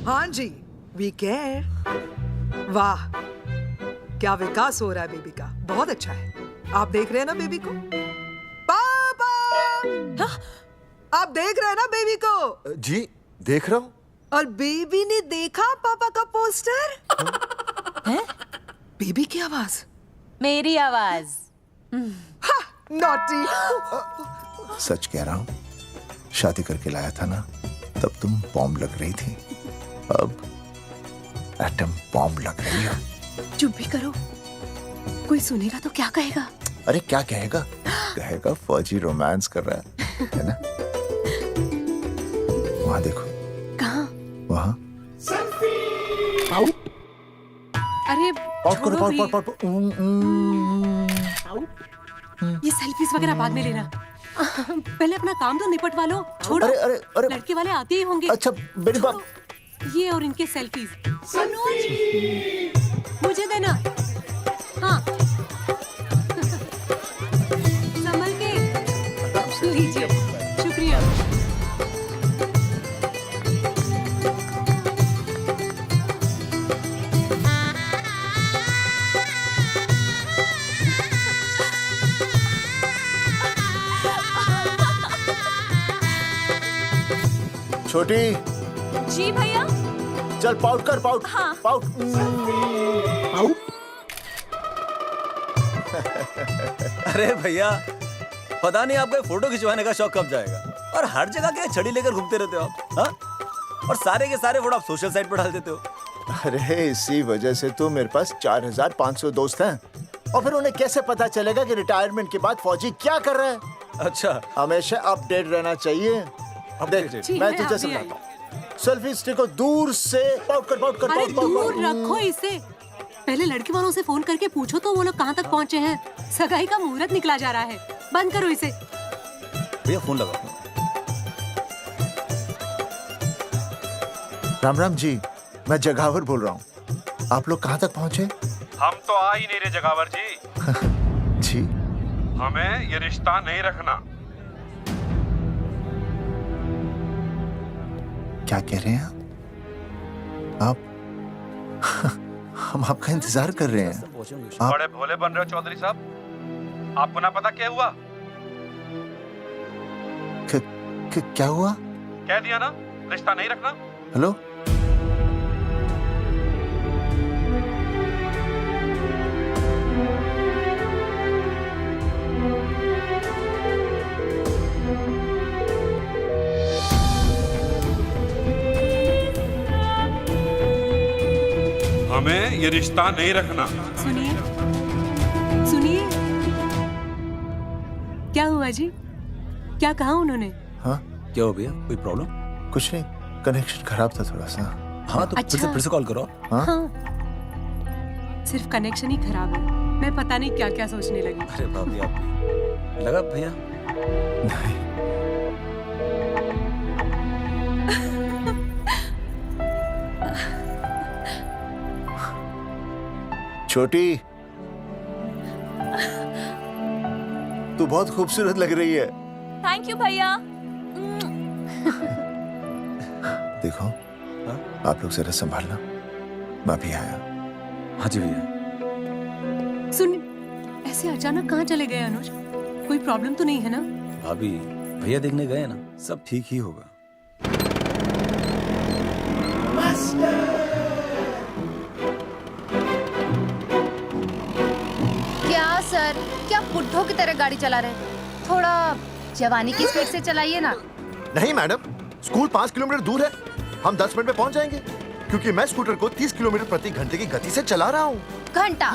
हाँ जी, we care. वाह, क्या विकास हो रहा है बेबी का, बहुत अच्छा है। आप देख रहे हैं ना बेबी को? पापा, आप देख रहे हैं ना बेबी को? जी देख रहा हूँ। और बेबी ने देखा पापा का पोस्टर? हैं? बेबी की आवाज, मेरी आवाज। नॉटी। सच कह रहा हूँ, शादी करके लाया था ना, तब तुम बॉम्ब लग रही थी, अब एटम बॉम्ब लग रही हो। चुप भी करो, कोई सुनेगा तो क्या कहेगा? अरे क्या कहेगा? कहेगा फौजी रोमांस कर रहा है ना? वहां देखो। कहाँ? वहां। अरे पाउट करो, छोड़ो भी। पाउट। ये सेल्फीज वगैरह बाद में लेना, पहले अपना काम तो निपटवा लो। छोड़ो, अरे लड़के वाले आते ही होंगे। अच्छा मेरी बात। ये और इनके सेल्फीज मुझे देना। हाँ संभल के लीजिए, शुक्रिया। छोटी, जी भैया। चल पाउट कर, पाउट। हाँ। पाउट। अरे भैया, पता नहीं आपको फोटो खिंचवाने का शौक कब जाएगा, और हर जगह क्या छड़ी लेकर घूमते रहते हो आप, हाँ? और सारे के सारे फोटो आप सोशल साइट पर डाल देते हो। अरे इसी वजह से तो मेरे पास 4500 दोस्त हैं, और फिर उन्हें कैसे पता चलेगा कि रिटायरमेंट के बाद फौजी क्या कर रहा है? अच्छा, हमेशा अपडेट रहना चाहिए। देख, जी, मैं मैं तुझे अभी समझाता हूँ। सेल्फी स्टिक को दूर से पाउट कर, पाउट कर, अरे पाउट, पाउट, दूर पाउट। रखो इसे। पहले लड़के वालों से फोन करके पूछो तो वो लोग कहाँ तक पहुँचे हैं। सगाई का मुहूर्त निकला जा रहा है, बंद करो इसे। भैया फोन लगाओ। राम राम जी, मैं जगावर बोल रहा हूँ। आप लोग कहाँ तक पहुँचे? हम तो आ ही नहीं रहे जगावर जी। जी हमें ये रिश्ता नहीं रखना। क्या कह रहे हैं आप? हम आपका इंतजार कर रहे हैं। आप बड़े भोले बन रहे हो चौधरी साहब। आपको ना पता क्या हुआ? क्या हुआ? कह दिया ना, रिश्ता नहीं रखना। हेलो, हमें ये रिश्ता नहीं रखना। सुनिए सुनिए, क्या हुआ जी? क्या कहा उन्होंने? हाँ क्या हो भैया, कोई प्रॉब्लम? कुछ नहीं, कनेक्शन खराब था थोड़ा सा। हाँ तो अच्छा। फिर से कॉल करो। हाँ? हाँ, सिर्फ कनेक्शन ही खराब है। मैं पता नहीं क्या क्या सोचने लगी। अरे भाभी, आप भी लगा भैया? नहीं, छोटी, तू बहुत खूबसूरत लग रही है। थैंक यू भैया। देखो, हाँ? आप लोग जरा संभालना, मैं भी आया। हाँ जी भैया। सुन, ऐसे अचानक कहाँ चले गए अनुज? कोई प्रॉब्लम तो नहीं है ना? भाभी, भैया देखने गए ना, सब ठीक ही होगा। क्या सर, क्या बुड्ढों की तरह गाड़ी चला रहे हैं? थोड़ा जवानी की स्पीड से चलाइए ना। नहीं मैडम, स्कूल 5 किलोमीटर दूर है, हम 10 मिनट में पहुंच जाएंगे, क्योंकि मैं स्कूटर को 30 किलोमीटर प्रति घंटे की गति से चला रहा हूँ। घंटा?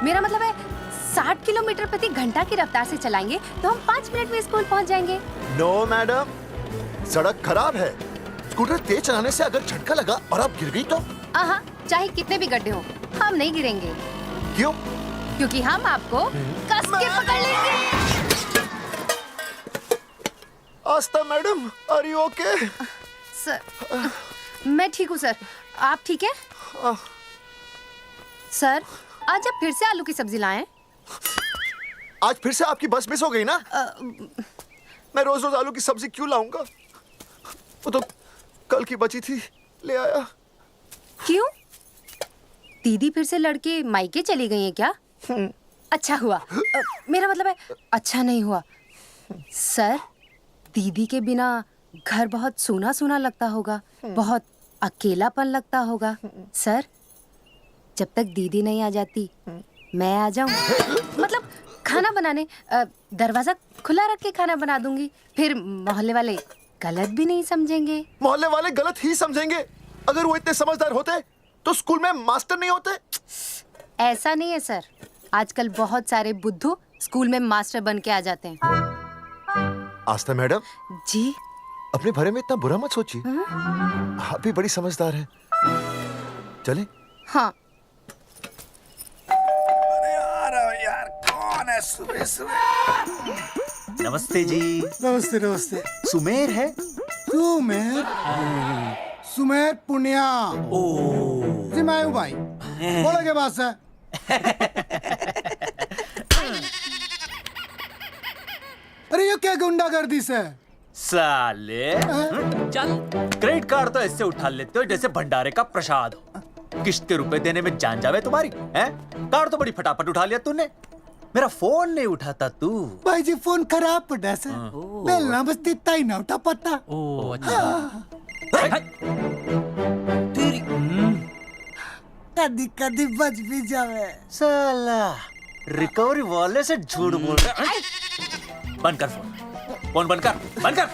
मेरा मतलब है 60 किलोमीटर प्रति घंटा की रफ्तार से चलाएंगे तो हम 5 मिनट में स्कूल पहुंच जाएंगे। नो मैडम, सड़क खराब है, स्कूटर तेज चलाने से अगर झटका लगा और आप गिर गई तो? आहा, चाहे कितने भी गड्ढे हो, हम नहीं गिरेंगे। क्यों? क्योंकि हम आपको कस के पकड़ लेंगे। Astha madam, are you okay? Sir, मैं ठीक हूँ सर, आप ठीक है? सर, आज आप फिर से आलू की सब्जी लाएं? आज फिर से आपकी बस मिस हो गई ना? मैं रोज रोज आलू की सब्जी क्यों लाऊंगा? वो तो कल की बची थी, ले आया। क्यों? दीदी फिर से लड़के मायके चली गई हैं क्या? अच्छा हुआ। मेरा मतलब है अच्छा नहीं हुआ। सर, दीदी के बिना घर बहुत सूना सूना लगता होगा, बहुत अकेलापन लगता होगा। सर, जब तक दीदी नहीं आ जाती मैं आ जाऊं। मतलब खाना बनाने दरवाजा खुला रख के खाना बना दूंगी, फिर मोहल्ले वाले गलत भी नहीं समझेंगे। मोहल्ले वाले गलत ही समझेंगे। अगर वो इतने समझदार होते तो स्कूल में मास्टर नहीं होते। ऐसा नहीं है सर, आजकल बहुत सारे बुद्धू स्कूल में मास्टर बन के आ जाते हैं। आस्था मैडम जी? अपने भरे में इतना बुरा मत सोचिए। आप भी बड़ी समझदार हैं। चले? हाँ। यार कौन है सुबह सुबह? नमस्ते जी। नमस्ते नमस्ते। सुमेर है? सुमेर? सुमेर पुनिया। जी मैं हूँ भाई। बोलो के पास है। अरे ये क्या गुंडागर्दी से? साले चल, क्रेडिट कार्ड तो ऐसे उठा लेते हो जैसे भंडारे का प्रसाद हो। किश्त के रुपए देने में जान जावे तुम्हारी हैं? कार्ड तो बड़ी फटाफट उठा लिया तूने। मेरा फोन नहीं उठाता तू। भाई जी फोन खराब पड़ा से। बेलना बस तित्ता ही ना उठा पाता। कदी कदी बच भी जावे। साला रिकवरी वाले से झूठ बोल रहा है। बंद कर फोन बंद कर।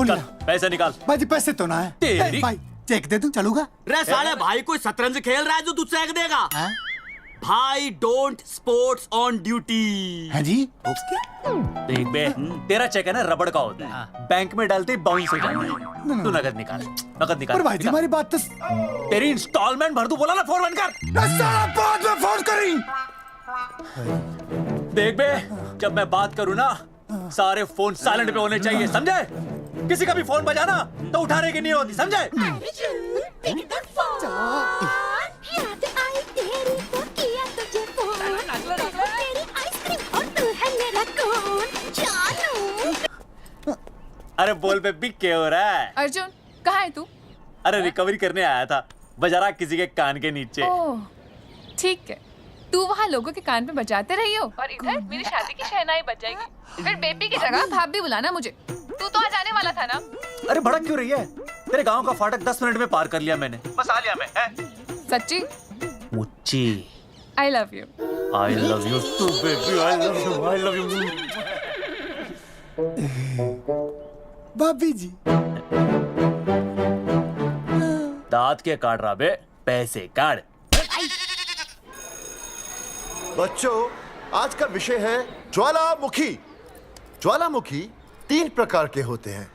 चल पैसे निकाल। भाई जी पैसे तो ना है। तेरी- भाई चेक दे दूं चलूगा? रे साले भाई कोई शतरंज खेल रहा है जो तुझसे एक देगा? हाँ? भाई डोंट स्पोर्ट्स ऑन ड्यूटी। हाँ जी? देख बे, तेरा चेक है ना रबड़ का होता है, बैंक में डालते ही बाउंस हो जाता है। तू नकद निकाल। पर भाई जी हमारी बात तो तेरी इंस्टॉलमेंट भर, तू बोला ना फोन बंद कर। साला बाद में फोन करी। देख बे, जब मैं बात करूँ ना सारे फोन साइलेंट पे होने चाहिए, समझे? किसी का भी फोन बजाना तो उठाने की नहीं होती, समझे? अरे बोल बेबी क्या हो रहा है? अर्जुन कहाँ है तू? अरे रिकवरी करने आया था, बजा रहा किसी के कान के नीचे। ओह ठीक है, तू वहाँ लोगों के कान पे बजाते रही हो और इधर मेरी शादी की शहनाई बज जाएगी। फिर बेबी की जगह भाभी बुलाना मुझे। तू तो आ जाने वाला था ना? अरे भड़क क्यों रही है? तेरे गांव का फाटक 10 मिनट में पार कर लिया मैंने, बस आ लिया मैं। सच्ची? मुच्ची I love you. I love you too baby, I love you. भाभी जी दांत के काट रहा बे, पैसे काट। बच्चों, आज का विषय है ज्वालामुखी। ज्वालामुखी 3 प्रकार के होते हैं: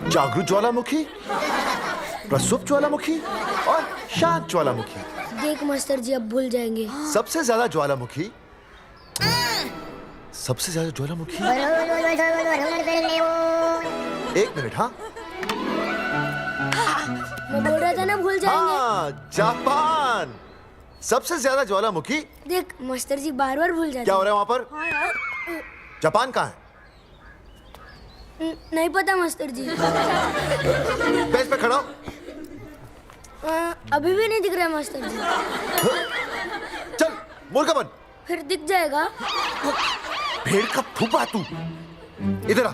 जागरूक ज्वालामुखी, प्रसुप्त ज्वालामुखी और शांत ज्वालामुखी। देख मास्टर जी अब भूल जाएंगे। सबसे ज्यादा ज्वालामुखी एक मिनट। हाँ मैं बोल रहा था ना भूल जाएंगे। हाँ, जापान। सबसे ज्यादा ज्वालामुखी। देख मास्टर जी बार बार भूल जाते। क्या हो रहा है वहां पर? जापान कहाँ है? नहीं पता मास्टर जी। बेंच पे खड़ा हो। अभी भी नहीं दिख रहा मास्टर जी। चल मुर्गा बन। फिर दिख जाएगा। भेड़ का फूफा तू। इधर आ।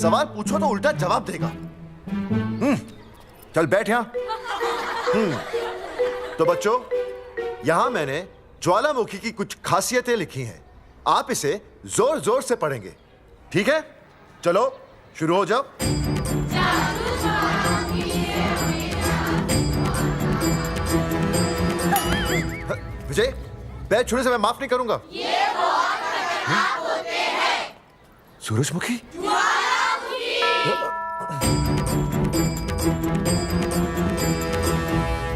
सवाल पूछो तो उल्टा जवाब देगा। चल बैठ यहाँ। तो बच्चों, यहाँ मैंने ज्वालामुखी की कुछ खासियतें लिखी हैं। आप इसे जोर जोर से पढ़ेंगे, ठीक है? चलो शुरू हो जाओ। विजय, बैच छूने से मैं माफ नहीं करूंगा। ये बहुत खतरनाक होते हैं। सूरजमुखी?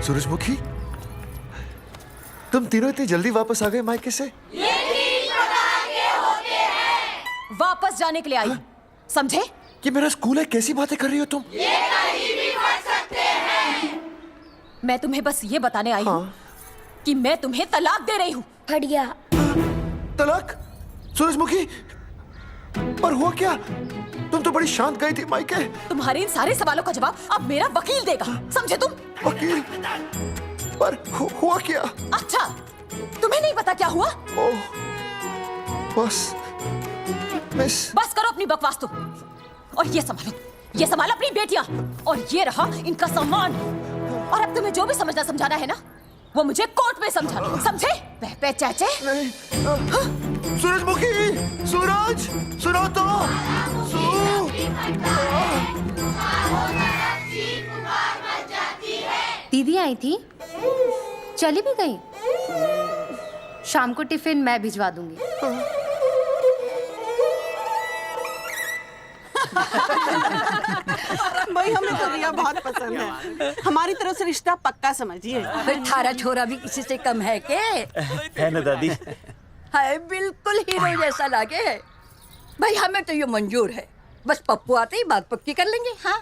सूरजमुखी, तुम तीनों इतनी जल्दी वापस आ गए मायके से? वापस जाने के लिए आई, समझे? ये मेरा स्कूल है, कैसी बातें कर रही हो तुम? ये कहीं भी पढ़ सकते हैं। मैं तुम्हें बस ये बताने आई हूँ कि मैं तुम्हें तलाक दे रही हूँ। फट गया। तलाक? सूरजमुखी, पर हुआ क्या? तुम तो बड़ी शांत गई थी मायके। तुम्हारे इन सारे सवालों का जवाब अब मेरा वकील देगा, समझे तुम? वकील? पर हुआ क्या? अच्छा, तुम्हें नहीं पता क्या हुआ? ओह, बस मिस। बस करो अपनी बकवास तुम, और ये संभालो अपनी बेटियां, और ये रहा इनका सम्मान। और अब तुम्हें जो भी समझना समझाना है ना, वो मुझे कोर्ट में समझाना, समझे? पे चाचे। नहीं। सूरजमुखी, सूरज, सुनो तो। दीदी आई थी, चली भी गई। शाम को टिफिन मैं भिजवा दूंगी। भाई हमें तो रिया बहुत पसंद है, हमारी तरफ से रिश्ता पक्का समझिए। थारा छोरा भी किसी से कम है के? है ना दादी? हाय, बिल्कुल हीरो जैसा लागे है। भाई हमें तो ये मंजूर है, बस पप्पू आते ही बात पक्की कर लेंगे। हाँ,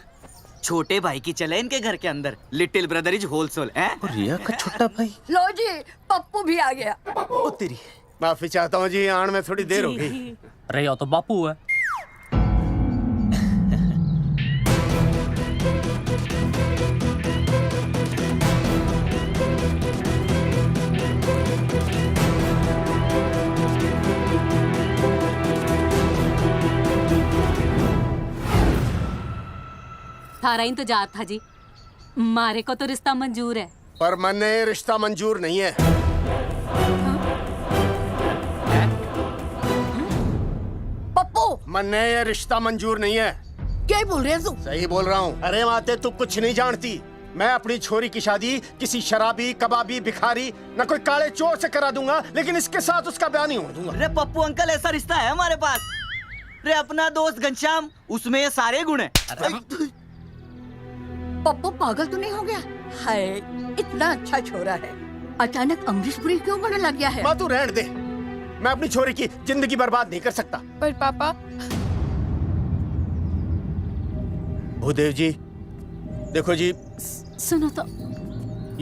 छोटे भाई की चले इनके घर के अंदर, लिटिल ब्रदर इज होलसेल है। रिया का छोटा भाई। लो जी, पप्पू भी आ गया। ओ तेरी। माफी चाहता हूँ जी, आने में थोड़ी देर हो गई। अरे या तो बापू है। थारा इंतजार था जी, मारे को तो रिश्ता मंजूर है। पर मैंने ये रिश्ता मंजूर नहीं है। पप्पू, मैंने ये रिश्ता मंजूर नहीं है। क्या बोल रहे हैं तू? सही बोल रहा हूँ। अरे माते, तू कुछ नहीं जानती। मैं अपनी छोरी की शादी किसी शराबी, कबाबी, भिखारी, न कोई काले चोर से करा दूंगा, लेकिन इसके साथ उसका ब्याह नहीं होने दूंगा। अरे पप्पू अंकल, ऐसा रिश्ता है हमारे पास। अरे अपना दोस्त घनश्याम, उसमें ये सारे गुण हैं। पप्पू पागल तो नहीं हो गया? हाय, इतना अच्छा छोरा है, अचानक अमरीश पुरी क्यों बनने लग गया है? माँ तू रहने दे, मैं अपनी छोरी की जिंदगी बर्बाद नहीं कर सकता। पर पापा। भूदेव जी, देखो जी, सुनो तो।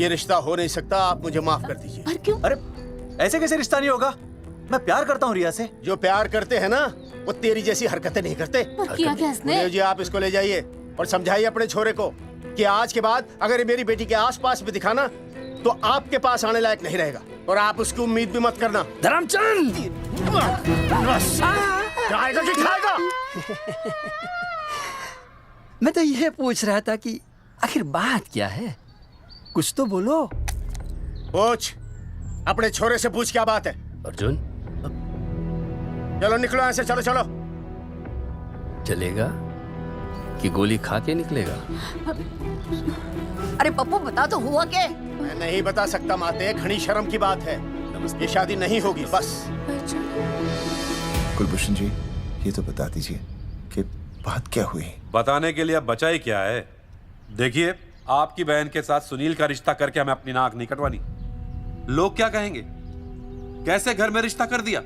ये रिश्ता हो नहीं सकता, आप मुझे माफ कर दीजिए। पर क्यों? अरे ऐसे कैसे रिश्ता नहीं होगा? मैं प्यार करता हूँ रिया से। जो प्यार करते हैं ना, वो तेरी जैसी हरकतें नहीं करते। पर किया क्या इसने? भूदेव जी, आप इसको ले जाइए और समझाइए अपने छोरे को कि आज के बाद अगर ये मेरी बेटी के आसपास भी दिखाना, तो आपके पास आने लायक नहीं रहेगा, और आप उसकी उम्मीद भी मत करना। धर्मचंद, खाएगा कि खाएगा? मैं तो यह पूछ रहा था कि आखिर बात क्या है, कुछ तो बोलो। पूछ, अपने छोरे से पूछ क्या बात है। अर्जुन, चलो निकलो ऐसे, चलो चलो। चलेगा कि गोली खा के निकलेगा? अरे पप्पू, बता तो हुआ क्या? मैं नहीं बता सकता माते, घनी शर्म की बात है। ये शादी नहीं होगी, बस। कुलभूषण जी, ये तो बता दीजिए कि बात क्या हुई? बताने के लिए अब बचा ही क्या है। देखिए, आपकी बहन के साथ सुनील का रिश्ता करके हमें अपनी नाक नहीं कटवानी। लोग क्या कहेंगे? कैसे घर में रिश्ता कर दिया?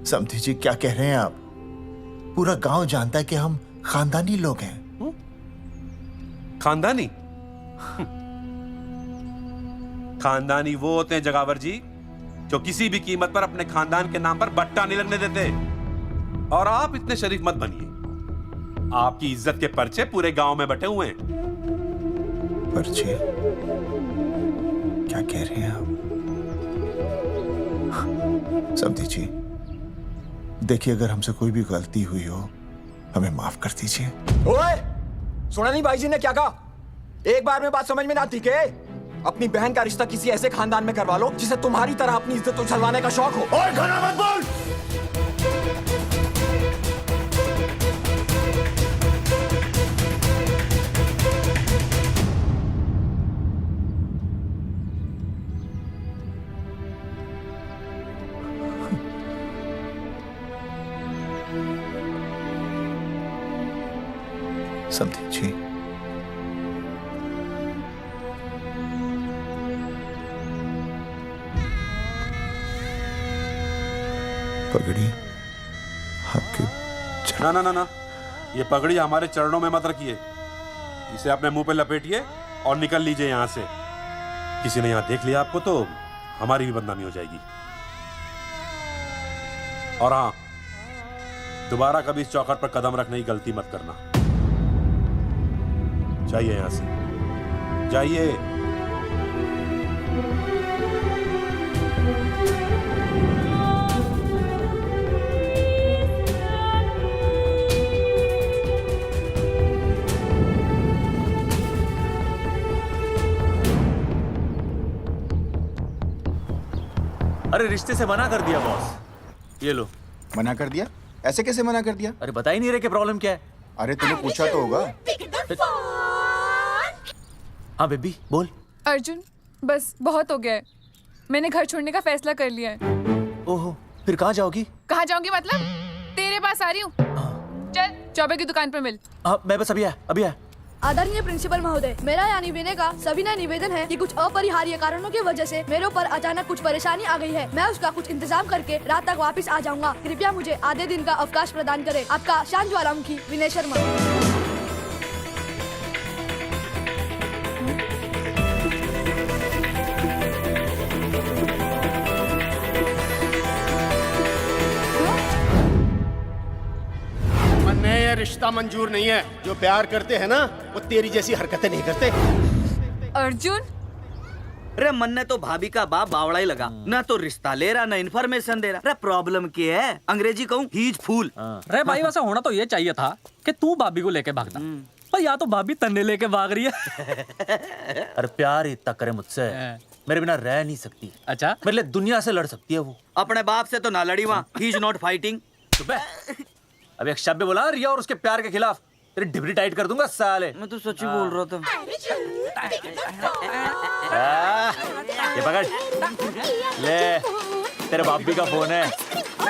समधी जी, क्या कह रहे हैं आप? पूरा गांव जानता है कि हम खानदानी लोग हैं। खानदानी? खानदानी वो होते हैं जगावर जी, जो किसी भी कीमत पर अपने खानदान के नाम पर बट्टा नहीं लगने देते। और आप इतने शरीफ मत बनिए, आपकी इज्जत के पर्चे पूरे गांव में बटे हुए हैं। पर्चे? क्या कह रहे हैं आप? समधी जी, देखिए, अगर हमसे कोई भी गलती हुई हो, हमें माफ कर दीजिए। ओए, सुना नहीं भाई जी ने क्या कहा? एक बार में बात समझ में ना आती के? अपनी बहन का रिश्ता किसी ऐसे खानदान में करवा लो जिसे तुम्हारी तरह अपनी इज्जत उछलवाने का शौक हो। और घना मत बोल। समधी जी, पगड़ी आपके ना ना ना ना, ये पगड़ी हमारे चरणों में मत रखिए। इसे अपने मुंह पे लपेटिए और निकल लीजिए यहाँ से। किसी ने यहाँ देख लिया आपको तो हमारी भी बदनामी हो जाएगी। और हाँ, दोबारा कभी इस चौखट पर कदम रखने की गलती मत करना। जाइए यहां से, जाइए। अरे रिश्ते से मना कर दिया बॉस। ये लो। मना कर दिया? ऐसे कैसे मना कर दिया? अरे बता ही नहीं रहे कि प्रॉब्लम क्या है। अरे तूने पूछा तो होगा। हाँ बेबी बोल। अर्जुन बस बहुत हो गया है, मैंने घर छोड़ने का फैसला कर लिया है। ओहो, फिर कहाँ जाओगी? कहाँ जाऊंगी मतलब? तेरे पास आ रही हूँ। चल चौबे की दुकान पर मिल। हाँ मैं बस अभी आया। आदरणीय प्रिंसिपल महोदय, मेरा यानी विनय का सविनय निवेदन है कि कुछ अपरिहार्य कारणों की वजह से मेरे ऊपर अचानक कुछ परेशानी आ गई है। मैं उसका कुछ इंतजाम करके रात तक वापस आ जाऊंगा। कृपया मुझे आधे दिन का अवकाश प्रदान करें। आपका शांत ज्वालामुखी विनय शर्मा। ये रिश्ता मंजूर नहीं है। जो प्यार करते हैं ना वो तेरी जैसी हरकतें नहीं करते। अर्जुन अरे मन ने तो भाभी का बाप बावड़ा ही लगा, ना तो रिश्ता ले रहा ना इन्फॉर्मेशन दे रहा। अरे प्रॉब्लम क्या है? अंग्रेजी कहूँ हीज फूल। अरे भाई वैसा होना तो ये चाहिए था कि तू भाभी को लेके भागता, पर या तो भाभी तन्ने लेके भाग रही है। अरे प्यार इतना करे मुझसे, मेरे बिना रह नहीं सकती। अच्छा मेरे लिए दुनिया से लड़ सकती है वो। अपने बाप से तो ना लड़ी वहाँ, ही इज नॉट फाइटिंग। अब एक शब्द बोला रिया और उसके प्यार के खिलाफ, तेरी डिबरी टाइट कर दूंगा साले। मैं तो सच ही बोल रहा था। ये पकड़ ले, तेरे भाभी का फोन है,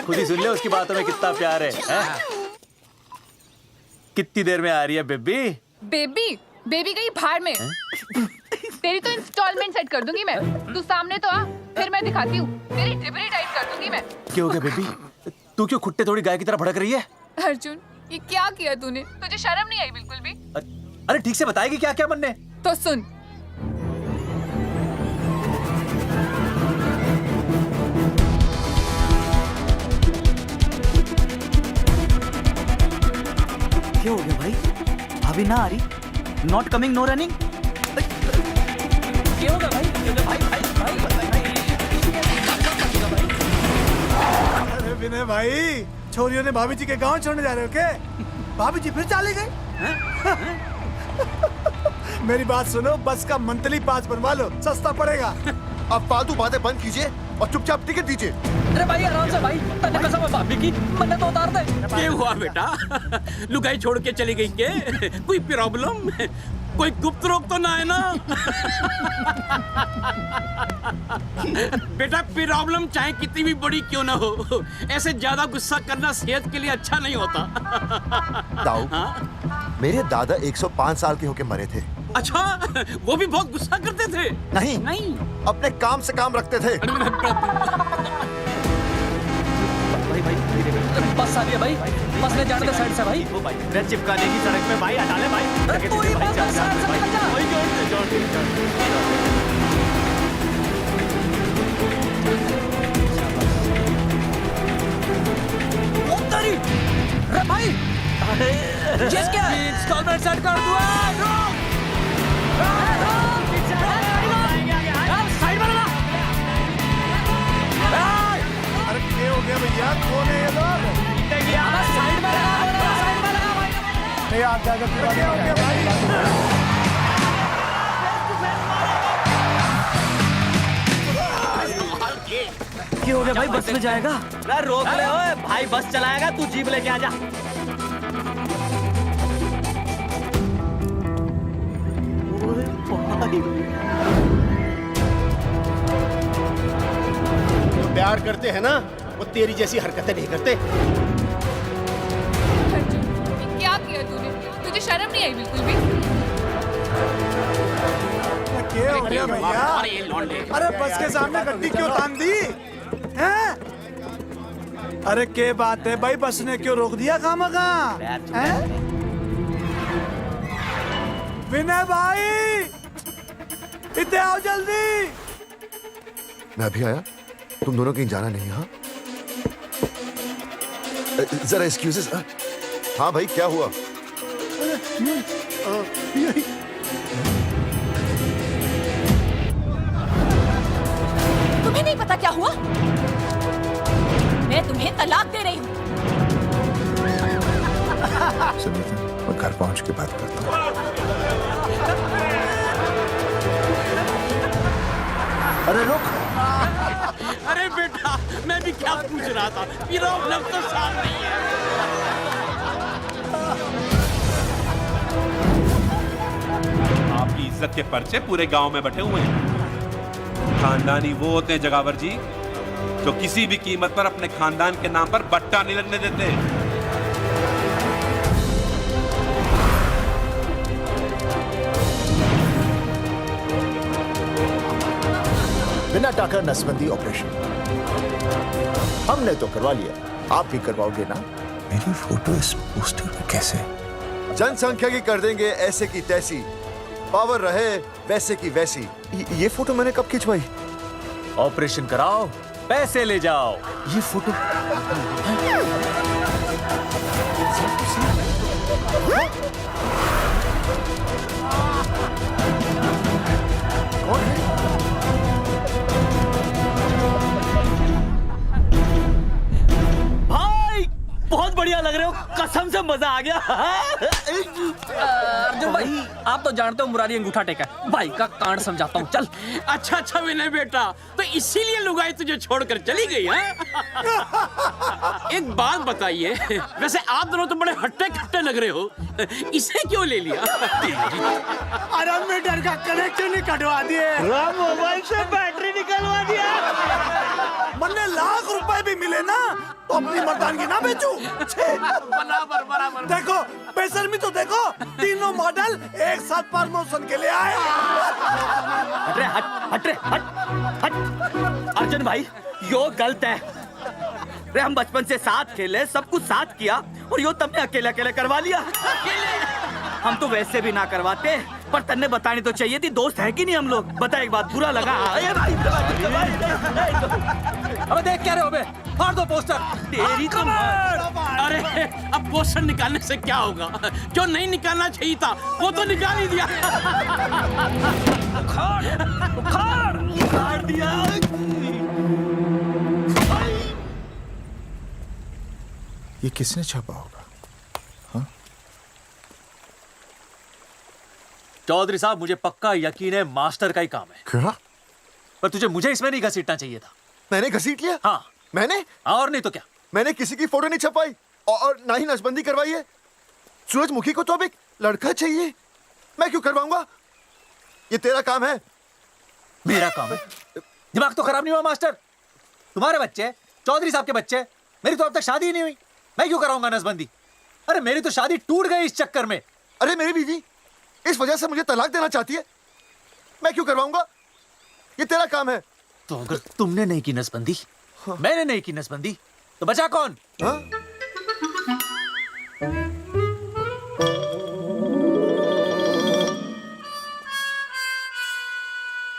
खुद ही सुन ले उसकी बातों में कितना प्यार है, कितनी देर में आ रही है बेबी? बेबी गई भाड़ में। तेरी तो इंस्टॉलमेंट सेट कर दूंगी मैं। तू सामने तो आ, फिर मैं दिखाती हूँ। तेरी डिबरी टाइट कर दूंगी मैं। क्या हो गया बेबी? तू क्यों खुट्टे थोड़ी गाय की तरह भड़क रही है? अर्जुन ये क्या किया तूने? तुझे शर्म नहीं आई बिल्कुल भी? अरे ठीक से बताएगी क्या क्या मन ने? तो सुन, क्या हो गया भाई? अभी ना आ रही? Not coming no running? क्या होगा भाई? अरे विनय भाई, छोरियों ने भाभी जी के गांव छोड़ने जा रहे हो क्या? भाभी जी फिर चले गए? मेरी बात सुनो, बस का मंथली पास बनवा लो, सस्ता पड़ेगा। अब फालतू बातें बंद कीजिए और चुपचाप टिकट दीजिए। अरे भाई आराम से भाई, तन्ने कसम है भाभी की, मन्ने तो उतार दे। क्या हुआ बेटा? लुगाई छोड़ के चली गई के? कोई प्रॉब्लम? कोई गुप्त रोग तो ना है ना? बेटा प्रॉब्लम चाहे कितनी भी बड़ी क्यों ना हो, ऐसे ज्यादा गुस्सा करना सेहत के लिए अच्छा नहीं होता। ताऊ, मेरे दादा 105 साल के होके मरे थे। अच्छा, वो भी बहुत गुस्सा करते थे? नहीं, अपने काम से काम रखते थे। बस आ रही है भाई, बस ले जाने दे साइड से भाई। वो भाई चिपका देगी सड़क पे भाई, हटा ले भाई। तू ही बस साइड से निकल जा। अरे भाई जिस क्या इंस्टॉलमेंट सेट कर दूँ। साइड में लगा। अरे क्या हो गया भैया? कौन है ये लोग? साइड में लगा, साइड में लगा भाई। नहीं आता क्या हो गया भाई? क्या हो गया भाई? बस में जाएगा? अरे रोक ले ओए भाई, बस चलाएगा, तू जीप लेके आ जा। जो प्यार करते हैं ना वो तेरी जैसी हरकतें नहीं करते। क्या किया तूने? तुझे शर्म नहीं आई बिल्कुल भी? क्या हो गया भैया? अरे बस के सामने गड्डी क्यों तान दी हैं? अरे क्या बात है भाई, बस ने क्यों रोक दिया खामखा? विनय भाई इतने आओ जल्दी। मैं अभी आया, तुम दोनों कहीं जाना नहीं। हाँ जरा एक्सक्यूजेस। हाँ भाई, क्या हुआ? तुम्हें नहीं पता क्या हुआ? मैं तुम्हें तलाक दे रही हूँ। सुनीता, मैं घर पहुंच के बात करता हूँ। अरे रुक। अरे बेटा, मैं भी क्या पूछ रहा था, प्रॉब्लम तो साफ नहीं है। आपकी इज्जत के पर्चे पूरे गांव में बटे हुए हैं। खानदानी वो होते हैं जगावर जी जो किसी भी कीमत पर अपने खानदान के नाम पर बट्टा नहीं लगने देते। बिना टाका नसबंदी ऑपरेशन हमने तो करवा लिया, आप भी करवाओगे ना? मेरी फोटो इस पोस्टर में कैसे? जनसंख्या की कर देंगे ऐसे की तैसी, पावर रहे वैसे की वैसी। ये फोटो मैंने कब खिंचवाई? ऑपरेशन कराओ, पैसे ले जाओ। ये फोटो कौन है? भाई बहुत बढ़िया लग रहे हो, कसम से मजा आ गया। अर्जुन भाई, आप तो जानते हो मुरारी अंगूठा टेका है। भाई का कांड समझाता हूँ, चल। अच्छा अच्छा विनय बेटा, तो इसीलिए लुगाई तुझे छोड़कर चली गई है? एक बात बताइए, वैसे आप दोनों तो बड़े हट्टे कट्टे लग रहे हो, इसे क्यों ले लिया? अरे मीटर का कनेक्शन ही कटवा दिए, मोबाइल से बैटरी निकलवा दिया। मन्ने लाख रुपए भी मिले ना तो अपनी मर्दानगी ना बेचूं। बराबर बराबर। देखो पेसर में तो देखो, तीनों मॉडल एक साथ प्रमोशन के लिए आए। हट रे, हट। अर्जुन भाई, यो गलत है। रे हम बचपन से साथ खेले, सब कुछ साथ किया, और यो तुमने अकेले अकेले करवा लिया। हम तो वैसे भी ना करवाते, पर तन्ने बतानी तो चाहिए थी, दोस्त है कि नहीं हम लोग। बता एक बात, बुरा लगा? अबे देख क्या रहे हो बे? फाड़ दो पोस्टर। तेरी तो अरे अब पोस्टर निकालने से क्या होगा? जो नहीं निकालना चाहिए था वो तो निकाल ही दिया। उखाड़ दिया। ये किसने छापा होगा? चौधरी साहब, मुझे पक्का यकीन है मास्टर का ही काम है। क्या? पर तुझे मुझे इसमें नहीं घसीटना चाहिए था। मैंने घसीट लिया? हाँ। मैंने? और नहीं तो क्या? मैंने किसी की फोटो नहीं छपाई और ना ही नसबंदी करवाई है। सूरजमुखी को तो अब एक लड़का चाहिए, मैं क्यों करवाऊंगा? ये तेरा काम है। मेरा काम है? दिमाग तो खराब नहीं हुआ मास्टर? तुम्हारे बच्चे, चौधरी साहब के बच्चे, मेरी तो अब तक शादी ही नहीं हुई, मैं क्यों कराऊंगा नसबंदी? अरे मेरी तो शादी टूट गई इस चक्कर में। अरे मेरी बीवी इस वजह से मुझे तलाक देना चाहती है, मैं क्यों करवाऊंगा? ये तेरा काम है। तो अगर तुमने नहीं की नसबंदी, मैंने नहीं की नसबंदी, तो बचा कौन? हाँ?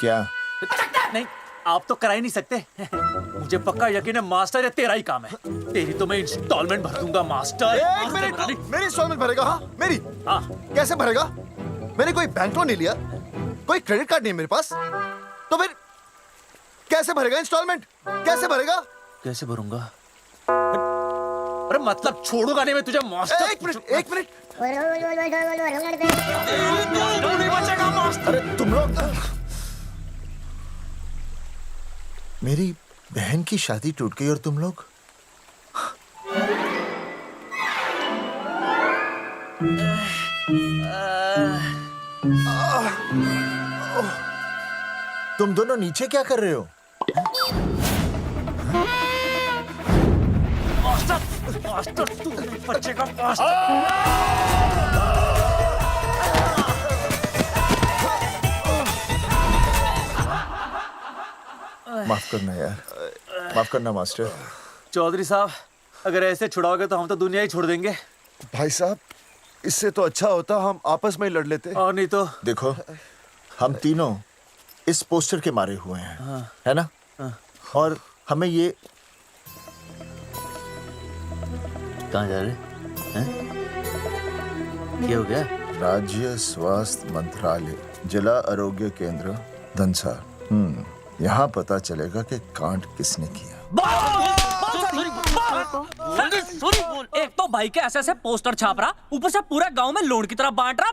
क्या? नहीं, आप तो करा ही नहीं सकते। मुझे पक्का यकीन है मास्टर, ये तेरा ही काम है। तेरी तो मैं इंस्टॉलमेंट भर दूंगा मास्टर। एक मिनट, मेरी इंस्टॉलमेंट भरेगा? हाँ मेरी? हाँ। कैसे भरेगा? मैंने कोई बैंक लोन नहीं लिया, कोई क्रेडिट कार्ड नहीं है मेरे पास, तो फिर कैसे भरेगा इंस्टॉलमेंट? कैसे भरेगा? कैसे भरूंगा? अरे मतलब छोड़ूंगा नहीं मैं तुझे मास्टर। एक मिनट। नहीं बचेगा मास्टर। अरे तुम लोग, मेरी बहन की शादी टूट गई और तुम लोग तुम दोनों नीचे क्या कर रहे हो? मास्टर तू नहीं बचेगा मास्टर। माफ करना यार, माफ करना मास्टर। चौधरी साहब, अगर ऐसे छुड़ाओगे तो हम तो दुनिया ही छोड़ देंगे। भाई साहब, इससे तो अच्छा होता हम आपस में ही लड़ लेते। और नहीं तो। देखो, हम तीनों इस पोस्टर के मारे हुए हैं। हाँ। है ना? हाँ। और हमें ये कहाँ जा रहे हैं? क्या हो गया? राज्य स्वास्थ्य मंत्रालय, जिला आरोग्य केंद्र धनसा। यहाँ पता चलेगा कि कांड किसने किया। एक तो भाई के ऐसे पोस्टर छाप रहा, ऊपर से पूरे गांव में लोन की तरह बांट रहा।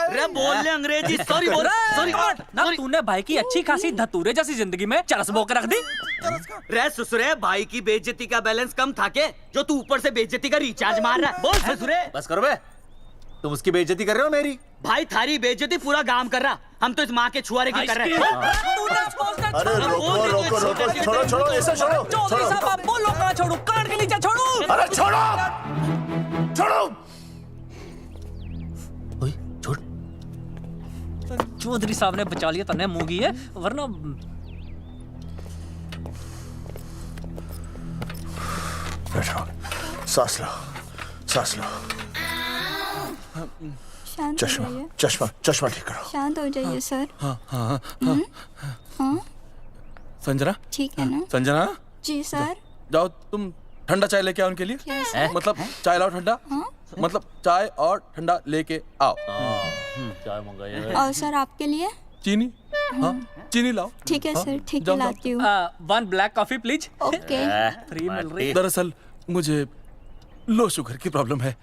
अरे बोल ले अंग्रेजी। सॉरी बोल सॉरी ना तूने भाई की अच्छी खासी धतूरे जैसी जिंदगी में चरस बो के रख दी। रे ससुरे, भाई की बेइज्जती का बैलेंस कम था के जो तू ऊपर से बेइज्जती का रिचार्ज मार रहा है? बोल ससुरे। बस करो बे, तुम उसकी बेइज्जती कर रहे हो मेरी। भाई थारी बेइज्जती पूरा गांव कर रहा, हम तो इस माँ के छुआरे की कर रहे हैं। अरे रोको रोको रोको, छोड़ो छोड़ो, ऐसे छोड़ो चौधरी साहब आप बोलो, कहाँ छोड़ू? कान के नीचे छोड़ू? अरे छोड़ो छोड़ो। ओए छोड़। चौधरी साहब ने बचा लिया, तन्ने मूंगी है, वरना बैठो, सांस लो, सांस लो। शांत चश्मा हो जाइए। चश्मा चश्मा ठीक करो। शांत हो जाइए सर। हाँ हाँ हाँ हाँ संजना, ठीक है ना? संजना जी सर। जाओ तुम ठंडा चाय लेके आओ उनके लिए। Yes sir. मतलब चाय लाओ ठंडा। मतलब चाय और ठंडा लेके आओ। चाय मंगाई और सर आपके लिए? चीनी, हाँ चीनी लाओ। ठीक है सर, ठीक है जाओ, जाओ। लाती हूँ। 1 black coffee please. Okay. Free मिल रही। दरअसल मुझे लो शुगर की प्रॉब्लम है।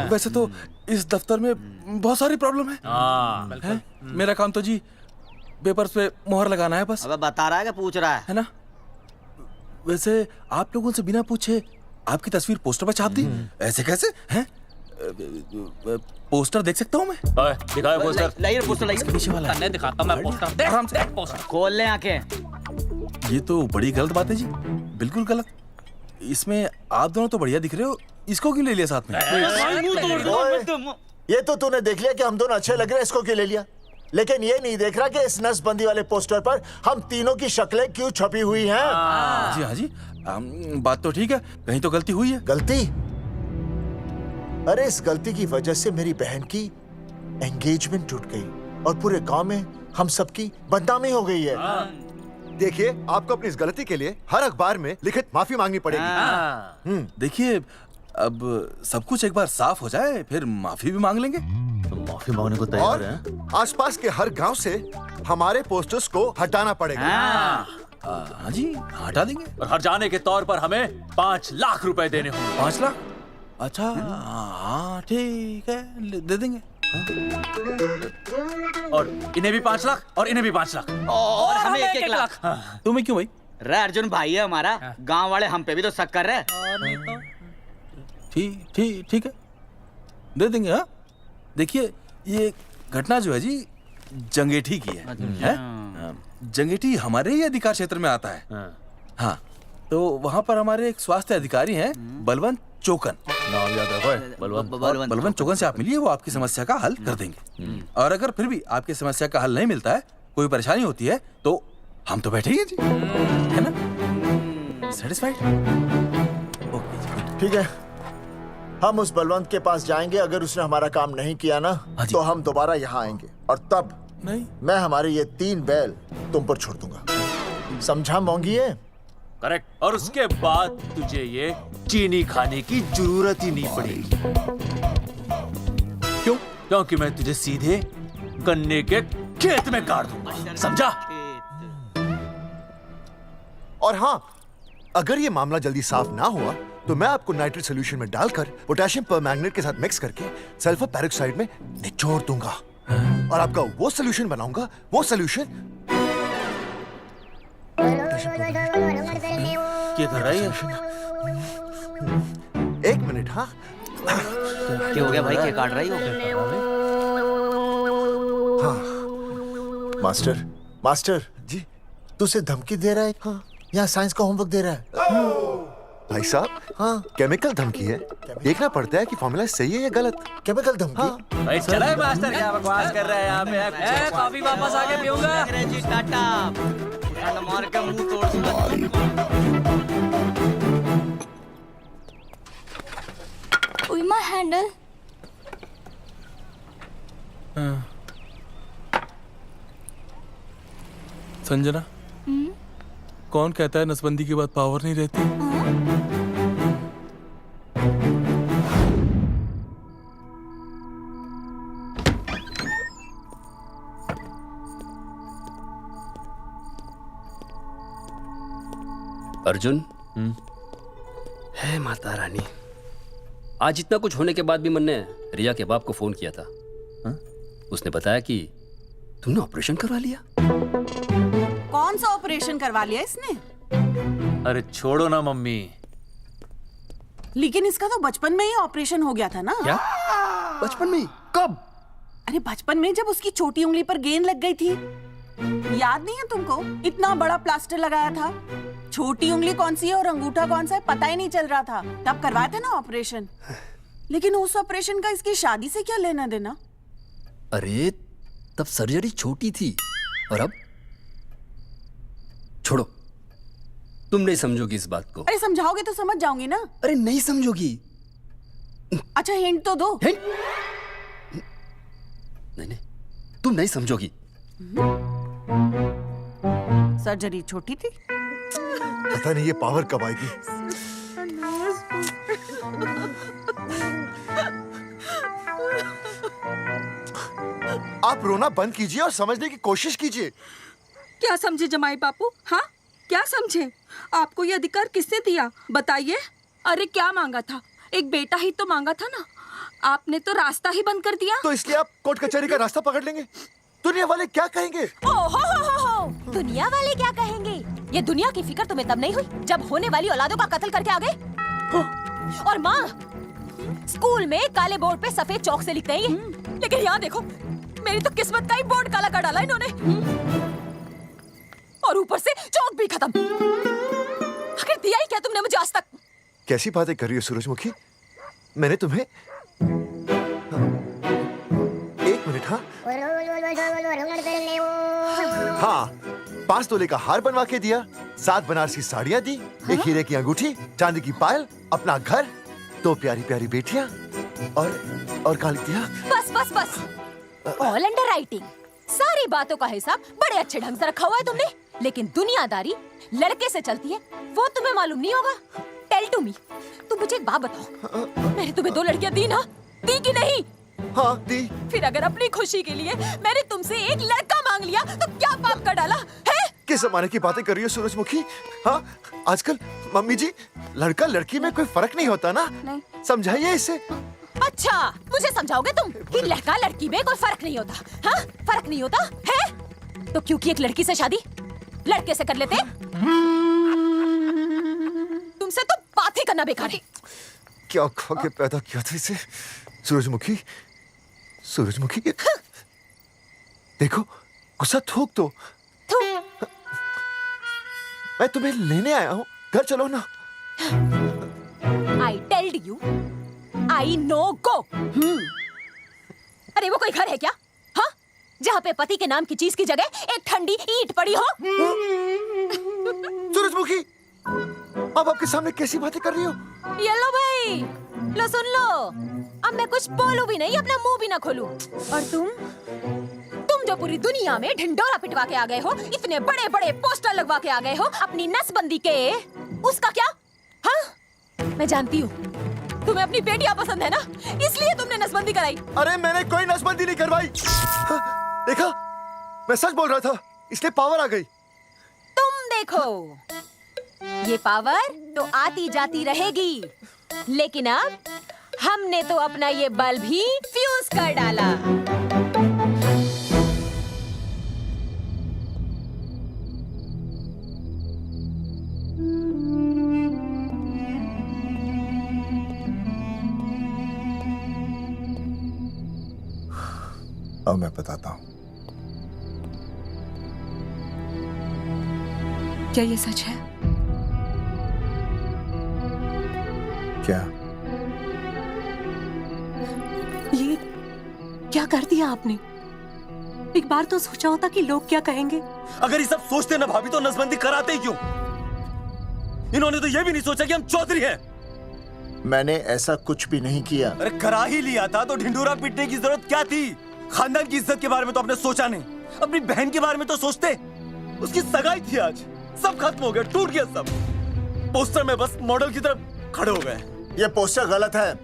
वैसे तो इस दफ्तर में बहुत सारी प्रॉब्लम है। मेरा काम तो जी पेपर्स पे मोहर लगाना है बस। अबे बता रहा है कि पूछ रहा है ना? वैसे आप लोगों से बिना पूछे आपकी तस्वीर पोस्टर पर छाप दी, ऐसे कैसे हैं? पोस्टर देख सकता हूँ मैं? दिखाओ पोस्टर। लाइए पोस्टर लाइए। पीछे वाला तन्ने दिखाता मैं पोस्टर। देख आराम से। पोस्टर खोल ले आंखें। ये तो बड़ी गलत बात है जी, बिल्कुल गलत। इसमें आप दोनों तो बढ़िया दिख रहे हो, इसको क्यों ले लिया साथ में? ये तो तूने देख लिया कि हम दोनों अच्छे लग रहे हैं, इसको क्यों ले लिया? लेकिन ये नहीं देख रहा कि इस नसबंदी वाले पोस्टर पर हम तीनों की शक्लें क्यों छपी हुई हैं। जी हाँ जी, बात तो ठीक है, कहीं तो गलती हुई है। गलती? अरे इस गलती की वजह से मेरी बहन की एंगेजमेंट टूट गई और पूरे गांव में हम सबकी बदनामी हो गई है। देखिए, आपको अपनी इस गलती के लिए हर अखबार में लिखित माफी मांगनी पड़ेगी। देखिए, अब सब कुछ एक बार साफ हो जाए फिर माफी भी मांग लेंगे। तो माफी मांगने को तैयार है? और आसपास के हर गांव से हमारे पोस्टर्स को हटाना पड़ेगा। हाँ जी, हटा देंगे। और हर जाने के तौर पर हमें 5 लाख रुपए देने होंगे। 5 लाख? अच्छा हाँ ठीक है, दे देंगे। और इन्हें भी 5 लाख और इन्हें भी 5 लाख और हमें 1-1 लाख। तुम्हें क्यों भाई? रे अर्जुन भाई है हमारा, गांव वाले हम पे भी तो शक कर रहे हैं। ठीक है, दे देंगे। हाँ देखिए, ये घटना जो है जी जंगेठी की है? जंगेठी हमारे ही अधिकार क्षेत्र में आता है। हाँ, तो वहाँ पर हमारे एक स्वास्थ्य अधिकारी हैं, बलवंत चौकन। नाम याद रखो। बलवंत चौकन से आप मिलिए, वो आपकी समस्या का हल कर देंगे। और अगर फिर भी आपकी समस्या का हल नहीं मिलता है, कोई परेशानी होती है, तो हम तो बैठे ही हैं जी, है ना? सेटिस्फाइड? ओके जी, ठीक है, हम उस बलवंत के पास जाएंगे। अगर उसने हमारा काम नहीं किया ना, तो हम दोबारा यहाँ आएंगे और तब नहीं, मैं हमारे ये 3 बैल तुम पर छोड़ दूंगा। समझा मोंगिए? करेक्ट। और उसके बाद तुझे ये चीनी खाने की जरूरत ही नहीं पड़ेगी। क्यों? क्योंकि मैं तुझे सीधे गन्ने के खेत में गाड़ दूंगा, समझा? और हाँ, अगर ये मामला जल्दी साफ ना हुआ तो मैं आपको नाइट्रेट सोल्यूशन में डालकर पोटेशियम परमैंगनेट के साथ मिक्स करके सल्फर पेरोक्साइड में निचोड़ दूंगा और आपका वो सोल्यूशन बनाऊंगा। वो सोल्यूशन क्या कर रही है? 1 मिनट। हाँ, क्या हो गया भाई, क्या काट रही हो? हाँ मास्टर जी, तू उसे धमकी दे रहा है? हाँ, यहाँ साइंस का होमवर्क दे रहा है। भाई साहब, हाँ केमिकल धमकी है, देखना पड़ता है कि फॉर्मूला सही है या गलत। केमिकल धमकी? हाँ। भाई चला है मास्टर, क्या बकवास कर रहा है यहाँ पे? कॉफी वापस आके पीऊंगा। अंग्रेजी टाटा मार के मुंह तोड़ दूंगा। उइमा हैंडल। संजना, कौन कहता है नसबंदी के बाद पावर नहीं रहती? अर्जुन, है माता रानी, आज इतना कुछ होने के बाद भी मन ने रिया के बाप को फोन किया था। उसने बताया कि तुमने ऑपरेशन करवा लिया। कौन सा ऑपरेशन करवा लिया इसने? अरे छोड़ो ना मम्मी। लेकिन इसका तो बचपन में ही ऑपरेशन हो गया था ना? क्या? बचपन में ही? कब? अरे बचपन में, जब उसकी छोटी उंगली पर गेंद लग गई थी। याद नहीं है तुमको? इतना बड़ा प्लास्टर लगाया था। छोटी उंगली कौन सी है और अंगूठा कौन सा है पता ही नहीं चल रहा था। तब करवाया था ना ऑपरेशन। लेकिन उस ऑपरेशन का इसकी शादी से क्या लेना देना? अरे तब सर्जरी छोटी थी और अब? छोड़ो, तुम नहीं समझोगी इस बात को। अरे समझाओगे तो समझ जाऊंगी ना। अरे नहीं समझोगी। अच्छा हिंट तो दो। हिंट? नहीं, तुम नहीं समझोगी। सर्जरी छोटी थी। पता नहीं ये पावर कब आएगी। आप रोना बंद कीजिए और समझने की कोशिश कीजिए। क्या समझे जमाई बापू? हाँ, क्या समझे? आपको ये अधिकार किसने दिया बताइए? अरे क्या मांगा था? एक बेटा ही तो मांगा था ना। आपने तो रास्ता ही बंद कर दिया। तो इसलिए आप कोर्ट कचहरी का रास्ता पकड़ लेंगे? दुनिया वाले क्या कहेंगे? हो। दुनिया वाले क्या कहेंगे? ये दुनिया की फिक्र तुम्हें तब नहीं हुई जब होने वाली औलादों का कत्ल करके आ गए। और माँ, स्कूल में काले बोर्ड पे सफेद चौक से लिखते हैं ये। लेकिन यहाँ देखो, मेरी तो किस्मत का ही बोर्ड काला कर डाला इन्होंने। और ऊपर से चौक भी खत्म। आखिर दिया ही क्या तुमने मुझे आज तक? कैसी बातें कर रही हो सूरजमुखी? मैंने तुम्हें एक मिनट। हाँ, 5 तोले का हार बनवा के दिया, 7 बनारसी साड़ियाँ दी, एक हीरे की अंगूठी, चांदी की पायल, अपना घर, 2 प्यारी प्यारी बेटियाँ और काली दिया। बस। All under writing. सारी बातों का हिसाब बड़े अच्छे ढंग से रखा हुआ है तुमने। लेकिन दुनियादारी लड़के से चलती है, वो तुम्हें मालूम नहीं होगा। टेल टू मी, तुम मुझे एक बात बताओ, मैंने तुम्हें 2 लड़कियां दी ना? दी कि नहीं? हाँ दी। फिर अगर अपनी खुशी के लिए मैंने तुमसे एक लड़का मांग लिया तो क्या पाप कर डाला है? किस जमाने की बातें कर रही हो सूरजमुखी? हाँ, आजकल मम्मी जी, लड़का लड़की में कोई फर्क नहीं होता ना। नहीं। समझाइए इसे। अच्छा, मुझे समझाओगे तुम कि लड़का लड़की में कोई फर्क नहीं होता? हाँ, फर्क नहीं होता है? तो क्योंकि एक लड़की से शादी लड़के से कर लेते? तुमसे तो बात ही करना बेकार है। क्या खा के पैदा किया था इसे? सूरजमुखी, देखो, गुस्सा थूक दो। मैं तुम्हें लेने आया हूँ, घर चलो ना। I told you, I know go। अरे वो कोई घर है क्या? हाँ, जहाँ पे पति के नाम की चीज की जगह एक ठंडी ईंट पड़ी हो? सूरजमुखी, अब आपके सामने कैसी बातें कर रही हो? ये लो भाई, लो सुन लो। अब मैं कुछ बोलूं भी नहीं, अपना मुंह भी ना खोलूं। और तुम जो पूरी दुनिया में ढिंडोरा पिटवा के आ गए हो, इतने बड़े बड़े पोस्टर लगवा के आ गए हो अपनी नसबंदी के, उसका क्या? हाँ, मैं जानती हूँ तुम्हें अपनी बेटियां पसंद है ना, इसलिए तुमने नसबंदी कराई। अरे मैंने कोई नसबंदी नहीं करवाई। देखा, मैं सच बोल रहा था, इसलिए पावर आ गई। तुम देखो, ये पावर तो आती जाती रहेगी, लेकिन अब हमने तो अपना ये बल्ब ही फ्यूज कर डाला। अब मैं बताता हूँ। क्या ये सच है? क्या? ये क्या कर दिया आपने? एक बार तो सोचा होता कि लोग क्या कहेंगे। अगर ये सब सोचते ना भाभी तो नसबंदी कराते ही क्यों? इन्होंने तो ये भी नहीं सोचा कि हम चौधरी हैं। मैंने ऐसा कुछ भी नहीं किया। अरे करा ही लिया था तो ढिंडोरा पीटने की जरूरत क्या थी? खानदान की इज्जत के बारे में तो आपने सोचा नहीं, अपनी बहन के बारे में तो सोचते। उसकी सगाई थी आज, सब खत्म हो गया, टूट गया सब। पोस्टर में बस मॉडल की तरफ खड़े हो गए। ये पोस्टर गलत है,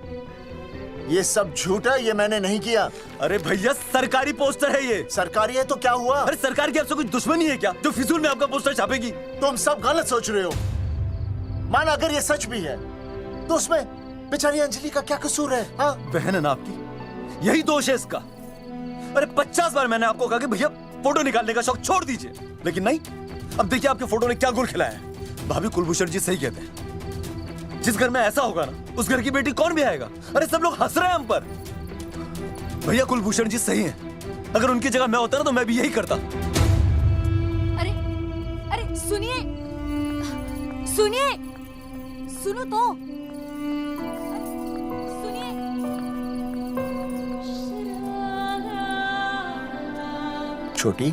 ये सब झूठ है, ये मैंने नहीं किया। अरे भैया सरकारी पोस्टर है ये। सरकारी है तो क्या हुआ? अरे सरकार की आपसे कोई दुश्मनी है क्या जो फिजूल में आपका पोस्टर छापेगी? तुम सब गलत सोच रहे हो। माना अगर ये सच भी है तो उसमें बेचारी अंजलि का क्या कसूर है? हाँ? बहन है ना आपकी, यही दोष है इसका। अरे 50 बार मैंने आपको कहा कि भैया फोटो निकालने का शौक छोड़ दीजिए, लेकिन नहीं। अब देखिए आपके फोटो ने क्या गुल खिलाया है। भाभी कुलभूषण जी सही कहते हैं, जिस घर में ऐसा होगा ना उस घर की बेटी कौन भी आएगा। अरे सब लोग हंस रहे हैं हम पर। भैया कुलभूषण जी सही हैं, अगर उनकी जगह मैं होता ना तो मैं भी यही करता। अरे अरे सुनिए सुनिए, सुनो तो सुनिए। छोटी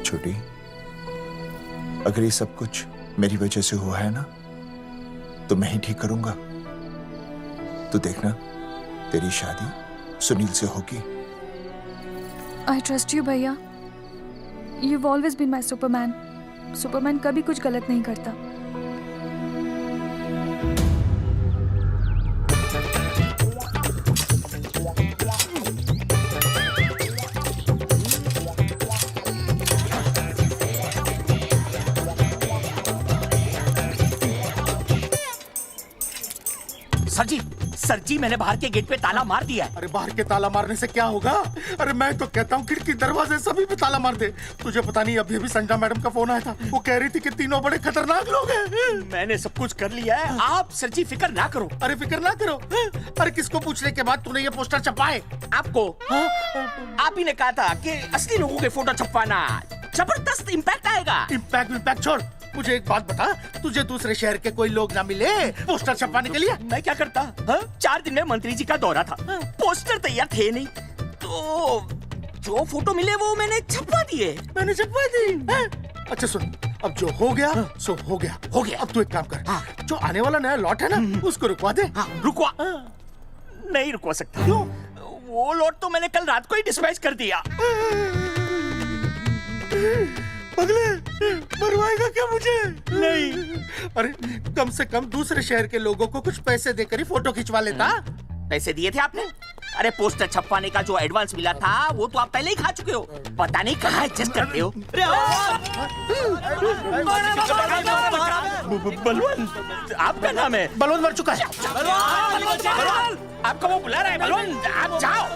छोटी, अगर ये सब कुछ मेरी वजह से हुआ है ना तो मैं ही ठीक करूंगा। तो देखना तेरी शादी सुनील से होगी। आई ट्रस्ट यू भैया, you've always been my Superman. Superman कभी कुछ गलत नहीं करता। सर जी मैंने बाहर के गेट पे ताला मार दिया है। अरे बाहर के ताला मारने से क्या होगा? अरे मैं तो कहता हूँ खिड़की दरवाजे सभी पे ताला मार दे। तुझे पता नहीं अभी अभी संजना मैडम का फोन आया था, वो कह रही थी कि तीनों बड़े खतरनाक लोग हैं। मैंने सब कुछ कर लिया है, आप सर जी फिक्र ना करो। अरे फिक्र ना करो। अरे किसको पूछने के बाद तूने ये पोस्टर छपाए? आपको। आप ही ने कहा था कि असली लोगों के फोटो छपवाना जबरदस्त इम्पैक्ट आएगा। इम्पैक्ट छोड़, मुझे एक बात बता, तुझे दूसरे शहर के कोई लोग ना मिले पोस्टर छपवाने के लिए? मैं क्या करता? 4 दिन में मंत्री जी का दौरा था, पोस्टर तैयार थे नहीं, तो जो फोटो मिले वो मैंने छपवा दिए। मैंने छपवा दी? अच्छा सुन, अब जो हो गया सो हो गया। हो गया। अब तू एक काम कर, जो आने वाला नया लॉट है ना उसको रुकवा दे। रुकवा? नहीं रुकवा सकता। क्यों? वो लॉट तो मैंने कल रात को ही डिस्पैच कर दिया। पगले, मरवाएगा क्या मुझे? नहीं। अरे कम से कम दूसरे शहर के लोगों को कुछ पैसे देकर ही फोटो खिंचवा लेता। पैसे दिए थे आपने? अरे पोस्टर छपवाने का जो एडवांस मिला था वो तो आप पहले ही खा चुके हो, पता नहीं कहाँ एडजस्ट करते हो। बलवंत आपका नाम है? बलवंत मर चुका है। आपको वो बुला रहा है बलवंत, आप जाओ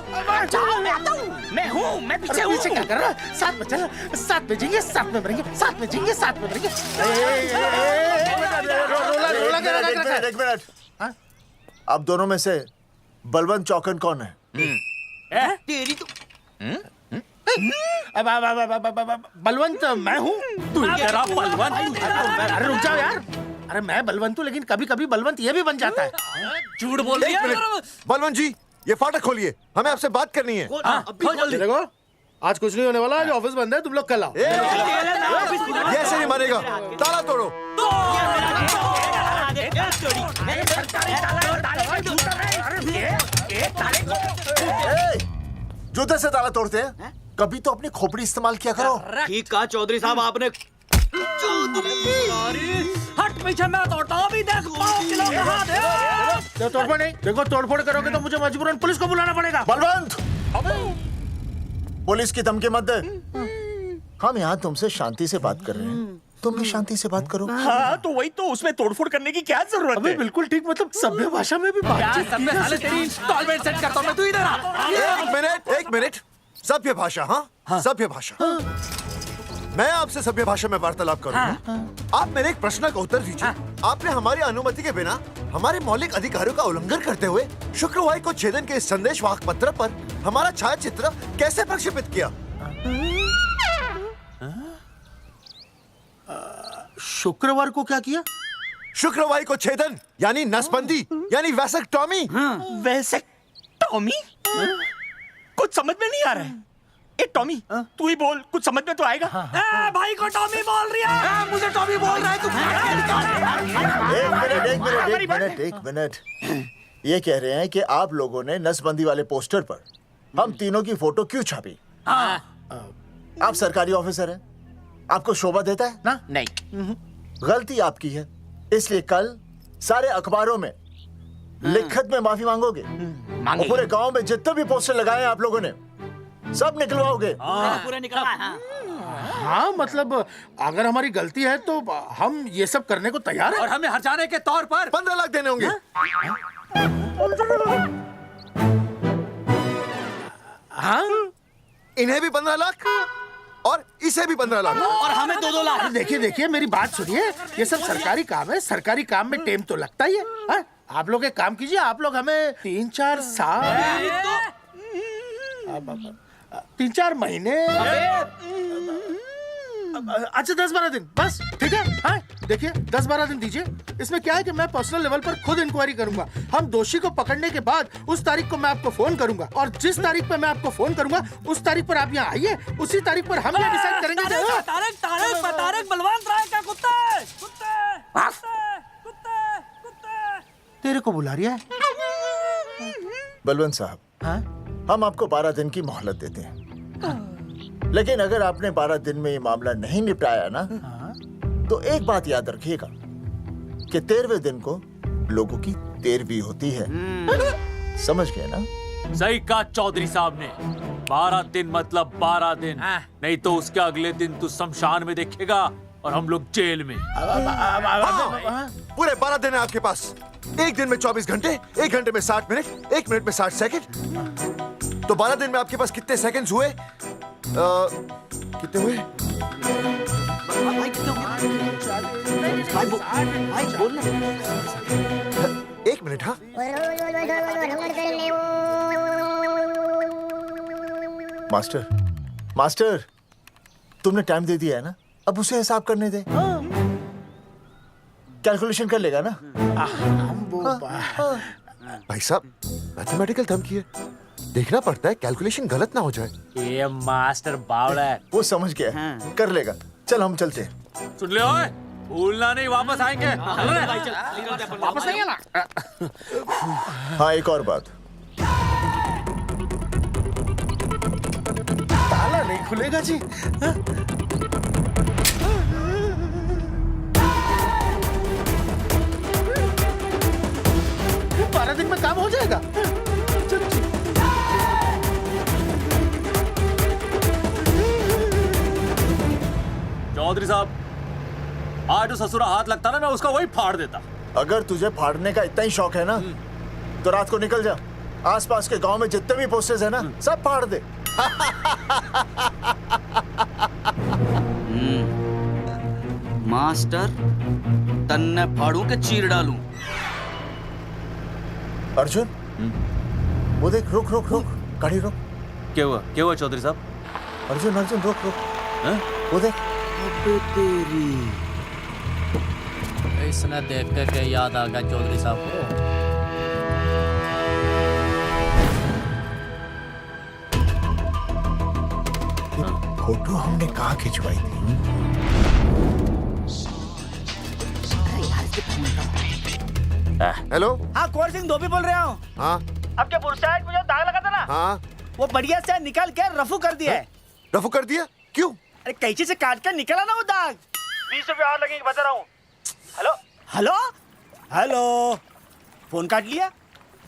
जाओ, मैं आता हूँ। मैं हूँ, मैं पीछे हूँ। पीछे क्या कर रहा है? साथ में चल, साथ में जिएंगे, साथ में मरेंगे, साथ में जिएंगे, साथ में मरेंगे। एक मिनट, अब दोनों में से बलवंत चौकन कौन है? तेरी तो बलवंत मैं हूँ। तू तेरा बलवंत? अरे रुक जाओ यार, अरे मैं बलवंत हूँ लेकिन कभी कभी बलवंत ये भी बन जाता है। झूठ बोल रही है। बलवंत जी ये फाटक खोलिए, हमें आपसे बात करनी है। देखो आज कुछ नहीं होने वाला, आज ऑफिस बंद है, तुम लोग कल आओ। ये ऐसे नहीं मानेगा, ताला तोड़ो। जूते से ताला तोड़ते हैं? कभी तो अपनी खोपड़ी इस्तेमाल किया करो। ठीक कहा चौधरी साहब आपने। हट पीछे, मैं तोड़ता हूँ। अभी देख पाँव किलो कहाँ दे। तोड़फोड़ नहीं, देखो तोड़फोड़ करोगे तो मुझे मजबूरन पुलिस को बुलाना पड़ेगा। बलवंत, पुलिस की धमकी मत दे। हम यहाँ तुमसे शांति से बात कर रहे हैं, तुम भी शांति से बात करो। हाँ तो वही तो, उसमें तोड़फोड़ करने की क्या जरूरत है? बिल्कुल ठीक, मतलब सभ्य भाषा में भी बातचीत। तेरी इंस्टॉलमेंट सेट करता हूँ मैं, तू इधर आ। एक मिनट, सभ्य भाषा? हाँ सभ्य भाषा। मैं आपसे सभ्य भाषा में वार्तालाप करूंगा। आप मेरे एक प्रश्न का उत्तर दीजिए। आपने हमारी अनुमति के बिना हमारे मौलिक अधिकारों का उल्लंघन करते हुए शुक्रवार को छेदन के संदेश वाहक पत्र पर हमारा छायाचित्र कैसे प्रक्षेपित किया? शुक्रवार को क्या किया? शुक्रवार को छेदन यानी नसबंदी यानी वैसेक्टॉमी। वैसेक्टॉमी? कुछ समझ में नहीं आ रहा है। ए टॉमी, तू ही बोल, कुछ समझ में तो आएगा। भाई को टॉमी बोल रही है, मुझे टॉमी बोल रहा है तू। एक मिनट। ये कह रहे हैं कि आप लोगों ने नसबंदी वाले पोस्टर पर हम तीनों की फोटो क्यों छापी? आप सरकारी ऑफिसर हैं, आपको शोभा देता है ना? नहीं। गलती आपकी है, इसलिए कल सारे अखबारों में लिखत में माफी मांगोगे। और पूरे गांव में जितने भी पोस्टर लगाए हैं आप लोगों ने सब निकलवाओगे। पूरे निकलवाए। हाँ मतलब अगर हमारी गलती है तो हम ये सब करने को तैयार हैं। और हमें हर्जाने के तौर पर 15 लाख देने होंगे। हाँ इन्हें भी 15 लाख और इसे भी 15 लाख और हमें 2-2 लाख। देखिए देखिए मेरी बात सुनिए, ये सब सरकारी काम है, सरकारी काम में टाइम तो लगता ही है। हाँ? आप लोग एक काम कीजिए, आप लोग हमें 3-4 साल 3-4 महीने अच्छा 10-12 दिन बस, ठीक है। हाँ देखिए 10-12 दिन दीजिए। इसमें क्या है कि मैं पर्सनल लेवल पर खुद इंक्वायरी करूंगा। हम दोषी को पकड़ने के बाद उस तारीख को मैं आपको फोन करूंगा और जिस तारीख पर मैं आपको फोन करूंगा उस तारीख पर आप यहाँ आइए। उसी तारीख पर हम ये डिसाइड करेंगे। तारक बलवंत राय का कुत्ता है। तेरे को बुला रही है। बलवंत साहब, हाँ? हम आपको 12 दिन की मोहलत देते हैं, लेकिन अगर आपने 12 दिन में ये मामला नहीं निपटाया ना, तो एक बात याद रखिएगा कि 13वें दिन को लोगों की 13वीं होती है। समझ गए ना? सही कहा चौधरी साहब ने। 12 दिन मतलब 12 दिन, नहीं तो उसके अगले दिन तू शमशान में देखेगा और हम लोग जेल में। पूरे 12 दिन है आपके पास। एक दिन में 24 घंटे, 1 घंटे में 60 मिनट, 1 मिनट में 60 सेकंड। तो 12 दिन में आपके पास कितने सेकंड्स हुए? कितने हुए? एक मिनट। हाँ मास्टर तुमने टाइम दे दिया है ना, अब उसे हिसाब करने दे। कैलकुलेशन कर लेगा ना। भाई साहब मैथमेटिकल थंब की है, देखना पड़ता है कैलकुलेशन गलत ना हो जाए। ये मास्टर बावड़ा है। वो समझ गया कर लेगा। चल हम चलते हैं। सुन ले ओए, भूलना नहीं, वापस आएंगे। वापस नहीं आना। हाँ एक और बात, ताला नहीं खुलेगा जी। 12 दिन में काम हो जाएगा। चौधरी साहब, आज जो ससुरा हाथ लगता ना, मैं उसका वही फाड़ देता। अगर तुझे फाड़ने का इतना ही शौक है ना, तो रात को निकल जा, आसपास के गांव में जितने भी पोस्टर्स है ना, सब फाड़ दे। मास्टर, तन्ने फाड़ू के चीर डालूं। अर्जुन, वो देख, रुक रुक रुक, गाड़ी रोक। क्या हुआ चौधरी साहब? अर्जुन अर्जुन रुक रुक, वो देख। तेरी इसने देख के याद आ गया चौधरी साहब को। फोटो हमने कहाँ खिंचवाई थी? हेलो। हाँ कुंवर सिंह धोबी बोल रहा हूँ। हाँ आपके बुरसाइड में जो दाग लगा था ना, हाँ वो बढ़िया से निकाल के रफू कर दिया है। रफू कर दिया? क्यों? अरे कैंची से काट कर निकला ना वो दाग। 20 रुपये और लगेंगे, बता रहा हूँ। हेलो हेलो हेलो, फोन काट लिया,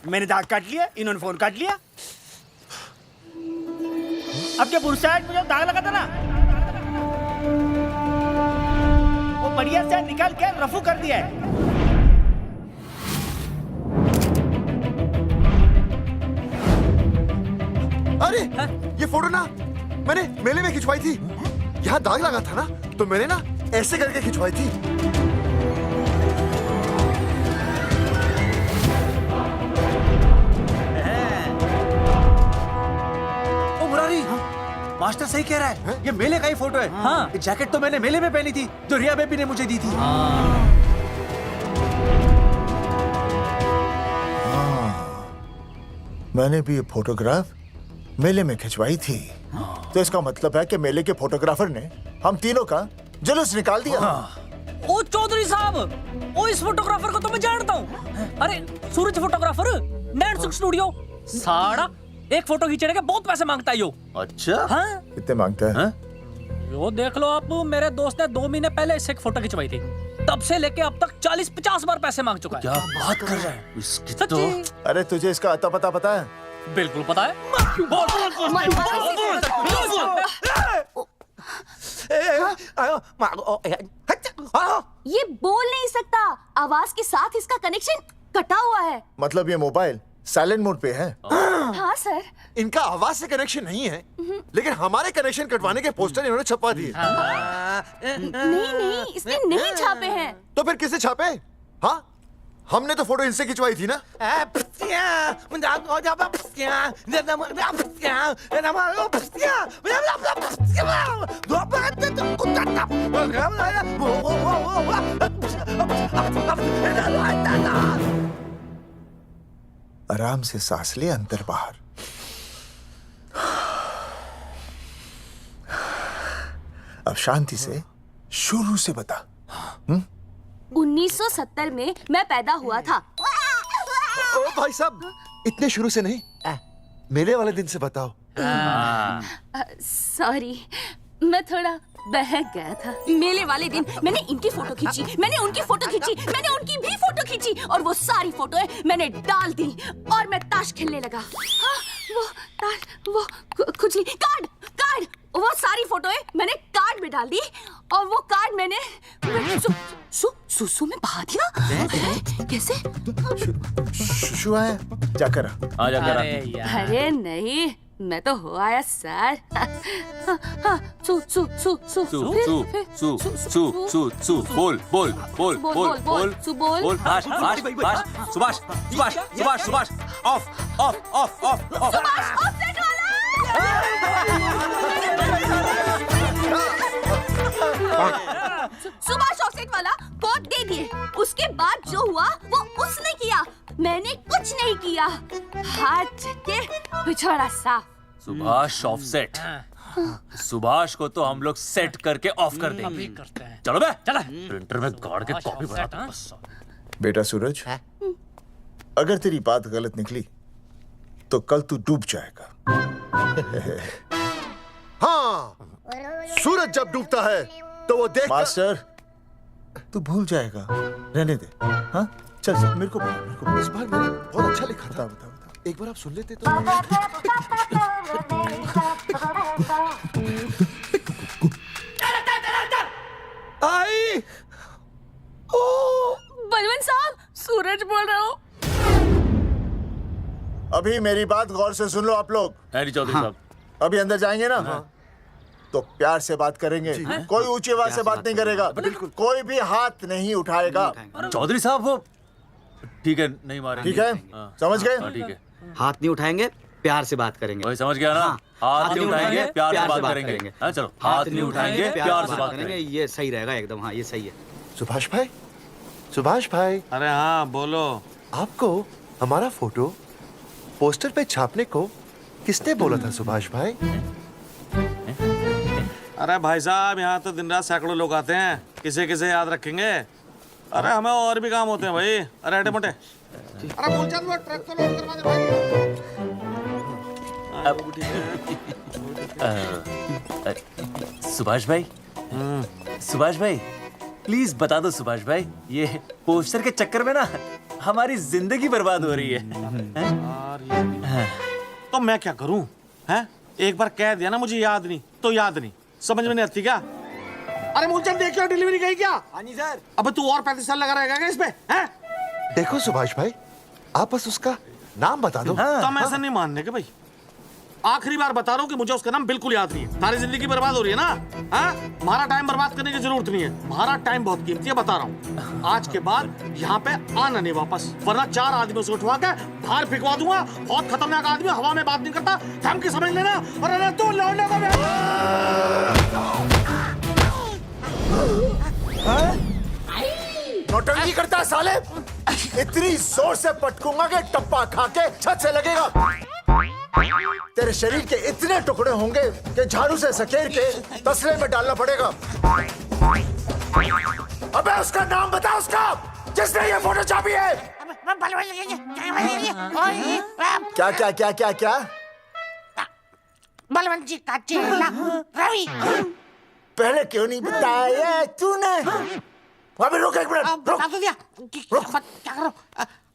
मैंने दाग काट लिया, इन्होंने फोन काट लिया। आपके बुरसाइड में जो दाग लगा था ना, वो बढ़िया से निकाल के रफू कर दिया है। अरे ये फोटो ना मैंने मेले में खिंचवाई थी। यहाँ दाग लगा था ना, तो मैंने ना ऐसे करके खिंचवाई थी। ओ मुरारी, मास्टर सही कह रहा है, ये मेले का ही फोटो है। हाँ, ये जैकेट तो मैंने मेले में पहनी थी, जो रिया बेबी ने मुझे दी थी। मैंने भी ये फोटोग्राफ मेले में खिंचवाई थी। तो इसका मतलब है कि मेले के फोटोग्राफर ने हम तीनों का जुलूस निकाल दिया। ओ चौधरी साहब, ओ इस फोटोग्राफर को तो मैं जानता हूँ। अरे सूरज फोटोग्राफर, नैनसुख स्टूडियो। साड़ा एक फोटो खींचने के बहुत पैसे मांगता है यो। अच्छा हाँ? कितने मांगता है? यो देख लो आप, मेरे दोस्त ने 2 महीने पहले इससे एक फोटो खिंचवाई थी, तब से लेके अब तक 40-50 बार पैसे मांग चुका है। क्या बात कर रहा है? इसकी तो... अरे तुझे इसका अता पता है? बिल्कुल पता है। ये बोल नहीं सकता, आवाज के साथ इसका कनेक्शन कटा हुआ है। मतलब ये मोबाइल साइलेंट मोड पे है? हाँ सर। इनका आवाज से कनेक्शन नहीं है, लेकिन हमारे कनेक्शन कटवाने के पोस्टर इन्होंने छपवा दिए। नहीं, इसने नहीं छापे हैं। तो फिर किसे छापे? हाँ, हमने तो फोटो इनसे खिंचवाई थी ना। आराम से सांस ले, अंदर बाहर। अब शांति से शुरू से बता। 1970 में मैं पैदा हुआ था। ओ भाई साहब, इतने शुरू से नहीं, मेले वाले दिन से बताओ। सॉरी, मैं थोड़ा बहक गया था। मेले वाले दिन मैंने इनकी फोटो खींची, मैंने उनकी फोटो खींची, मैंने उनकी भी फोटो खींची, और वो सारी फोटोएं मैंने डाल दी और मैं ताश खेलने लगा। हाँ, वो ताश, वो कुछ नहीं, कार्ड, वो सारी फोटोएं मैंने कार्ड में डाल दी, और वो कार्ड मैंने सुसु में बहा दिया। कैसे? शुशु आया? जाकर आ जाकर। अरे नहीं, मैं तो हो आया सर। बोल सुभाष ऑफ सुभाष ऑफसेट वाला कोट दे दिए। उसके बाद जो हुआ वो उसने किया, मैंने कुछ नहीं किया। हाथ के पिछड़ा सा। सुभाष ऑफसेट। सुभाष को तो हम लोग सेट करके ऑफ कर देंगे। चलो बे, चला प्रिंटर में गाड़ के कॉपी बनाता हूं। बेटा सूरज, अगर तेरी बात गलत निकली तो कल तू डूब जाएगा। हाँ, सूरज जब डूबता है तो वो देख। मास्टर, तू भूल जाएगा, रहने दे। हाँ, चल मेरे को इस बार मैंने बहुत अच्छा लिखा था। बता एक बार आप सुन लेते तो। आई बलवंत साहब, सूरज बोल रहा हूँ। अभी मेरी बात गौर से सुन लो आप लोग। चौधरी साहब, अभी अंदर जाएंगे ना, तो प्यार से बात करेंगे। कोई ऊंची आवाज से बात नहीं करेगा, कोई भी हाथ नहीं उठाएगा। चौधरी साहब वो ठीक है, नहीं मारेंगे। ठीक है, समझ गए? ठीक है, हाथ नहीं उठाएंगे, प्यार से बात करेंगे। वही समझ गया ना? हाथ नहीं उठाएंगे, प्यार से बात करेंगे। चलो, हाथ नहीं उठाएंगे, प्यार से बात करेंगे। ये सही रहेगा एकदम। हाँ, ये सही है। सुभाष भाई, सुभाष भाई। अरे हाँ, बोलो। आपको हमारा फोटो पोस्टर पे छापने को किसने बोला था सुभाष भाई? अरे भाई साहब, यहाँ तो दिन रात सैकड़ों लोग आते हैं, किसे किसे याद रखेंगे। अरे हमें और भी काम होते हैं भाई। अरे हटे मोटे। अरे बोल चल, वो ट्रक को लोड करवा दे भाई। सुभाष भाई प्लीज बता दो सुभाष भाई, ये पोस्टर के चक्कर में ना हमारी जिंदगी बर्बाद हो रही है। तो मैं क्या करूं? हैं? एक बार कह दिया ना मुझे याद नहीं तो याद नहीं, समझ में नहीं आती क्या? अरे मूलचंद, देखियो डिलीवरी गई क्या? हाँ जी सर। अब तू और 35 साल लगा रहेगा क्या इसमें? हैं? देखो सुभाष भाई, आप बस उसका नाम बता दो। तो मैं ऐसा नहीं मानने के भाई। आखिरी बार बता रहा हूँ कि मुझे उसका नाम बिल्कुल याद नहीं है। सारी जिंदगी बर्बाद हो रही है ना। हाँ? हमारा टाइम बर्बाद करने की जरूरत नहीं है। हमारा टाइम बहुत कीमती है, बता रहा हूँ। आज के बाद यहाँ पे आना नहीं वापस, वरना 4 आदमियों से उठवा के बाहर फेंकवा दूंगा। बहुत खतरनाक आदमी, हवा में बात नहीं करता, धमकी समझ लेना। और अरे तू लौंडे को नौटंकी करता है साले। इतनी जोर से पटकूंगा कि टप्पा खा के छत से लगेगा। तेरे शरीर के इतने टुकड़े होंगे कि झाड़ू से सकेर के तसले में डालना पड़ेगा। अबे उसका नाम बता, उसका जिसने ये फोटो छापी है। क्या क्या क्या क्या क्या? बलवंत जी का चेला रवि। पहले क्यों नहीं बताया तूने? अबे रुक एक मिनट, रुक। क्या करो?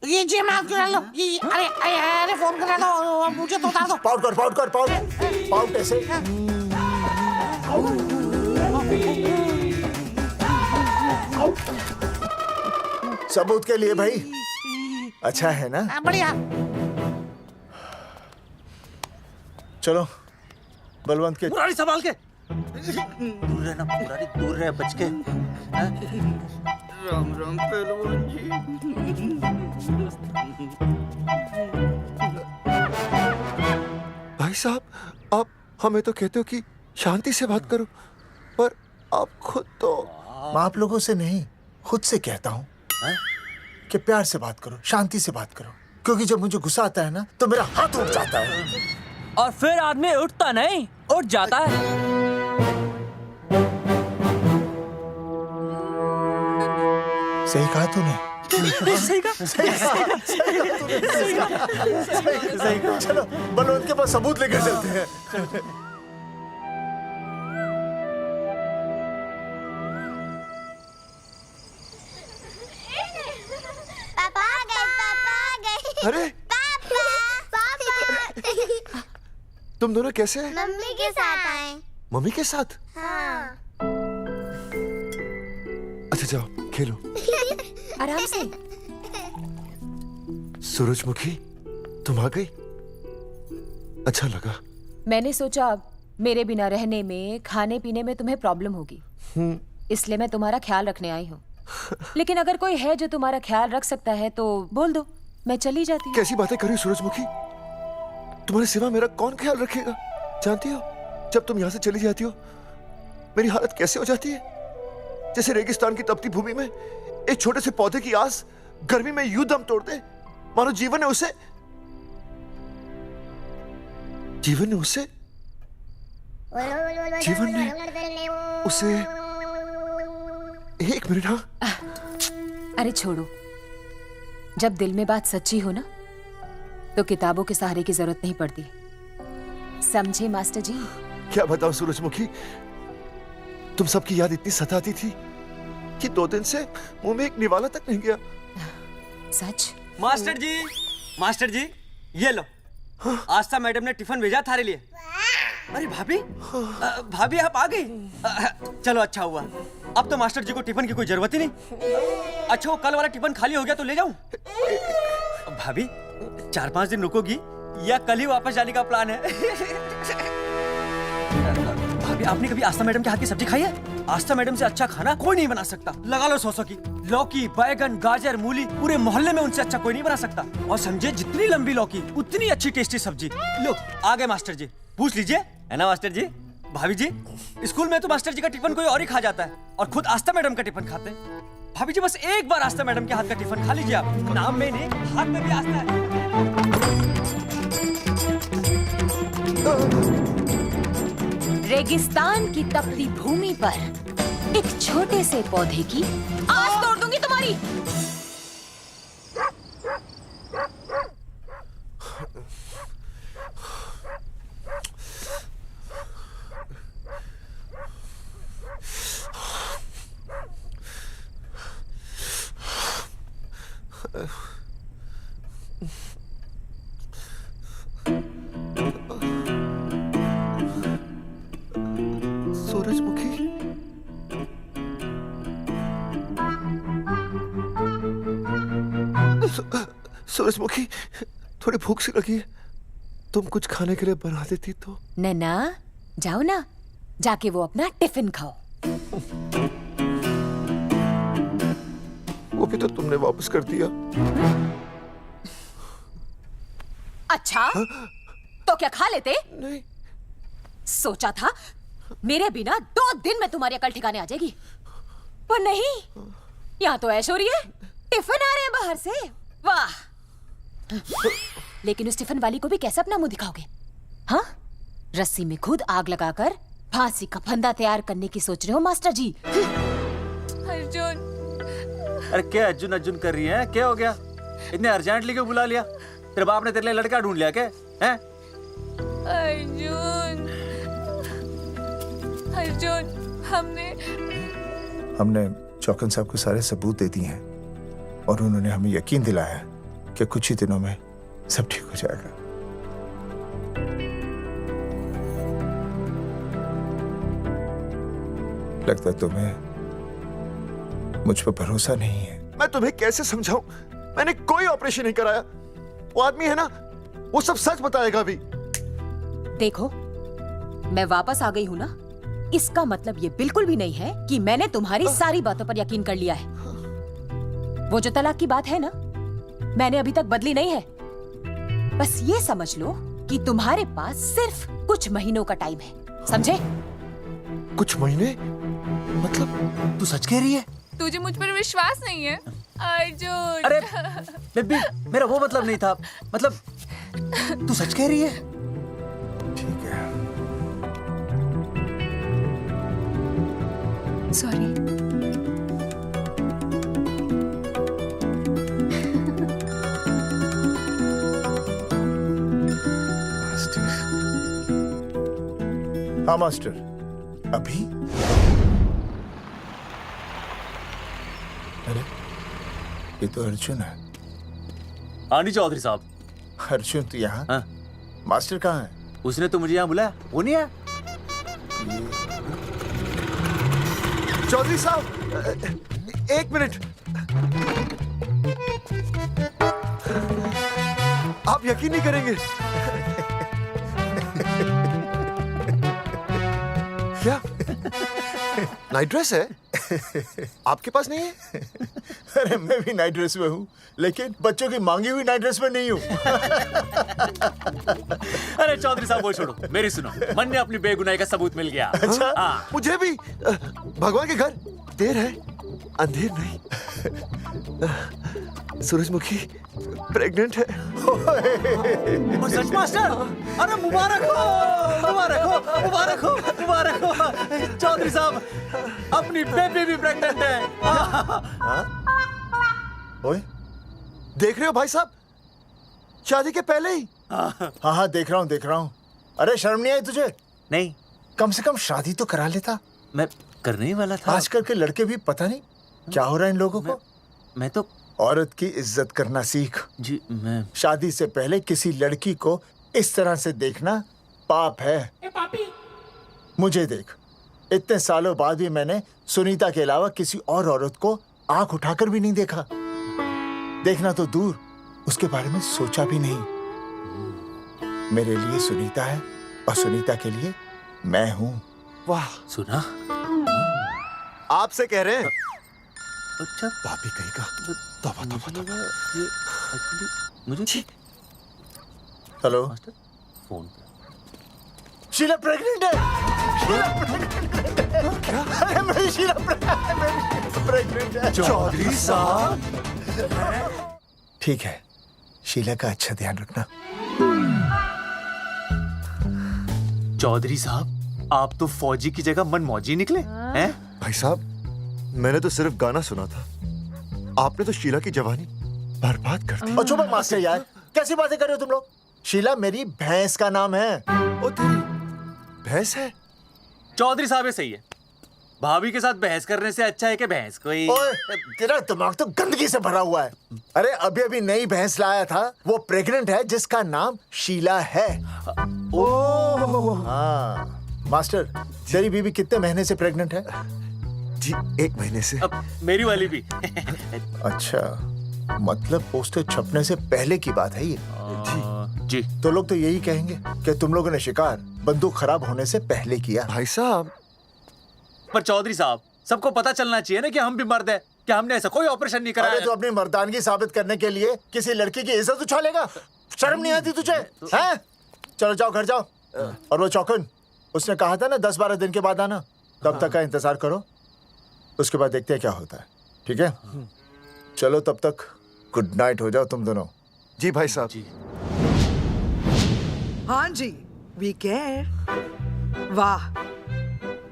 ये जी मैं आपको डालो। अरे फोन करा दो, मुझे तो उतार दो। पाउट ऐसे। सबूत के लिए भाई अच्छा है ना? बढ़िया। चलो बलवंत के मुरारी संभाल के। दूर रहना मुरारी, दूर रह बच के। राम राम पहलवान जी। भाई साहब, आप हमें तो कहते हो कि शांति से बात करो, पर आप खुद तो। मैं आप लोगों से नहीं, खुद से कहता हूँ कि प्यार से बात करो, शांति से बात करो, क्योंकि जब मुझे गुस्सा आता है ना तो मेरा हाथ उठ जाता है। और फिर आदमी उठता नहीं, उठ जाता है। सही कहा तूने। सही कहा। चलो बलवंत के पास सबूत लेकर चलते हैं। पापा आ गए। अरे पापा। तुम दोनों कैसे हैं? मम्मी के साथ आए। मम्मी के साथ? हाँ। अच्छा जाओ खेलो। आराम से। सूरजमुखी तुम आ गई, अच्छा लगा। मैंने सोचा मेरे बिना रहने में, खाने पीने में तुम्हें प्रॉब्लम होगी, इसलिए मैं तुम्हारा ख्याल रखने आई हूँ। लेकिन अगर कोई है जो तुम्हारा ख्याल रख सकता है तो बोल दो, मैं चली जाती हूँ। कैसी बातें कर रही हो सूरजमुखी? तुम्हारे सिवा मेरा कौन ख्याल रखेगा? जानती हो जब तुम यहाँ से चली जाती हो मेरी हालत कैसे हो जाती है? जैसे रेगिस्तान की तपती भूमि में एक छोटे से पौधे की आस गर्मी में यूं दम तोड़ दे, मानो जीवन ने उसे एक मिनट। हाँ अरे छोड़ो, जब दिल में बात सच्ची हो ना तो किताबों के सहारे की जरूरत नहीं पड़ती, समझे मास्टर जी? क्या बताऊं सूरजमुखी, तुम सबकी याद इतनी सताती थी कि 2 दिन से मुंह में एक निवाला तक नहीं गया। सच? मास्टर जी ये लो। आस्था मैडम ने टिफिन भेजा थारे लिए। अरे भाभी, भाभी आप आ गई। चलो अच्छा हुआ, अब तो मास्टर जी को टिफिन की कोई जरूरत ही नहीं। अच्छा वो कल वाला टिफिन खाली हो गया तो ले जाऊं? भाभी 4-5 दिन रुकोगी या कल ही वापस जाने का प्लान है? भाभी आपने कभी आस्था मैडम के हाथ की सब्जी खाई है? आस्था मैडम से अच्छा खाना कोई नहीं बना सकता। लगा लो 100 की। लौकी, बैगन, गाजर, मूली, पूरे मोहल्ले में उनसे अच्छा कोई नहीं बना सकता। और समझे, जितनी लंबी लौकी उतनी अच्छी टेस्टी सब्जी। लो आ गए मास्टर जी, पूछ लीजिए, है ना मास्टर जी? भाभी जी, स्कूल में तो मास्टर जी का टिफिन कोई और ही खा जाता है और खुद आस्था मैडम का टिफिन खाते हैं। भाभी जी बस एक बार आस्था मैडम के हाथ का टिफिन खा लीजिए आप। नाम में नहीं, हाथ में भी आस्था है। रेगिस्तान की तपती भूमि पर एक छोटे से पौधे की आस तोड़ दूंगी तुम्हारी। सूरजमुखी, सूरजमुखी थोड़ी भूख सी लगी है, तुम कुछ खाने के लिए बना देती तो। नैना जाओ ना, जाके वो अपना टिफिन खाओ। वो भी तो तुमने वापस कर दिया। अच्छा तो क्या खा लेते? नहीं। सोचा था मेरे बिना 2 दिन में तुम्हारी अकल ठिकाने आ जाएगी, पर नहीं, यहाँ तो ऐश हो रही है। टिफिन आ रहे हैं बाहर से, वाह। लेकिन उस टिफिन वाली को भी कैसे अपना मुंह दिखाओगे? हाँ, रस्सी में खुद आग लगाकर फांसी का फंदा तैयार करने की सोच रहे हो मास्टर जी? अर्जुन। अरे क्या अर्जुन अर्जुन कर रही है? क्या हो गया? इतने अर्जेंटली क्यों बुला लिया? तेरे बाप ने तेरे लिए लड़का ढूंढ लिया क्या? हैं? अर्जुन, अर्जुन, हमने चौकन साहब को सारे सबूत दे दिए हैं और उन्होंने हमें यकीन दिलाया कि कुछ ही दिनों में सब ठीक हो जाएगा। लगता है तुम्हें मुझ पर भरोसा नहीं है। मैं तुम्हें कैसे समझाऊं? मैंने कोई ऑपरेशन नहीं कराया। वो आदमी है ना, वो सब सच बताएगा अभी। देखो, मैं वापस आ गई हूँ ना, इसका मतलब ये बिल्कुल भी नहीं है कि मैंने तुम्हारी सारी बातों पर यकीन कर लिया है। वो जो तलाक की बात है ना, मैंने अभी तक बदली नहीं है। बस ये समझ लो कि तुम्हारे पास सिर्फ कुछ महीनों का टाइम है, समझे? कुछ महीने? मतलब तू सच कह रही है? तुझे मुझ पर विश्वास नहीं है अर्जुन? अरे बेबी, मेरा वो मतलब नहीं था। मतलब तू सच कह रही है? ठीक है। सॉरी। हाँ मास्टर, अभी? अरे ये तो अर्जुन है। हाँ नहीं चौधरी साहब। अर्जुन तो यहाँ? हाँ। मास्टर कहाँ है? उसने तो मुझे यहाँ बुलाया, वो नहीं आया। चौधरी साहब, एक मिनट। आप यकीन नहीं करेंगे। क्या नाइट ड्रेस है? आपके पास नहीं है? अरे मैं भी नाइट ड्रेस में हूँ, लेकिन बच्चों की मांगी हुई नाइट ड्रेस में नहीं हूँ। अरे चौधरी साहब वो छोड़ो, मेरी सुनो। मन ने अपनी बेगुनाही का सबूत मिल गया। अच्छा, हाँ। मुझे भी। भगवान के घर देर है, अंधेर नहीं। सूरजमुखी प्रेग्नेंट है। सच मास्टर? अरे मुबारक हो, मुबारक हो, मुबारक हो, मुबारक हो। चौधरी साहब, अपनी बेबी भी प्रेग्नेंट है। ओए, देख रहे हो भाई साहब, शादी के पहले ही? हाँ देख रहा हूँ। अरे शर्म नहीं आई तुझे? नहीं। कम से कम शादी तो करा लेता। मैं करने ही वाला था। आजकल के लड़के भी पता नहीं क्या हो रहा है इन लोगों को। मैं तो औरत की इज्जत करना सीख। जी मैं शादी से पहले किसी लड़की को इस तरह से देखना पाप है। मुझे देख, इतने सालों बाद भी मैंने सुनीता के अलावा किसी और औरत को आंख उठाकर भी नहीं देखा। देखना तो दूर, उसके बारे में सोचा भी नहीं। मेरे लिए सुनीता है और सुनीता के लिए मैं हूँ। वाह, सुना? आपसे कह रहे हैं। अच्छा, पापी कहेगा। तौबा तौबा तौबा। ये एक्चुअली मुझे हेलो, फोन शीला प्रेग्नेंट है। क्या? अरे मेरी शीला प्रेग्नेंट है। चौधरी साहब, ठीक है, शीला का अच्छा ध्यान रखना। चौधरी साहब, आप तो फौजी की जगह मनमौजी निकले हैं? भाई साहब, मैंने तो सिर्फ गाना सुना था, आपने तो शीला की जवानी बर्बाद कर दी। चुप मास्टर यार, कैसी बातें कर रहे हो तुम लोग? शीला मेरी भैंस का नाम है। ओ तेरी भैंस है? चौधरी साहब ये सही है। भाभी के साथ बहस करने से अच्छा है कि भैंस कोई। ओए, तेरा दिमाग तो गंदगी से भरा हुआ है। अरे अभी अभी नई भैंस लाया था, वो प्रेग्नेंट है, जिसका नाम शीला है। ओह हाँ मास्टर, तेरी बीवी कितने महीने से प्रेग्नेंट है? जी 1 महीने से। अब मेरी वाली भी। अच्छा, मतलब पोस्टर छपने से पहले की बात है ये? जी। तो लोग तो यही कहेंगे कि तुम लोगों ने शिकार बंदूक खराब होने से पहले किया। भाई साहब, पर चौधरी साहब, सबको पता चलना चाहिए ना कि हम भी मर्द हैं, कि हमने ऐसा कोई ऑपरेशन नहीं कराया। अरे तो अपनी मर्दानगी साबित करने के लिए किसी लड़की की इज्जत उछालेगा? शर्म नहीं आती तुझे? हैं? चलो जाओ, घर जाओ। और वो चौकन, उसने कहा था ना 10-12 दिन के बाद आना, तब तक का इंतजार करो, उसके बाद देखते हैं क्या होता है। ठीक है? चलो तब तक गुड नाइट हो जाओ तुम दोनों। जी भाई साहब। जी। हाँ जी, वी केयर। वाह,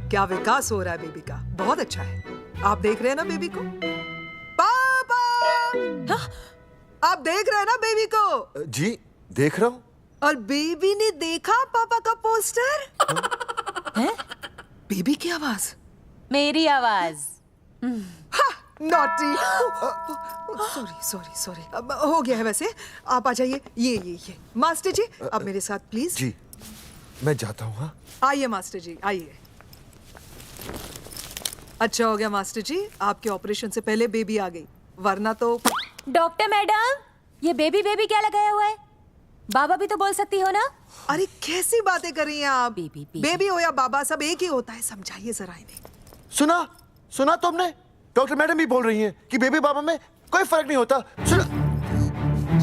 क्या विकास हो रहा है बेबी का, बहुत अच्छा है। आप देख रहे हैं ना बेबी को? पापा, आप देख रहे हैं ना बेबी को? जी देख रहा हूँ। और बेबी ने देखा पापा का पोस्टर? हैं? बेबी की आवाज? मेरी आवाज। नॉटी। सॉरी। अब हो गया है वैसे। आप आ जाइए। ये मास्टर जी, अब मेरे साथ प्लीज। जी मैं जाता हूँ। हाँ आइए मास्टर जी, आइए। अच्छा हो गया मास्टर जी, आपके ऑपरेशन से पहले बेबी आ गई, वरना तो। डॉक्टर मैडम, ये बेबी बेबी क्या लगाया हुआ है? बाबा भी तो बोल सकती हो ना? अरे कैसी बातें कर रही हैं आप? बेबी बेबी हो या बाबा, सब एक ही होता है, समझाइए जरा इन्हें। सुना तुमने? डॉक्टर मैडम भी बोल रही हैं कि बेबी बाबा में कोई फर्क नहीं होता। सुना,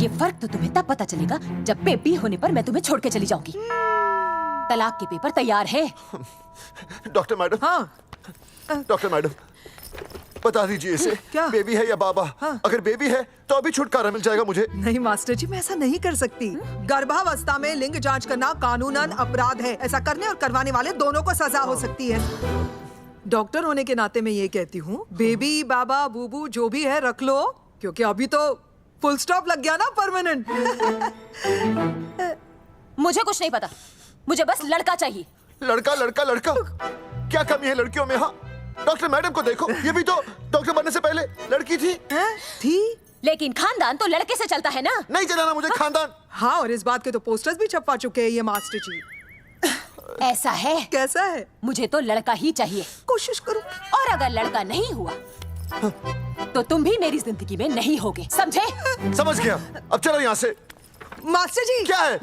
ये फर्क तो तुम्हें तब पता चलेगा जब बेबी होने पर मैं तुम्हें छोड़ के चली जाऊंगी। तलाक के पेपर तैयार है। Doctor madam. हाँ डॉक्टर मैडम, बता दीजिए इसे, क्या? बेबी है या बाबा? अगर बेबी है तो अभी छुटकारा मिल जाएगा मुझे। नहीं मास्टर जी, मैं ऐसा नहीं कर सकती। गर्भावस्था में लिंग जांच करना कानूनन अपराध है। ऐसा करने और करवाने वाले दोनों को सजा हो सकती है। डॉक्टर होने के नाते मैं ये कहती हूँ, बेबी बाबा बूबू जो भी है रख लो, क्योंकि अभी तो फुल स्टॉप लग गया ना परमानेंट। मुझे कुछ नहीं पता, मुझे बस लड़का चाहिए। लड़का लड़का लड़का, क्या कमी है लड़कियों में? हाँ, डॉक्टर मैडम को देखो, ये भी तो डॉक्टर बनने से पहले लड़की थी। थी, लेकिन खानदान तो लड़के से चलता है ना। नहीं चलाना मुझे खानदान। हाँ, और इस बात के तो पोस्टर्स भी छपवा चुके हैं ये मास्टर जी। ऐसा है? कैसा है? मुझे तो लड़का ही चाहिए। कोशिश करो। और अगर लड़का नहीं हुआ तो तुम भी मेरी जिंदगी में नहीं होगे, समझे? समझ गया, अब चलो यहाँ से। मास्टर जी। क्या है?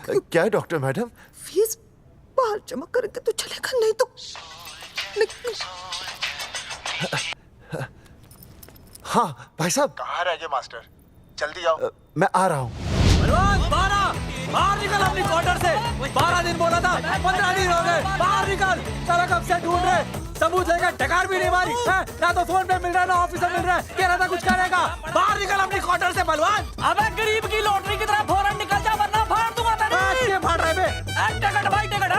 क्या है डॉक्टर मैडम? फीस बाहर जमा करेंगे तो चलेगा, नहीं तो हाँ भाई साहब। कहाँ रह गए मास्टर? जल्दी आओ। मैं आ रहा हूँ। बाहर निकल अपनी क्वार्टर से। 12 दिन बोला था, 15 दिन हो गए। बाहर निकल, सारा कब से ढूंढ रहे, सबूत लेकर डकार भी नहीं मारी है? ना तो फोन पे मिल रहा है ना ऑफिस में मिल रहा है। कह रहा था कुछ करेगा। बाहर निकल अपनी क्वार्टर से बलवान। अबे गरीब की लॉटरी की तरह फौरन निकल जा, वरना फाड़ दूंगा तेरी। क्या फाड़ रहे बे? टिकट भाई, टिकट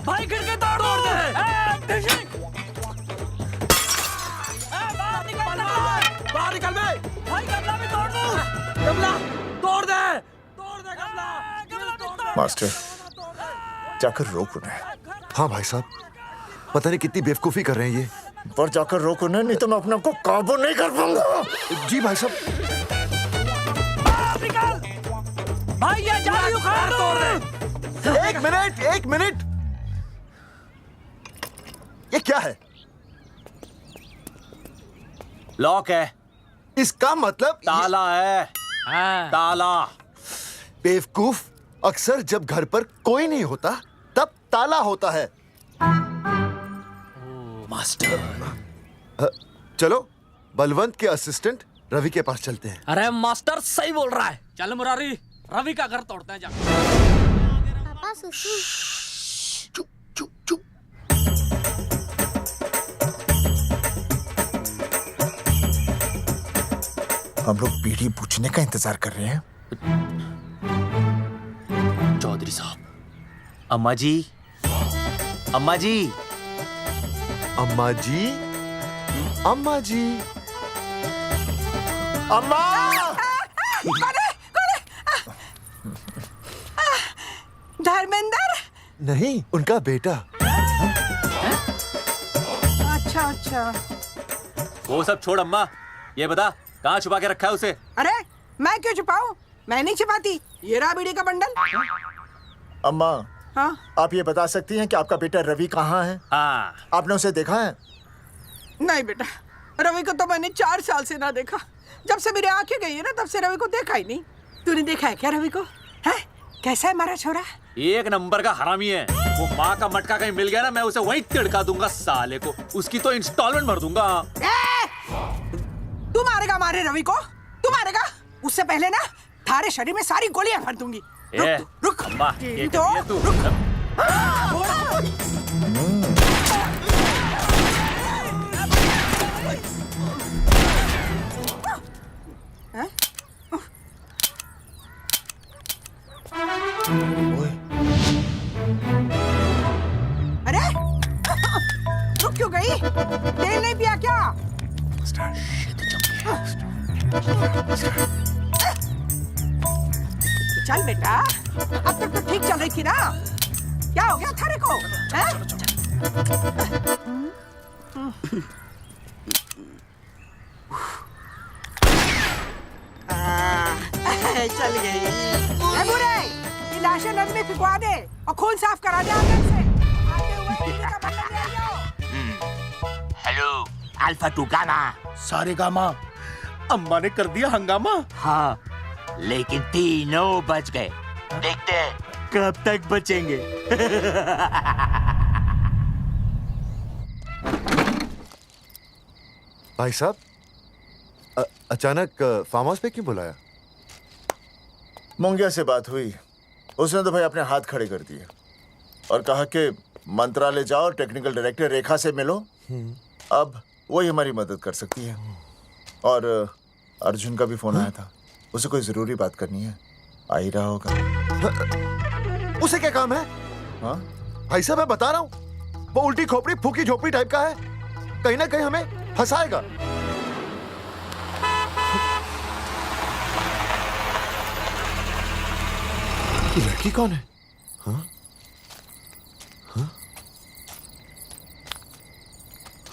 भाई, खिड़की तोड़ दे। बाहर निकल बे भाई, गमला भी तोड़ दूं। गमला तोड़ दे। मास्टर, जाकर रोक उन्हें। हाँ भाई साहब, पता नहीं कितनी बेवकूफी कर रहे हैं ये, पर जाकर रोक उन्हें, नहीं तो मैं अपने आप को काबू नहीं कर पाऊंगा। जी भाई साहब। भाई ये जाली उखाड़ दो। एक मिनट, ये क्या है? लॉक है। इसका मतलब ताला है। ताला। बेवकूफ, अक्सर जब घर पर कोई नहीं होता तब ताला होता है। मास्टर। चलो बलवंत के असिस्टेंट रवि के पास चलते हैं। अरे मास्टर सही बोल रहा है, चल मुरारी, रवि का घर तोड़ते हैं। जा पापा सुसु। हम लोग बीड़ी पूछने का इंतजार कर रहे हैं। चौधरी साहब। अम्मा जी, अम्मा जी, अम्मा जी, अम्मा जी, अम्मा। धर्मेंद्र? नहीं, उनका बेटा। अच्छा। वो सब छोड़ अम्मा, ये बता कहाँ छुपा के रखा है उसे? अरे मैं क्यों छुपाऊं? मैं नहीं छुपाती। ये रहा बीड़ी का बंडल। अम्मा, हाँ? आप ये बता सकती हैं कि आपका बेटा रवि कहाँ है? हाँ। आपने उसे देखा है? नहीं बेटा, रवि को तो मैंने 4 साल से ना देखा। जब से मेरी आंखें गई है ना, तब से रवि को देखा ही नहीं। तूने देखा है क्या रवि को? है? कैसा है हमारा छोरा? एक नंबर का हरामी है। वो माँ का मटका कहीं मिल गया ना, मैं उसे वहीं तिड़का दूंगा साले को। उसकी तो इंस्टॉलमेंट भर दूंगा। तू मारेगा मारे रवि को? तू मारेगा? उससे पहले ना थारे शरीर में सारी गोलियां भर दूंगी। रुक अम्मा, ये तो कर तू। अरे रुक क्यों गई? तेल नहीं पिया क्या? चल बेटा, अब तक तो ठीक चल रही थी ना। क्या हो गया थारे को? चल गई। बुरे, ये लाशें नदी में फिकवा दे और खून साफ करा दे अंदर से। Hello alpha two gamma. सारे गामा। अम्मा ने कर दिया हंगामा। हाँ, लेकिन तीनों बच गए। देखते हैं कब तक बचेंगे। भाई साहब, अचानक फार्म हाउस पे क्यों बुलाया? मुंगिया से बात हुई, उसने तो भाई अपने हाथ खड़े कर दिए और कहा कि मंत्रालय जाओ और टेक्निकल डायरेक्टर रेखा से मिलो, अब वही हमारी मदद कर सकती है। और अर्जुन का भी फोन आया था, उसे कोई जरूरी बात करनी है, आ ही रहा होगा। उसे क्या काम है? हाँ भाई साहब मैं बता रहा हूँ, वो उल्टी खोपड़ी फूकी झोपड़ी टाइप का है, कहीं ना कहीं हमें फंसाएगा। ये लड़की कौन है? हाँ? हाँ?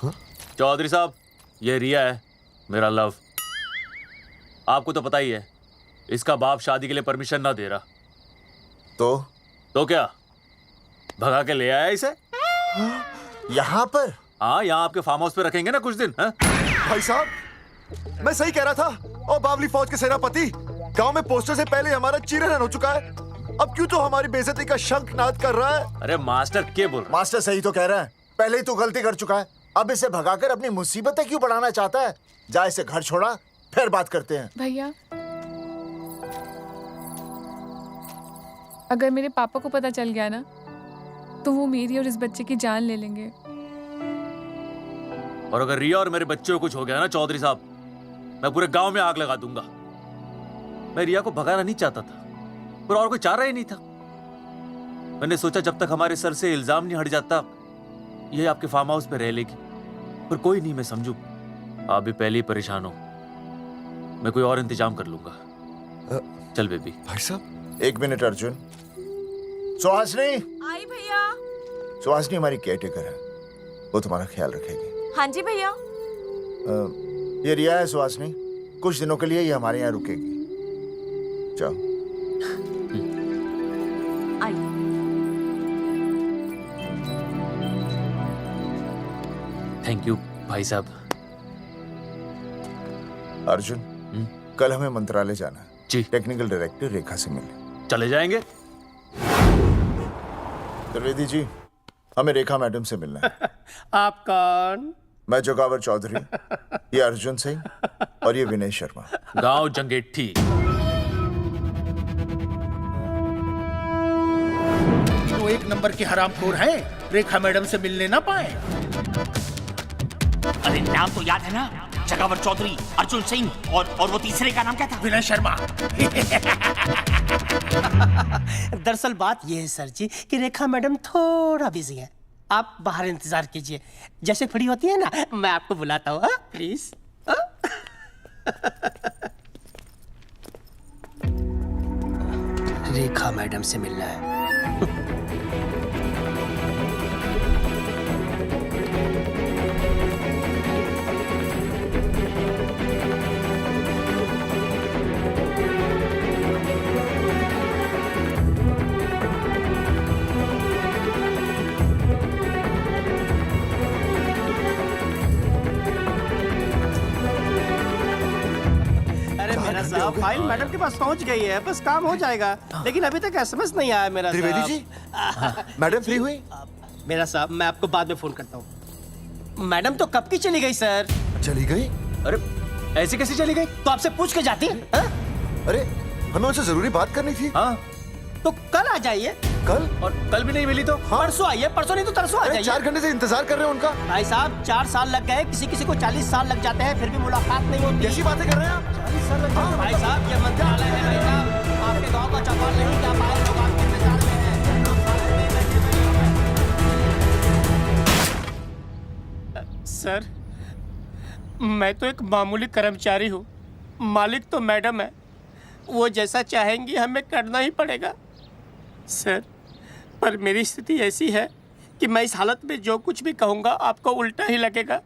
हाँ? चौधरी साहब, ये रिया है, मेरा लव। आपको तो पता ही है, इसका बाप शादी के लिए परमिशन ना दे रहा। तो क्या भगा के ले आया इसे? यहाँ पर? हाँ, यहाँ आपके फार्म हाउस पे रखेंगे ना कुछ दिन। हाँ? भाई साहब, मैं सही कह रहा था। और बावली फौज के सेनापति, गांव में पोस्टर से पहले हमारा चीरहरण हो चुका है, अब क्यों तो हमारी बेइज्जती का शंखनाद कर रहा है? अरे मास्टर क्या बोल रहा? मास्टर सही तो कह रहा है, पहले ही तो गलती कर चुका है, अब इसे भगाकर अपनी मुसीबतें क्यों बढ़ाना चाहता है? जा इसे घर छोड़ा, फिर बात करते हैं। भैया, अगर मेरे पापा को पता चल गया ना, तो वो मेरी और इस बच्चे की जान ले लेंगे। और अगर रिया और मेरे बच्चे को कुछ हो गया ना चौधरी साहब, मैं पूरे गांव में आग लगा दूंगा। मैं रिया को भगाना नहीं चाहता था, पर और कोई चारा ही नहीं था। मैंने सोचा जब तक हमारे सर से इल्जाम नहीं हट जाता, ये आपके फार्म हाउस पे रह लेगी। पर कोई नहीं, मैं समझू आप भी पहले ही परेशान हो, मैं कोई और इंतजाम कर लूंगा। चल बेबी। भाई साहब, 1 मिनट अर्जुन। सुहासनी। आई भैया। सुहासनी हमारी केयरटेकर है, वो तुम्हारा ख्याल रखेगी। हाँ जी भैया। ये रिया है सुहासनी, कुछ दिनों के लिए ये हमारे यहाँ रुकेगी। जाओ। थैंक यू भाई साहब। अर्जुन, कल हमें मंत्रालय जाना है जी। टेक्निकल डायरेक्टर रेखा से मिलने चले जाएंगे। त्रिवेदी जी, हमें रेखा मैडम से मिलना है। आप कौन? मैं जोगावर चौधरी, ये अर्जुन सिंह और ये विनय शर्मा। गांव जंगेठी। तो 1 नंबर के हरामखोर हैं, रेखा मैडम से मिलने ना पाए। अरे नाम तो याद है ना, जगावर चौधरी, अर्जुन सिंह और वो तीसरे का नाम क्या था? विनय शर्मा। दरअसल बात यह है सर जी कि रेखा मैडम थोड़ा बिजी है, आप बाहर इंतजार कीजिए, जैसे फ्री होती है ना मैं आपको बुलाता हूँ, प्लीज। रेखा मैडम से मिलना है। साहब, फाइल मैडम के पास पहुंच गई है, बस काम हो जाएगा, लेकिन अभी तक एसएमएस नहीं आया मेरा। त्रिवेदी जी, मैडम फ्री हुई? मेरा साहब, मैं आपको बाद में फोन करता हूँ। मैडम तो कब की चली गई सर। चली गई? अरे ऐसे कैसे चली गई? तो आपसे पूछ के जाती। अरे हमें उनसे जरूरी बात करनी थी। हाँ, तो कल आ जाइए। कल? और कल भी नहीं मिली तो? हाँ? परसों आइए, परसों नहीं तो तरसों आ जाइए। 4 घंटे से इंतजार कर रहे हैं उनका। भाई साहब, 4 साल लग गए, किसी किसी को 40 साल लग जाते हैं, फिर भी मुलाकात नहीं होती। कैसी बातें कर रहे हैं आप? 40 साल लग जाते। भाई साहब, ये मंत्रालय है भाई साहब, आपके गाँव का चौपाल नहीं जा पाए, लोग आपके इंतजार में हैं। सर, मैं तो एक मामूली कर्मचारी हूँ, मालिक तो मैडम है, वो जैसा चाहेंगी हमें करना ही पड़ेगा। सर, पर मेरी स्थिति ऐसी है कि मैं इस हालत में जो कुछ भी कहूँगा आपको उल्टा ही लगेगा।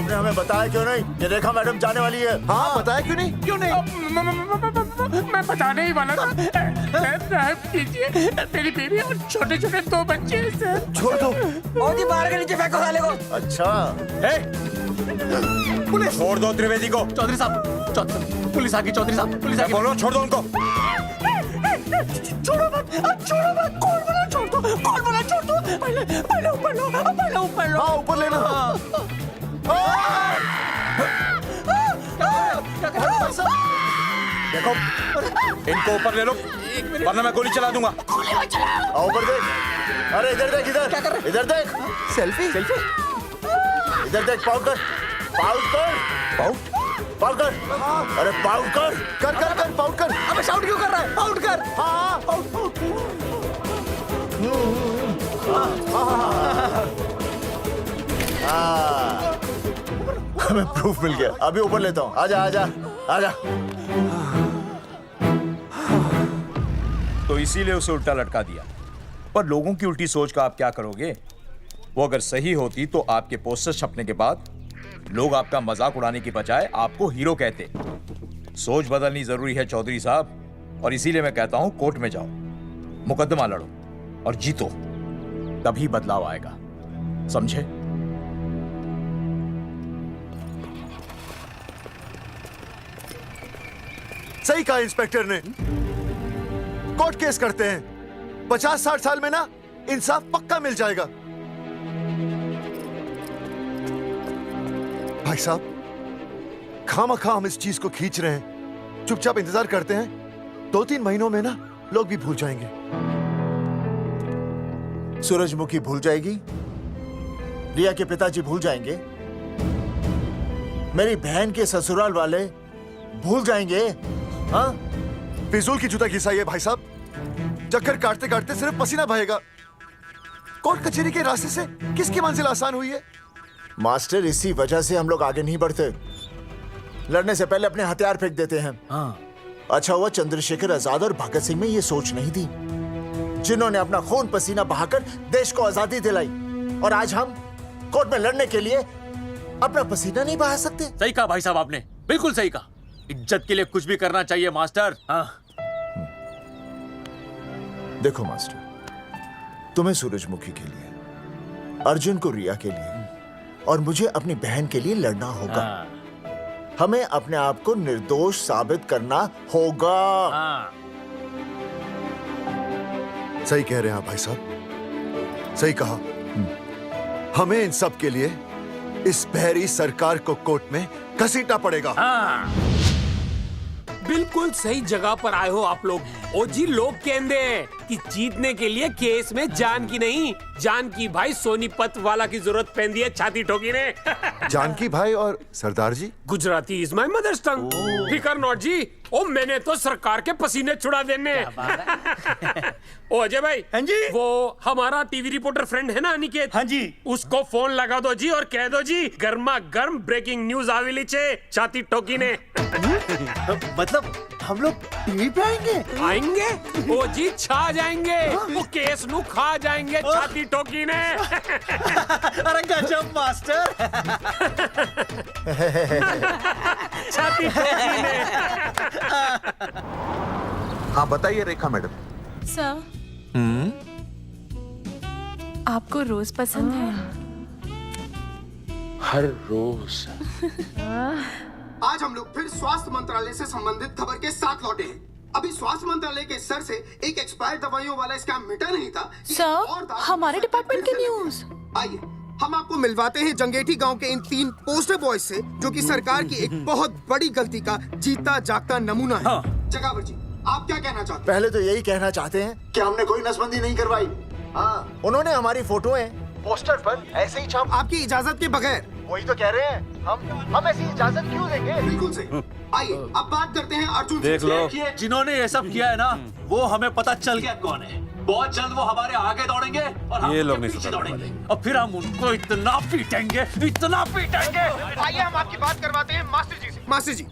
आपने हमें बताया क्यों नहीं कि रेखा मैडम जाने वाली है? हाँ, बताया क्यों नहीं? क्यों नहीं? मैं बताने ही वाला था। माफ कीजिए, मेरी बीवी और छोटे छोटे 2 बच्चे हैं सर। छोड़ दो। मोदी बाहर के नीचे फेंको साले को। अच्छा। पुलिस छोड़ दो त्रिवेदी को। चौधरी साहब, पुलिस आ गई। चौधरी साहब, पुलिस आ गई। बोलो, छोड़ दो उनको। छोड़ो मत, कौन बोला छोड़ दो? पहले ऊपर लो। हाँ, ऊपर लेना। देखो, इनको ऊपर ले लो, वरना मैं गोली चला दूंगा। आओ ऊपर देख। अरे इधर देख, इधर देख। सेल्फी। इधर देख, पाउट कर। अरे पाउट कर, पाउट कर। अबे शाउट क्यों कर रहा है? पाउट कर। हाँ, पाउट। हमें प्रूफ मिल गया। अभी ऊपर लेता हूँ। आजा। तो इसीलिए उसे उल्टा लटका दिया। पर लोगों की उल्टी सोच का आप क्या करोगे? वो अगर सही होती तो आपके पोस्टर छपने के बाद लोग आपका मजाक उड़ाने की बजाय आपको हीरो कहते। सोच बदलनी जरूरी है चौधरी साहब, और इसीलिए मैं कहता हूं कोर्ट में जाओ, मुकदमा लड़ो और जीतो, तभी बदलाव आएगा। समझे? सही कहा इंस्पेक्टर ने। कोर्ट केस करते हैं, 50-60 साल में ना इंसाफ पक्का मिल जाएगा। भाई साहब, खामखा हम इस चीज को खींच रहे हैं। चुपचाप इंतजार करते हैं, 2-3 महीनों में ना लोग भी भूल जाएंगे। सूरजमुखी भूल जाएगी, रिया के पिताजी भूल जाएंगे, मेरी बहन के ससुराल वाले भूल जाएंगे। हाँ, फिजूल की जूता घिसाई है भाई साहब। चक्कर काटते काटते सिर्फ पसीना बहेगा। कोर्ट कचहरी के रास्ते से किसकी मंजिल आसान हुई है? मास्टर, इसी वजह से हम लोग आगे नहीं बढ़ते। लड़ने से पहले अपने हथियार फेंक देते हैं। हाँ। अच्छा हुआ चंद्रशेखर आजाद और भगत सिंह में ये सोच नहीं थी, जिन्होंने अपना खून पसीना बहाकर देश को आजादी दिलाई। और आज हम कोर्ट में लड़ने के लिए अपना पसीना नहीं बहा सकते। सही कहा भाई साहब आपने, बिल्कुल सही कहा। इज्जत के लिए कुछ भी करना चाहिए मास्टर। हाँ। देखो मास्टर, तुम्हें सूरजमुखी के लिए, अर्जुन को रिया के लिए और मुझे अपनी बहन के लिए लड़ना होगा। हमें अपने आप को निर्दोष साबित करना होगा। सही कह रहे हैं आप भाई साहब, सही कहा। हमें इन सब के लिए इस बहरी सरकार को कोर्ट में घसीटना पड़ेगा। बिल्कुल सही जगह पर आए हो आप लोग। ओ जी, लोग कहते हैं कि जीतने के लिए केस में जान की नहीं, जान की भाई सोनीपत वाला की जरूरत पैंदी है छाती ठोकी ने। जानकी भाई और सरदार जी, गुजराती इज माय मदर्स टंग। फिकर नॉट जी। ओ मैंने तो सरकार के पसीने छुड़ा देने। ओ अजय भाई, हाँ जी, वो हमारा टीवी रिपोर्टर फ्रेंड है ना अनिकेत, हाँ जी, उसको फोन लगा दो जी और कह दो जी गर्मा गर्म ब्रेकिंग न्यूज आवेली छे छाती ठोकी ने। मतलब हम लोग टीवी पे आएंगे? ओ जी, छा जाएंगे। वो केस नु खा जाएंगे छाती ठोकी ने। अरे गजब मास्टर। छाती ठोकी ने। हाँ बताइए रेखा मैडम। सर, आपको रोज पसंद है? हर रोज। आज हम लोग फिर स्वास्थ्य मंत्रालय से संबंधित खबर के साथ लौटे हैं। अभी स्वास्थ्य मंत्रालय के सर से एक एक्सपायर्ड दवाइयों वाला स्कैम मिटा नहीं था। सर, हमारे डिपार्टमेंट की न्यूज। आइए हम आपको मिलवाते हैं जंगेठी गांव के इन 3 पोस्टर बॉयज से, जो कि सरकार की एक बहुत बड़ी गलती का जीता जागता नमूना है। हाँ। जगावर जी, आप क्या कहना चाहते हैं? पहले तो यही कहना चाहते हैं कि हमने कोई नसबंदी नहीं करवाई। हाँ, उन्होंने हमारी फोटोएं पोस्टर पर ऐसे ही छाप, आपकी इजाजत के बगैर। वही तो कह रहे हैं, हम ऐसी इजाजत क्यों देंगे? बिल्कुल सही। आइए अब बात करते हैं अर्जुन देख लो, जिन्होंने ये सब किया है ना, वो हमें पता चल गया कौन है। बहुत जल्द वो हमारे आगे दौड़ेंगे और हम ये लोग उनके नहीं पीछे दौड़ेंगे और फिर हम उनको इतना पीटेंगे, इतना पीटेंगे। आइए हम आपकी बात करवाते हैं मास्टर जी से। मास्टर जी,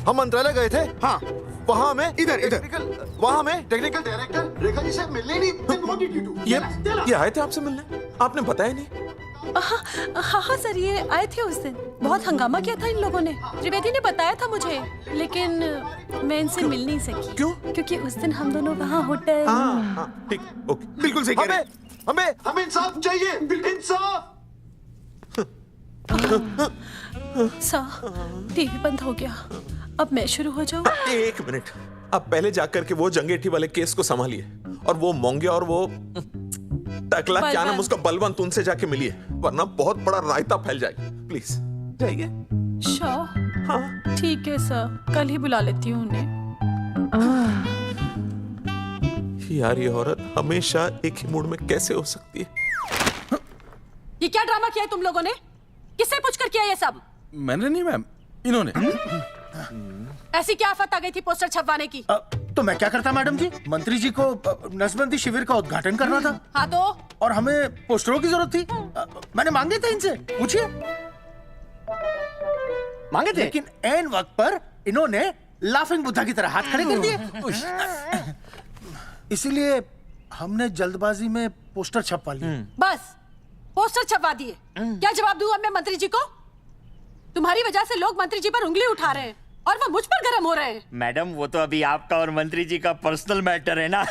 हम मंत्रालय गए थे। हाँ, वहाँ में इधर वहाँ में टेक्निकल डायरेक्टर रेखा जी से मिलने नहीं। ये आए थे आपसे मिलने, आपने बताया नहीं। हाँ सर, ये आए थे उस दिन। बहुत हंगामा किया था इन लोगों ने। त्रिवेदी ने बताया था मुझे, लेकिन मैं इनसे मिल नहीं सकी। क्यों? क्योंकि उस दिन हम दोनों वहाँ होटल। ठीक, ओके, बिल्कुल सही कह रहे हैं। हमें इंसाफ चाहिए, इंसाफ। सर, टीवी बंद हो गया, अब मैं शुरू हो जाऊँ? एक मिनट, अब पहले जाकर के वो जंगेठी वाले केस को संभालिए, और वो मोंगे और वो टकला क्या नाम उसका बलवंत, उनसे जाके मिलिए, वरना बहुत बड़ा रायता फैल जाएगा। प्लीज जाइए। हाँ ठीक है सर, कल ही बुला लेती हूँ उन्हें। यार ये औरत हमेशा एक ही मूड में कैसे हो सकती है? ये क्या ड्रामा किया है तुम लोगों ने? किससे पूछकर किया ये सब? मैंने नहीं मैम, इन्होंने। ऐसी क्या आफत आ गई थी पोस्टर छपवाने की? तो मैं क्या करता मैडम जी? मंत्री जी को नसबंदी शिविर का उद्घाटन करना था। हाँ तो? और हमें पोस्टरों की जरूरत थी। मैंने मांगे थे इनसे, पूछिए। मांगे थे, लेकिन ऐन वक्त पर इन्होंने लाफिंग बुद्धा की तरह हाथ खड़े कर दिए। इसीलिए हमने जल्दबाजी में पोस्टर छपवा लिए। बस पोस्टर छपवा दिए। क्या जवाब दूं अब मैं मंत्री जी को? तुम्हारी वजह से लोग मंत्री जी पर उंगली उठा रहे हैं और वो मुझ पर गर्म हो रहे हैं। मैडम, वो तो अभी आपका और मंत्री जी का पर्सनल मैटर है ना।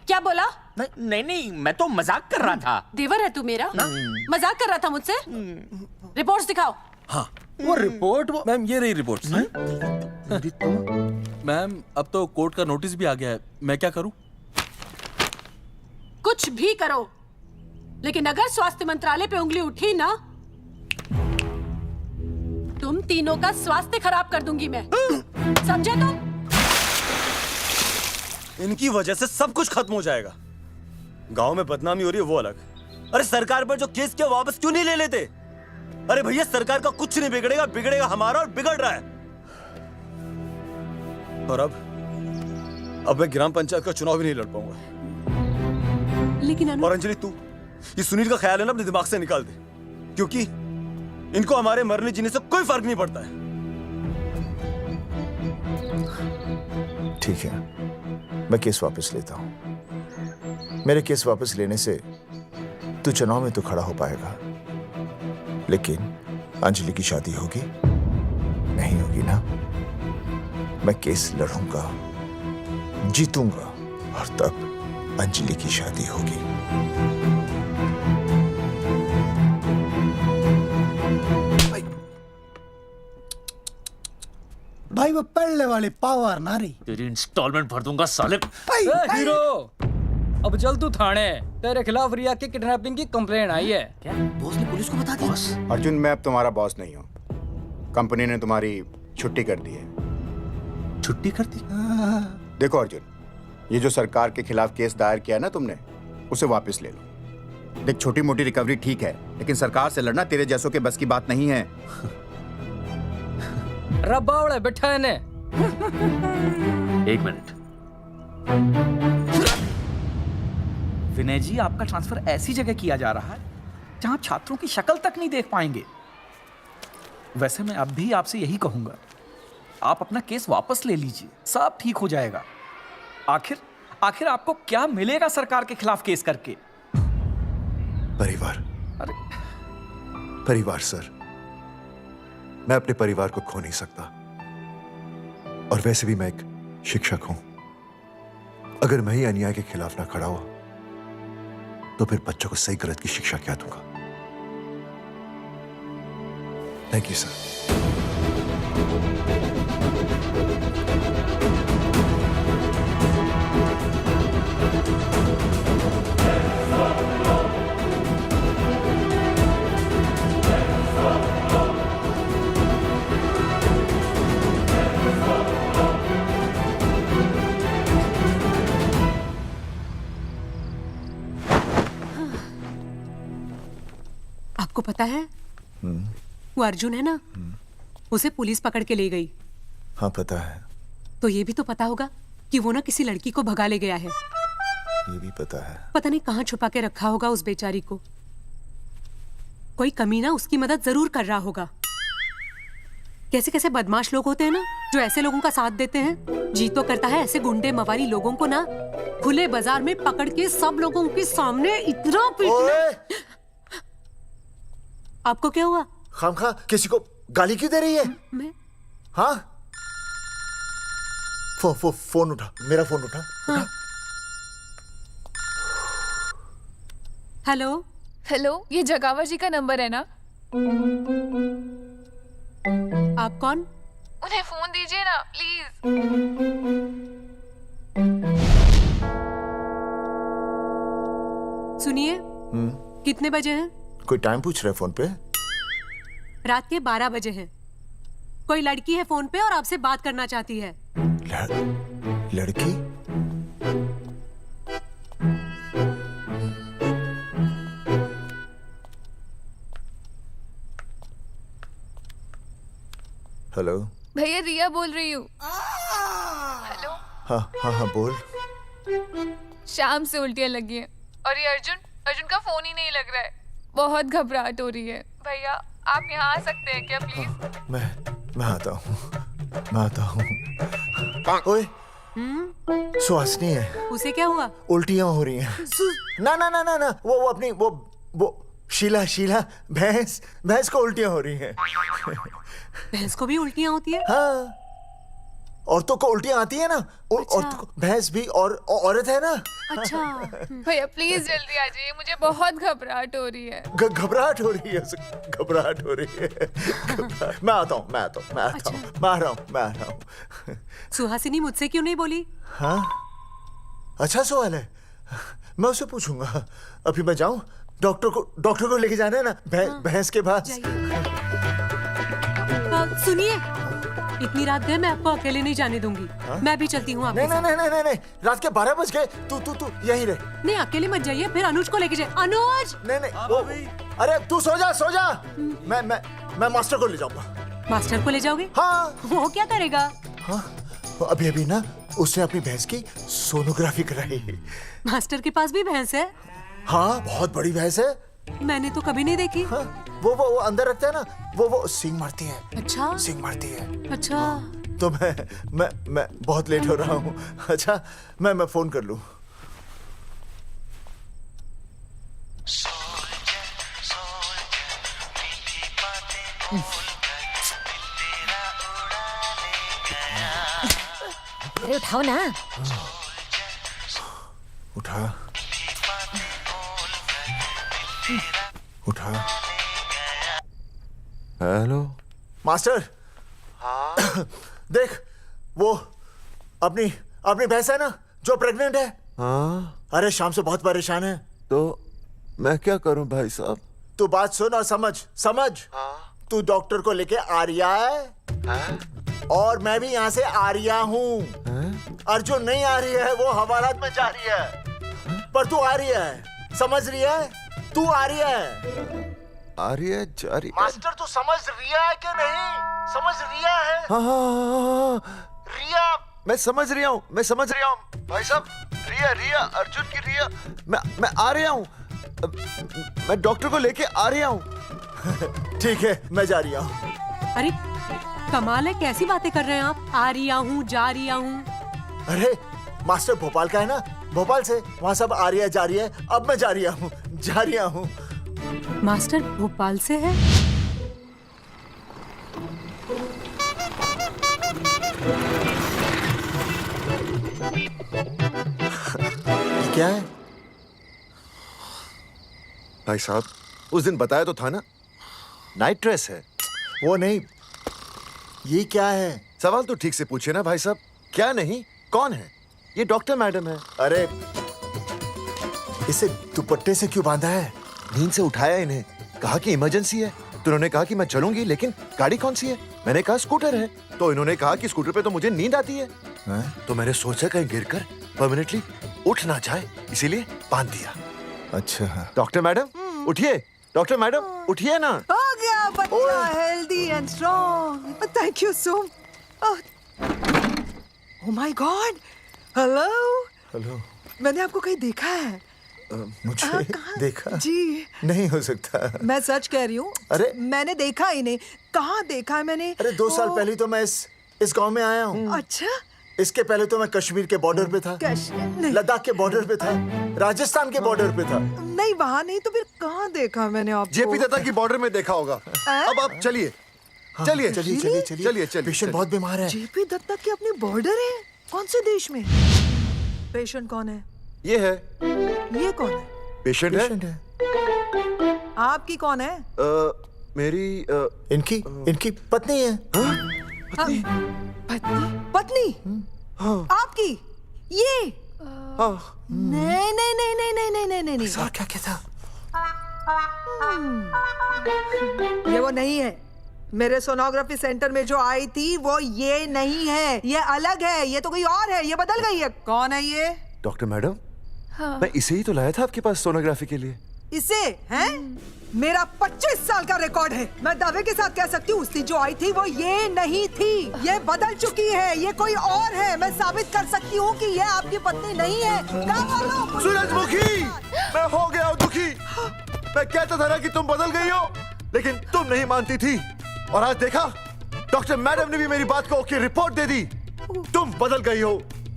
क्या बोला? नहीं, मैं तो मजाक कर रहा था। देवर है तू मेरा? मजाक कर रहा था मुझसे? रिपोर्ट्स दिखाओ। हाँ, वो रिपोर्ट मैम, ये रही रिपोर्ट्स। मैम, अब तो कोर्ट का नोटिस भी आ गया है, मैं क्या करूं? कुछ भी करो, लेकिन अगर स्वास्थ्य मंत्रालय पे उंगली उठी ना, तुम तीनों का स्वास्थ्य खराब कर दूंगी मैं। समझे तुम? इनकी वजह से सब कुछ खत्म हो जाएगा। गांव में बदनामी हो रही है वो अलग, अरे सरकार पर जो केस किया वापस क्यों नहीं ले लेते? अरे भैया, सरकार का कुछ नहीं बिगड़ेगा, बिगड़ेगा हमारा, और बिगड़ रहा है। और अब मैं ग्राम पंचायत का चुनाव भी नहीं लड़ पाऊंगा। लेकिन और अंजलि, तू ये सुनील का ख्याल है ना, अपने दिमाग से निकाल दे, क्योंकि इनको हमारे मरने जीने से कोई फर्क नहीं पड़ता है। ठीक है, मैं केस वापस लेता हूं। मेरे केस वापस लेने से तू चुनाव में तो खड़ा हो पाएगा, लेकिन अंजलि की शादी होगी? नहीं होगी ना। मैं केस लड़ूंगा, जीतूंगा, और तब अंजलि की शादी होगी। भाई वो पहले वाली पावर ना रही। तेरी इंस्टॉलमेंट भर दूंगा साले। हीरो, अब चल तू थाने, तेरे खिलाफ रिया की किडनैपिंग की कंप्लेंट आई है। क्या बॉस ने पुलिस को बता दिया? अर्जुन, मैं अब तुम्हारा बॉस नहीं हूँ। कंपनी ने तुम्हारी छुट्टी कर दी है। छुट्टी कर दी? देखो अर्जुन, ये जो सरकार के खिलाफ केस दायर किया ना तुमने, उसे वापस ले लो। देख, छोटी मोटी रिकवरी ठीक है, लेकिन सरकार से लड़ना तेरे जैसों के बस की बात नहीं है। रब्बावड़े बैठा है ने। एक मिनट। विनय जी, आपका ट्रांसफर ऐसी जगह किया जा रहा है जहां छात्रों की शक्ल तक नहीं देख पाएंगे। वैसे मैं अब भी आपसे यही कहूंगा, आप अपना केस वापस ले लीजिए, सब ठीक हो जाएगा। आखिर आपको क्या मिलेगा सरकार के खिलाफ केस करके? परिवार। परिवार सर, मैं अपने परिवार को खो नहीं सकता, और वैसे भी मैं एक शिक्षक हूं। अगर मैं ही अन्याय के खिलाफ ना खड़ा हुआ तो फिर बच्चों को सही गलत की शिक्षा क्या दूंगा? Thank you sir. आपको पता है वो अर्जुन है ना, उसे पुलिस पकड़ के ले गई। हाँ पता है। तो ये भी तो पता होगा कि वो ना किसी लड़की को भगा ले गया है। ये भी पता है। पता नहीं कहाँ छुपा के रखा होगा उस बेचारी को। कोई कमीना उसकी मदद जरूर कर रहा होगा। कैसे कैसे बदमाश लोग होते हैं ना, जो ऐसे लोगों का साथ देते हैं। जी तो करता है ऐसे गुंडे मवाली लोगों को ना खुले बाजार में पकड़ के सब लोगों के सामने इतना पीटना। आपको क्या हुआ? खामखा किसी को गाली क्यों दे रही है? मैं? हाँ? फोन उठा, मेरा फोन उठा। हाँ। हेलो हेलो, ये जगावर जी का नंबर है ना? आप कौन? उन्हें फोन दीजिए ना प्लीज। सुनिए, कितने बजे हैं? कोई टाइम पूछ रहे फोन पे? रात के 12 बजे हैं। कोई लड़की है फोन पे और आपसे बात करना चाहती है। लड़की? हेलो भैया, रिया बोल रही हूँ। हेलो। हाँ हाँ हाँ बोल। शाम से उल्टियाँ लगी हैं और ये अर्जुन का फोन ही नहीं लग रहा है। बहुत घबराहट हो रही है। भैया आप यहाँ आ सकते हैं क्या प्लीज? मैं आता हूँ। ओए, सुहासिनी है। उसे क्या हुआ? उल्टियाँ हो रही हैं। ना ना ना ना ना, वो अपनी वो शीला भैंस को उल्टियाँ हो रही हैं। भैंस को भी उल्टियाँ होती है? हाँ, औरतों को उल्टियाँ आती है ना। अच्छा। औरतों को, भैंस भी और औरत है ना। अच्छा भैया प्लीज जल्दी आ जाइए, मुझे बहुत घबराहट हो रही है। घबराहट हो रही है। मैं आता हूँ। मैं आ रहा हूँ। सुहासिनी मुझसे क्यों नहीं बोली? हाँ, अच्छा सवाल है, मैं उससे पूछूंगा। अभी मैं जाऊँ? डॉक्टर को लेके जाना है ना भैंस के पास। सुनिए, इतनी रात गए मैं आपको अकेले नहीं जाने दूंगी। मैं भी चलती हूँ आपके साथ। नहीं, रात के 12 बज गए। तू यहीं रह। नहीं, अकेले मत जाइए, फिर अनुज को लेके जाए। अनुज! नहीं, अरे तू सो जा। मैं मास्टर को ले जाऊंगा। मास्टर को ले जाओगे? हाँ। वो क्या करेगा? हाँ, अभी ना उसने अपनी भैंस की सोनोग्राफी कराई। मास्टर के पास भी भैंस है? हाँ, बहुत बड़ी भैंस है। मैंने तो कभी नहीं देखी। हाँ, वो अंदर रखता है ना, वो सींग मारती है। अच्छा, सींग मारती है। अच्छा। तो मैं बहुत लेट हो रहा हूँ। अच्छा, मैं फोन कर लूँ। अरे उठाओ ना। उठा। Hello master. हाँ? देख, वो अपनी भैंस है ना जो प्रेग्नेंट है। हाँ? अरे शाम से बहुत परेशान है। तो मैं क्या करूं भाई साहब? तू बात सुन और समझ। हाँ? तू डॉक्टर को लेके आ रिया है? और मैं भी यहाँ से आ रिया हूँ। अर्जुन नहीं आ रही है, वो हवालात में जा रही है। पर तू आ रही है, समझ रही है? तू आ रही है। आ रही है, जा रही है। मास्टर तू समझ रिया है कि नहीं? समझ रिया है? हाँ। रिया। मैं समझ रहा हूँ भाई साहब। रिया अर्जुन की रिया। मैं आ रहा हूँ। मैं डॉक्टर को लेके आ रहा हूँ। ठीक है, मैं जा रहा हूँ। अरे कमाल है, कैसी बातें कर रहे हैं आप? आ रहा हूँ, जा रहा हूँ। अरे मास्टर भोपाल का है ना, भोपाल से वहाँ सब आ रही है, जा रही है। अब मैं जा रहा हूँ। मास्टर भोपाल से है? क्या है भाई साहब? उस दिन बताया तो था ना, नाइट ड्रेस है। वो नहीं, ये क्या है? सवाल तो ठीक से पूछे ना भाई साहब। क्या नहीं, कौन है? ये डॉक्टर मैडम है। अरे इसे दुपट्टे से क्यों बांधा है? नींद से उठाया इन्हें, कहा कि इमरजेंसी है। तो उन्होंने कहा कि मैं चलूंगी, लेकिन गाड़ी कौन सी है? मैंने कहा स्कूटर है। तो इन्होंने कहा कि स्कूटर पे तो मुझे नींद आती है। तो मैंने सोचा कहीं गिरकर परमानेंटली उठ ना जाए, इसीलिए बांध दिया। अच्छा डॉक्टर मैडम उठिए। डॉक्टर मैडम उठिए ना। हो गया बच्चा healthy and strong. Thank you so. Oh my God. Hello. Hello. मैंने आपको कहीं देखा है। मुझे देखा जी नहीं हो सकता। मैं सच कह रही हूँ। अरे मैंने देखा ही नहीं। कहाँ देखा है मैंने? अरे 2 साल पहले तो मैं इस गांव में आया हूँ। अच्छा। इसके पहले तो मैं कश्मीर के बॉर्डर पे था, लद्दाख के बॉर्डर पे था, राजस्थान के बॉर्डर पे था। नहीं वहाँ नहीं तो फिर कहाँ देखा मैंने आपको? जेपी दत्ता की बॉर्डर में देखा होगा। अब आप चलिए चलिए चलिए चलिए चलिए चलिए चलिए। पेशेंट बहुत बीमार है। जेपी दत्ता की अपनी बॉर्डर है? कौन से देश में? पेशेंट कौन है? ये है। ये कौन है? पेशेंट है। आपकी कौन है? मेरी इनकी पत्नी है। पत्नी? आपकी? ये? नहीं नहीं नहीं नहीं नहीं नहीं नहीं नहीं। सर क्या कहता? ये वो नहीं है। मेरे सोनोग्राफी सेंटर में जो आई थी वो ये नहीं है, ये अलग है, ये तो कोई और है, ये बदल गई है। कौन है ये? डॉक्टर मैडम, मैं इसे ही तो लाया था आपके पास सोनोग्राफी के लिए। इसे? हैं? मेरा 25 साल का रिकॉर्ड है। मैं दावे के साथ कह सकती हूँ उसकी जो आई थी वो ये नहीं थी, ये बदल चुकी है, ये कोई और है। मैं साबित कर सकती हूँ कि ये आपकी पत्नी नहीं है। सूरजमुखी, मैं हो गया हूँ दुखी। मैं कहता था ना कि तुम बदल गई हो, लेकिन तुम नहीं मानती थी। और आज देखा, डॉक्टर मैडम ने भी मेरी बात को ओके रिपोर्ट दे दी। तुम बदल गई हो,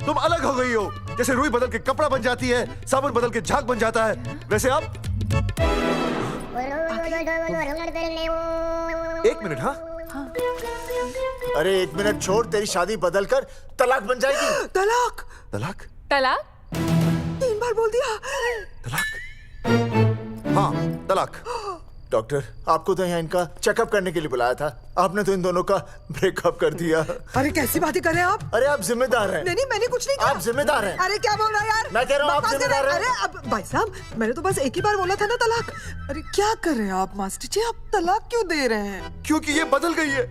तुम अलग हो गई हो। जैसे रुई बदल के कपड़ा बन जाती है, साबुन बदल के झाग बन जाता है, वैसे अब 1 मिनट। हाँ अरे 1 मिनट छोड़, तेरी शादी बदलकर तलाक बन जाएगी। तलाक? तलाक? तलाक? 3 बार बोल दिया। तलाक? हाँ तलाक। डॉक्टर, आपको तो यहाँ इनका चेकअप करने के लिए बुलाया था, आपने तो इन दोनों का ब्रेकअप कर दिया। अरे कैसी बातें कर रहे हैं आप? अरे आप जिम्मेदार हैं। नहीं मैंने कुछ नहीं कहा। आप जिम्मेदार हैं। अरे क्या बोल रहा है यार? मैं कह रहा हूँ आप जिम्मेदार हैं। अरे अब भाई साहब, मैंने तो बस एक ही बार बोला था ना तलाक। अरे क्या कर रहे हैं आप मास्टर जी? आप तलाक क्यों दे रहे हैं? क्योंकि ये बदल गई है।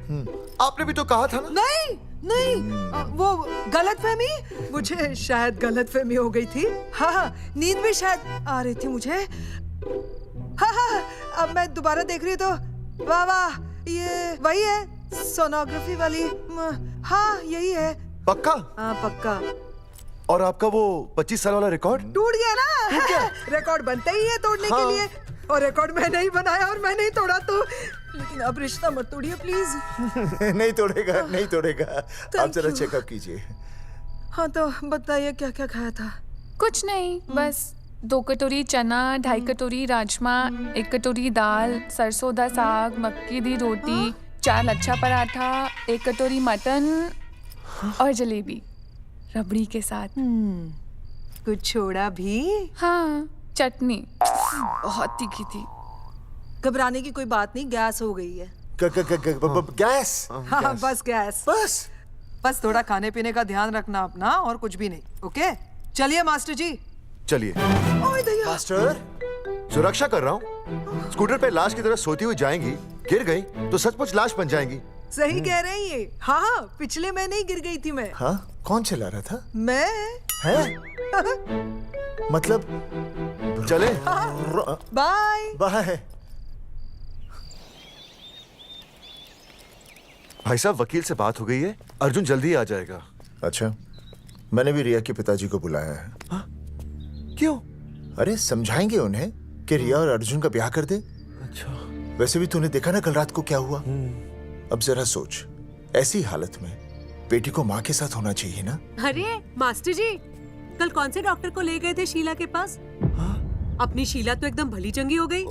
आपने भी तो कहा था ना। नहीं वो गलतफहमी, मुझे शायद गलतफहमी हो गई थी। हाँ नींद भी शायद आ रही थी मुझे। हाँ अब मैं दोबारा देख रही तो वाह वाह, ये वही है सोनोग्राफी वाली। हाँ यही है। पक्का? हाँ पक्का। और आपका वो 25 साल वाला रिकॉर्ड टूट गया ना? रिकॉर्ड बनते ही है तोड़ने के लिए, और रिकॉर्ड मैंने ही बनाया और मैंने ही तोड़ा। तो लेकिन अब रिश्ता मत तोड़िए प्लीज। नहीं तोड़ेगा, नहीं तोड़ेगा। आप जरा चेकअप कीजिए। हाँ तो बताइए क्या क्या खाया था? कुछ नहीं, बस 2 कटोरी चना, 2.5 कटोरी राजमा, 1 कटोरी दाल, सरसों दा साग, मक्की दी रोटी, 4 लच्छा पराठा, 1 कटोरी मटन और जलेबी रबड़ी के साथ। कुछ छोड़ा भी? हाँ, चटनी बहुत तीखी थी। घबराने की कोई बात नहीं, गैस हो गई है। गैस? हाँ बस गैस। बस थोड़ा खाने पीने का ध्यान रखना अपना, और कुछ भी नहीं। ओके चलिए मास्टर जी। चलिए। मास्टर, सुरक्षा कर रहा हूँ। स्कूटर पे लाश की तरह सोती हुई जाएंगी, गिर गई तो सचमुच लाश बन जाएंगी। सही कह रहे हैं ये। हाँ पिछले महीने ही गिर गई थी मैं। हाँ कौन चला रहा था? मैं। है? मतलब चले? Bye bye. भाई साहब, वकील से बात हो गई है, अर्जुन जल्दी आ जाएगा। अच्छा, मैंने भी रिया के पिताजी को बुलाया है। हाँ? क्यों? अरे समझाएंगे उन्हें कि रिया और अर्जुन का ब्याह कर दे। अच्छा। वैसे भी तूने देखा ना कल रात को क्या हुआ। अब जरा सोच, ऐसी हालत में बेटी को माँ के साथ होना चाहिए ना। अरे मास्टर जी, कल कौन से डॉक्टर को ले गए थे शीला के पास? अपनी शीला तो एकदम भली चंगी हो गई।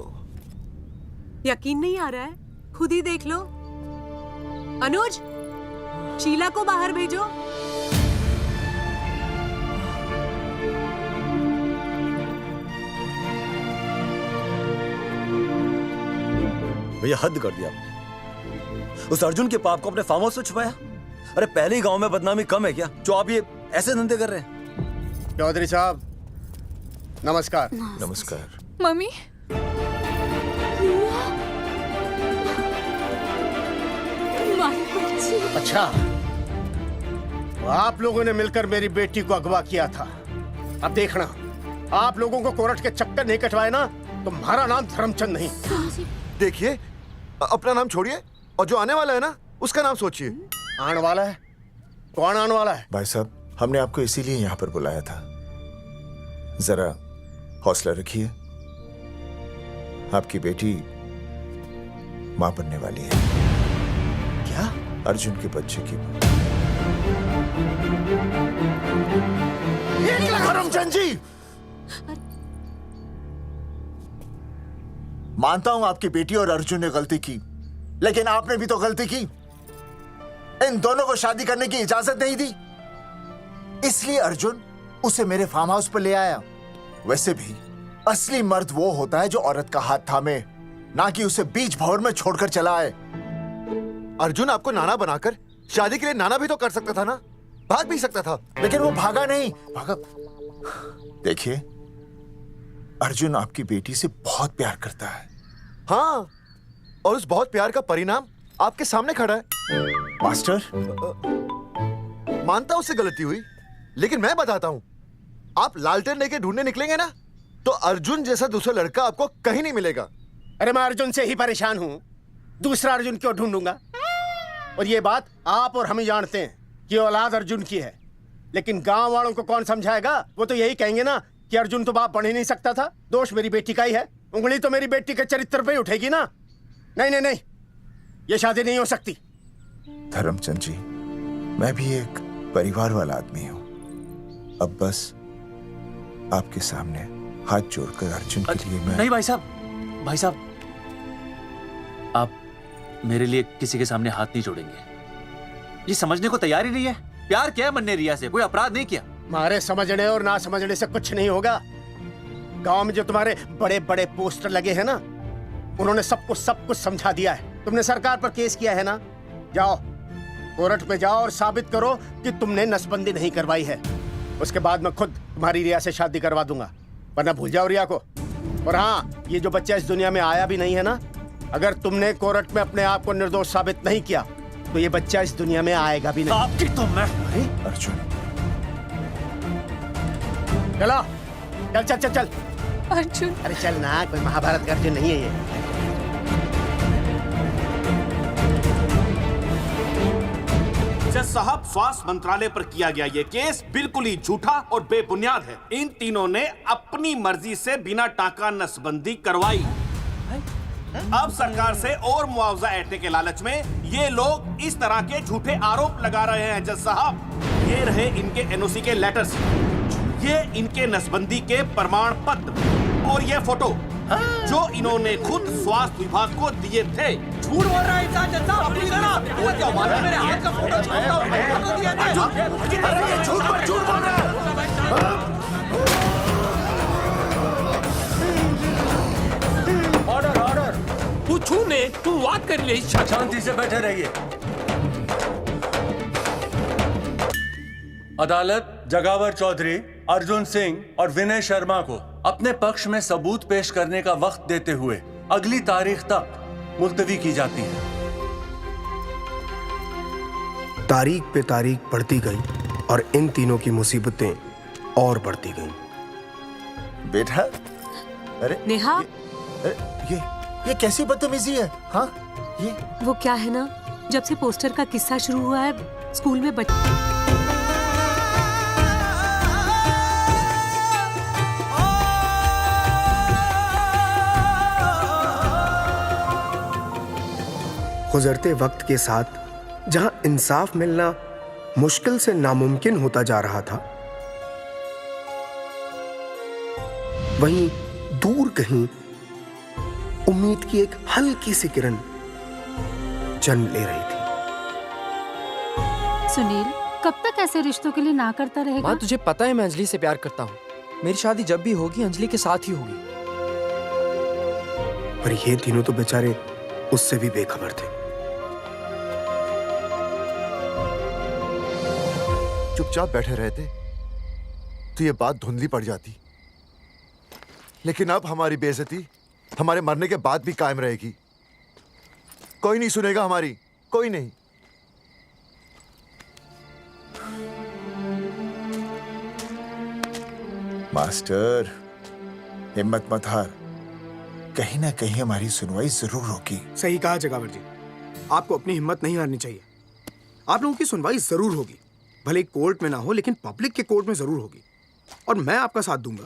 यकीन नहीं आ रहा है? खुद ही देख लो। अनुज, शीला को बाहर भेजो। भैया हद कर दिया आपने। उस अर्जुन के पाप को अपने फार्म हाउस में छुपाया। अरे पहले ही गांव में बदनामी कम है क्या, जो आप ये ऐसे धंधे कर रहे हैं? चौधरी साहब नमस्कार। नमस्कार। मम्मी। अच्छा, तो आप लोगों ने मिलकर मेरी बेटी को अगवा किया था। अब देखना, आप लोगों को कोर्ट के चक्कर नहीं कटवाए ना, तुम्हारा नाम धर्मचंद नहीं। देखिए, अपना नाम छोड़िए और जो आने वाला है ना, उसका नाम सोचिए। आने वाला है? कौन आने वाला है? भाई साहब, हमने आपको इसीलिए यहाँ पर बुलाया था। जरा हौसला रखिए, आपकी बेटी मां बनने वाली है। क्या? अर्जुन के बच्चे की। करमचंद जी, मानता हूं आपकी बेटी और अर्जुन ने गलती की, लेकिन आपने भी तो गलती की। इन दोनों को शादी करने की इजाजत नहीं दी, इसलिए अर्जुन उसे मेरे फार्म हाउस पर ले आया। वैसे भी असली मर्द वो होता है जो औरत का हाथ थामे, ना कि उसे बीच भंवर में छोड़कर चला आए। अर्जुन आपको नाना बनाकर शादी के लिए नाना भी तो कर सकता था ना, भाग भी सकता था। लेकिन वो भागा नहीं। भागा? देखिए, अर्जुन आपकी बेटी से बहुत प्यार करता है। हाँ, और उस बहुत प्यार का परिणाम आपके सामने खड़ा है। मास्टर, मानता उससे गलती हुई, लेकिन मैं बताता हूं, आप लालटेन लेके ढूंढने निकलेंगे ना, तो अर्जुन जैसा दूसरा लड़का आपको कहीं नहीं मिलेगा। अरे मैं अर्जुन से ही परेशान हूं, दूसरा अर्जुन क्यों ढूंढूंगा? और ये बात आप और हम ही जानते हैं कि औलाद अर्जुन की है, लेकिन गांव वालों को कौन समझाएगा? वो तो यही कहेंगे ना कि अर्जुन तो बाप बन ही नहीं सकता था, दोष मेरी बेटी का ही है। उंगली तो मेरी बेटी के चरित्र पे ही उठेगी ना। नहीं नहीं नहीं, ये शादी नहीं हो सकती। धर्मचंद जी, मैं भी एक परिवार वाला आदमी हूं। अब बस आपके सामने हाथ जोड़कर अर्जुन के लिए मैं... नहीं भाई साहब, आप मेरे लिए किसी के सामने हाथ नहीं जोड़ेंगे। ये समझने को तैयार ही नहीं है। प्यार किया है मन ने रिया से, कोई अपराध नहीं किया। मारे समझने और ना समझने से कुछ नहीं होगा। गांव में जो तुम्हारे बड़े बड़े पोस्टर लगे हैं ना, उन्होंने सबको सब कुछ समझा दिया है। तुमने सरकार पर केस किया है ना, जाओ कोर्ट पे जाओ और साबित करो कि तुमने नसबंदी नहीं करवाई है। उसके बाद मैं खुद तुम्हारी रिया से शादी करवा दूंगा, वरना भूल जाओ रिया को। और हाँ, ये जो बच्चा इस दुनिया में आया भी नहीं है ना, अगर तुमने कोर्ट में अपने आप को निर्दोष साबित नहीं किया तो ये बच्चा इस दुनिया में आएगा भी नहीं। आपकी तो मैं... अर्जुन, चलो चल चल चल चल। अर्जुन, अरे चल ना, कोई महाभारत का अर्जुन नहीं है ये। जज साहब, स्वास्थ्य मंत्रालय पर किया गया ये केस बिल्कुल ही झूठा और बेबुनियाद है। इन तीनों ने अपनी मर्जी से बिना टाका नसबंदी करवाई। अब सरकार से और मुआवजा ऐंठने के लालच में ये लोग इस तरह के झूठे आरोप लगा रहे हैं। जज साहब, ये रहे इनके एनओसी के लेटर्स, ये इनके नसबंदी के प्रमाण पत्र और ये फोटो जो इन्होंने खुद स्वास्थ्य विभाग को दिए थे। झूठ बोल रहा है इंसान, जज साहब, प्लीज ना। वो क्या मालूम मेरे हाथ का फोटो छोटा फोटो दिया था। झूठ बोल रहा है। ऑर्डर, तू छूने, तू बात कर ले। शांति से बैठे रहिए। अदालत जगावर चौधरी, अर्जुन सिंह और विनय शर्मा को अपने पक्ष में सबूत पेश करने का वक्त देते हुए अगली तारीख तक मुलतवी की जाती है। तारीख पे तारीख बढ़ती गई और इन तीनों की मुसीबतें और बढ़ती गईं। बेटा, अरे नेहा, ये कैसी बदतमीजी है? हाँ, ये वो क्या है ना, जब से पोस्टर का किस्सा शुरू हुआ है स्कूल में गुजरते वक्त के साथ जहां इंसाफ मिलना मुश्किल से नामुमकिन होता जा रहा था, वहीं दूर कहीं उम्मीद की एक हल्की सी किरण जन्म ले रही थी। सुनील, कब तक ऐसे रिश्तों के लिए ना करता रहेगा? माँ, तुझे पता है मैं अंजलि से प्यार करता हूँ। मेरी शादी जब भी होगी अंजलि के साथ ही होगी। पर ये तीनों तो बेचारे उससे भी बेखबर थे। चुपचाप बैठे रहते तो ये बात धुंधली पड़ जाती, लेकिन अब हमारी बेइज्जती हमारे मरने के बाद भी कायम रहेगी। कोई नहीं सुनेगा हमारी, कोई नहीं। मास्टर, हिम्मत मत हार, कहीं ना कहीं हमारी सुनवाई जरूर होगी। सही कहा जगावर जी, आपको अपनी हिम्मत नहीं हारनी चाहिए। आप लोगों की सुनवाई जरूर होगी, भले कोर्ट में ना हो लेकिन पब्लिक के कोर्ट में जरूर होगी, और मैं आपका साथ दूंगा।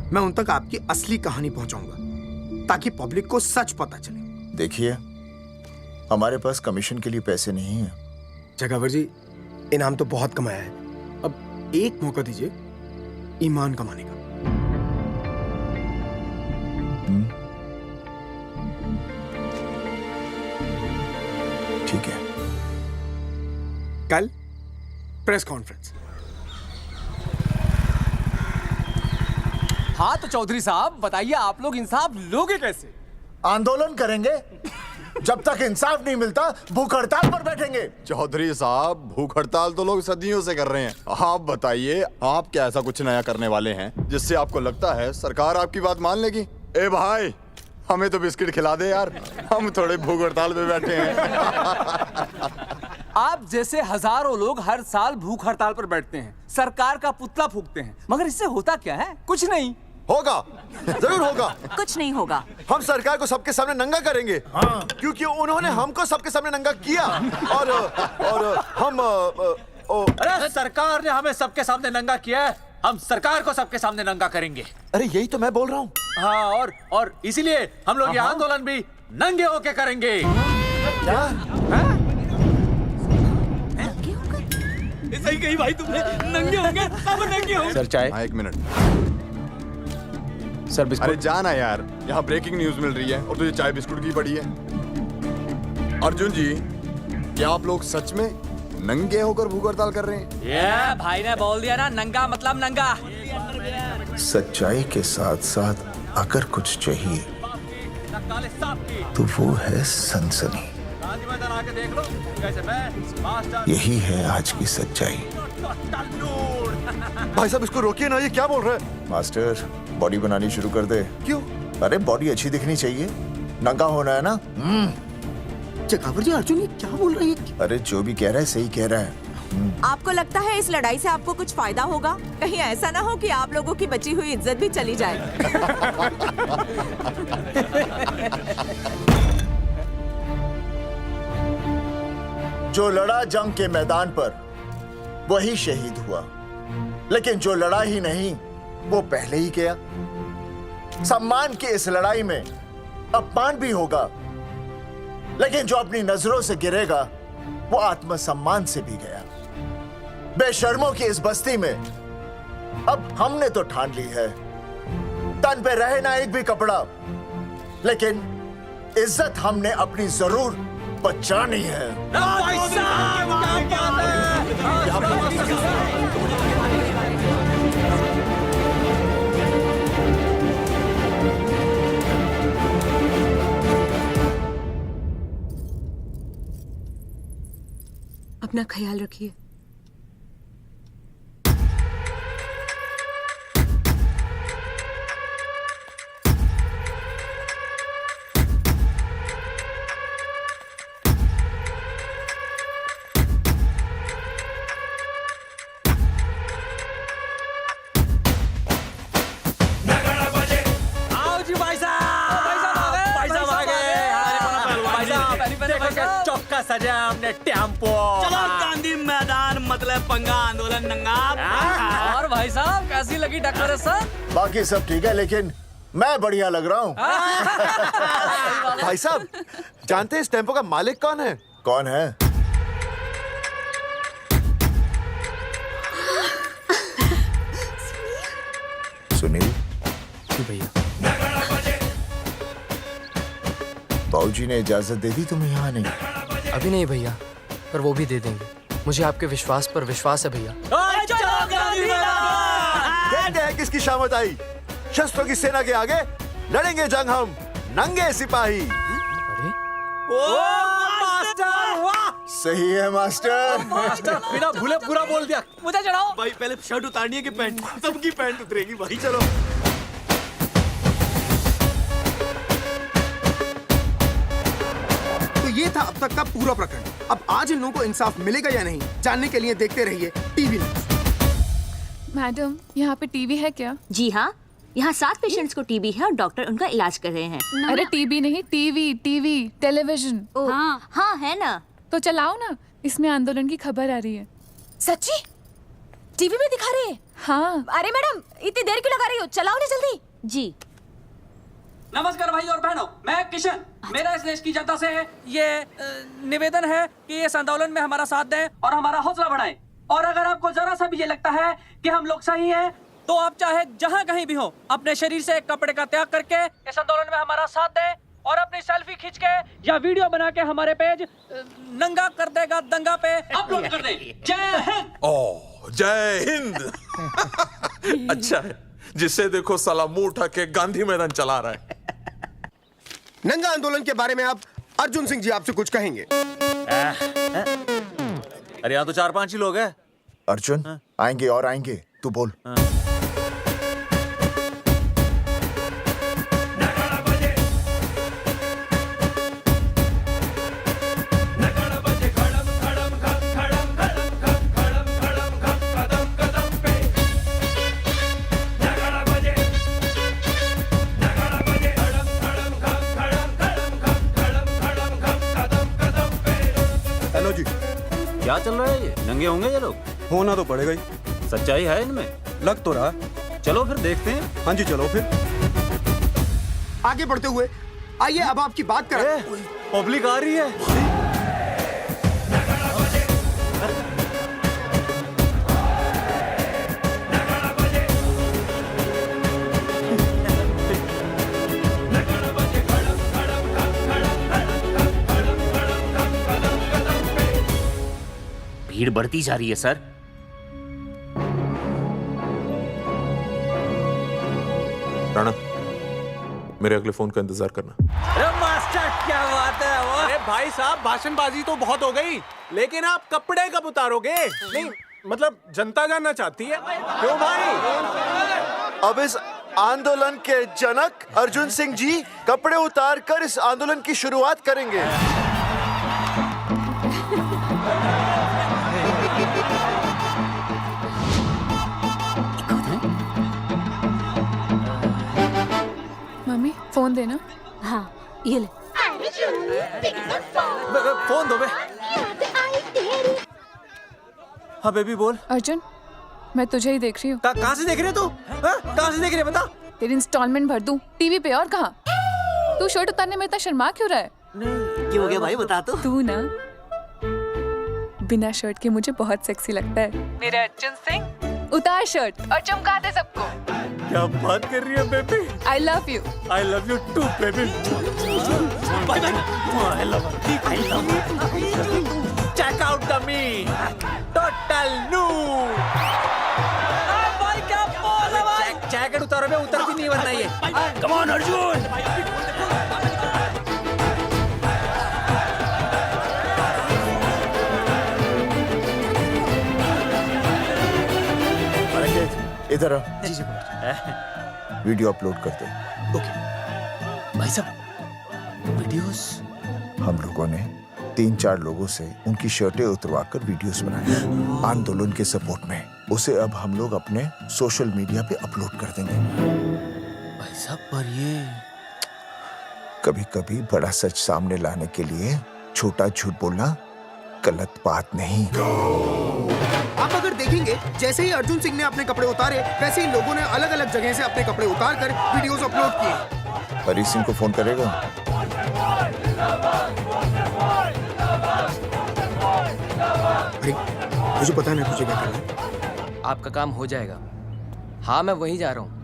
मैं उन तक आपकी असली कहानी पहुंचाऊंगा ताकि पब्लिक को सच पता चले। देखिए, हमारे पास कमीशन के लिए पैसे नहीं है। जगावर जी, इनाम तो बहुत कमाया है, अब एक मौका दीजिए ईमान कमाने का। ठीक है, कल प्रेस कॉन्फ्रेंस। हाँ तो चौधरी साहब बताइए, आप लोग इंसाफ लोगे कैसे? आंदोलन करेंगे। जब तक इंसाफ नहीं मिलता भूख हड़ताल पर बैठेंगे। चौधरी साहब, भूख हड़ताल तो लोग सदियों से कर रहे हैं। आप बताइए, आप क्या ऐसा कुछ नया करने वाले हैं जिससे आपको लगता है सरकार आपकी बात मान लेगी? ए भाई, हमें तो बिस्किट खिला दे यार, हम थोड़े भूख हड़ताल पे बैठे हैं। आप जैसे हजारों लोग हर साल भूख हड़ताल पर बैठते हैं, सरकार का पुतला फूंकते हैं, मगर इससे होता क्या है? कुछ नहीं होगा, जरूर होगा। कुछ नहीं होगा। हम सरकार को सबके सामने नंगा करेंगे। हाँ। क्योंकि उन्होंने हमको सबके सामने नंगा किया और हम अरे सरकार ने हमें सबके सामने नंगा किया है, हम सरकार को सबके सामने नंगा करेंगे। अरे यही तो मैं बोल रहा हूँ। हाँ, और इसीलिए हम लोग ये आंदोलन भी नंगे होके करेंगे। क्या? सही कही भाई तुमने, नंगे होंगे, अब नंगे होंगे। सर चाय। हाँ, 1 मिनट सर बिस्कुट। अरे जाना यार, यहाँ ब्रेकिंग न्यूज मिल रही है और तुझे चाय बिस्कुट की पड़ी है। अर्जुन जी, क्या आप लोग सच में नंगे होकर भूख हड़ताल कर रहे हैं? ये भाई ने बोल दिया ना, नंगा मतलब नंगा। सच्चाई के साथ साथ अगर कुछ चाहिए तो वो है सनसनी। यही है आज की सच्चाई। भाई साहब, इसको रोकिए ना, ये क्या बोल रहा है? मास्टर, बॉडी बनानी शुरू कर दे। क्यों? अरे बॉडी अच्छी दिखनी चाहिए, नंगा होना है ना। जगावर जी, अर्जुन ये क्या बोल रही है? अरे जो भी कह रहा है सही कह रहा है। आपको लगता है इस लड़ाई से आपको कुछ फायदा होगा? कहीं ऐसा ना हो कि आप लोगों की बची हुई इज्जत भी चली जाए। जो लड़ा जंग के मैदान पर वही शहीद हुआ, लेकिन जो लड़ा ही नहीं वो पहले ही गया। सम्मान की इस लड़ाई में अपमान भी होगा, लेकिन जो अपनी नजरों से गिरेगा वो आत्मसम्मान से भी गया। बेशर्मों की इस बस्ती में अब हमने तो ठान ली है, तन पे रहे ना एक भी कपड़ा, लेकिन इज्जत हमने अपनी जरूर बचानी है। अपना ख्याल रखिए। सजा हमने टेम्पो। चलो गांधी मैदान, मतलब पंगा आंदोलन नंगा। और भाई साहब कैसी लगी टक्कर सर? बाकी सब ठीक है, लेकिन मैं बढ़िया लग रहा हूँ। भाई साहब, जानते हैं इस टेम्पो का मालिक कौन है? कौन है? सुनील। भैया, बाबूजी ने इजाजत दे दी तुम्हें यहाँ आने? अभी नहीं भैया, पर वो भी दे देंगे। मुझे आपके विश्वास पर विश्वास है भैया। देखते हैं किसकी शामत आई। शस्त्रों की सेना के आगे लड़ेंगे जंग हम, नंगे सिपाही। सही है मास्टर। मास्टर बिना भूले पूरा बोल दिया। मुझे चढ़ाओ भाई, पहले शर्ट उतारनी है कि पैंट? सबकी पैंट उतरेगी भाई। चलो ये था अब तक का पूरा प्रकरण। अब आज इन लोगों को इंसाफ मिलेगा या नहीं, जानने के लिए देखते रहिए टीवी न्यूज़। मैडम, यहाँ पे टीवी है क्या? जी हाँ, यहाँ 7 पेशेंट्स को टीबी है और डॉक्टर उनका इलाज कर रहे हैं। अरे टीबी नहीं, टीवी, टेलीविजन। हाँ है ना। तो चलाओ ना, इसमें आंदोलन की खबर आ रही है। सच्ची? टीवी में दिखा रहे हैं? हाँ। अरे मैडम इतनी देर क्यों लगा रही हो, चलाओ ना जल्दी। जी। नमस्कार भाई और बहनों, मैं किशन। मेरा इस देश की जनता से ये निवेदन है कि इस आंदोलन में हमारा साथ दें और हमारा हौसला बढ़ाएं। और अगर आपको जरा सा भी ये लगता है कि हम लोग सही हैं, तो आप चाहे जहां कहीं भी हो अपने शरीर से एक कपड़े का त्याग करके इस आंदोलन में हमारा साथ दें और अपनी सेल्फी खींच के या वीडियो बना के हमारे पेज नंगा कर देगा दंगा पे अपलोड कर दें। जय हिंद। ओह जय हिंद। अच्छा है, जिसे देखो साला मुंह उठा के गांधी मैदान चला रहा है। नंगा आंदोलन के बारे में आप अर्जुन सिंह जी आपसे कुछ कहेंगे। अरे यहाँ तो 4-5 ही लोग हैं। अर्जुन आएंगे और आएंगे, तू बोल। हेलो जी, क्या चल रहा है ये? नंगे होंगे ये लोग? होना तो पड़ेगा ही। सच्चाई है इनमें? लग तो रहा। चलो फिर देखते हैं। हाँ जी चलो फिर। आगे बढ़ते हुए आइए अब आपकी बात करें। पब्लिक आ रही है। भीड़ बढ़ती जा रही है सर। राणा, मेरे अगले फोन का इंतजार करना। अरे मास्टर क्या बात है वो? अरे भाई साहब, भाषणबाजी तो बहुत हो गई, लेकिन आप कपड़े कब उतारोगे? नहीं मतलब जनता जानना चाहती है। क्यों भाई? अब इस आंदोलन के जनक अर्जुन सिंह जी कपड़े उतार कर इस आंदोलन की शुरुआत करेंगे। मम्मी फोन देना। हाँ ये ले। फोन दो बे। हाँ बेबी बोल। अर्जुन मैं तुझे ही देख रही हूँ। कहाँ से देख रही है तू? कहाँ से देख रही है बता? तेरी इंस्टॉलमेंट भर दूं टीवी पे और कहाँ? तू शर्ट उतारने में इतना शर्मा क्यों रहा है? क्या हो गया भाई, बता तो। तू ना बिना शर्ट के मुझे बहुत सेक्सी लगता है। मेरा अर्जुन सिंह, उतार शर्ट और चमका दे सबको। क्या बात कर रही है baby? I love you. I love you too baby. Bye bye. I love you. Check out the me. Total new. भाई क्या बोल है भाई? जैकेट उतारो बे, उतरती नहीं वरना ये। Come on Arjun. इधर आ। जी जी। वीडियो अपलोड कर दे। ओके। भाई साहब वीडियोस? हम लोगों ने 3-4 लोगों से उनकी शर्टें उतरवाकर वीडियोस बनाए आंदोलन के सपोर्ट में। उसे अब हम लोग अपने सोशल मीडिया पे अपलोड कर देंगे। भाई साहब पर ये कभी-कभी बड़ा सच सामने लाने के लिए छोटा झूठ बोलना गलत बात नहीं। आप अगर देखेंगे जैसे ही अर्जुन सिंह ने अपने कपड़े उतारे वैसे ही लोगों ने अलग अलग जगह से अपने कपड़े उतार कर वीडियोस अपलोड किए। हरी सिंह को फोन करेगा? अरे मुझे पता नहीं मुझे क्या करना है। आपका काम हो जाएगा। हाँ मैं वहीं जा रहा हूँ।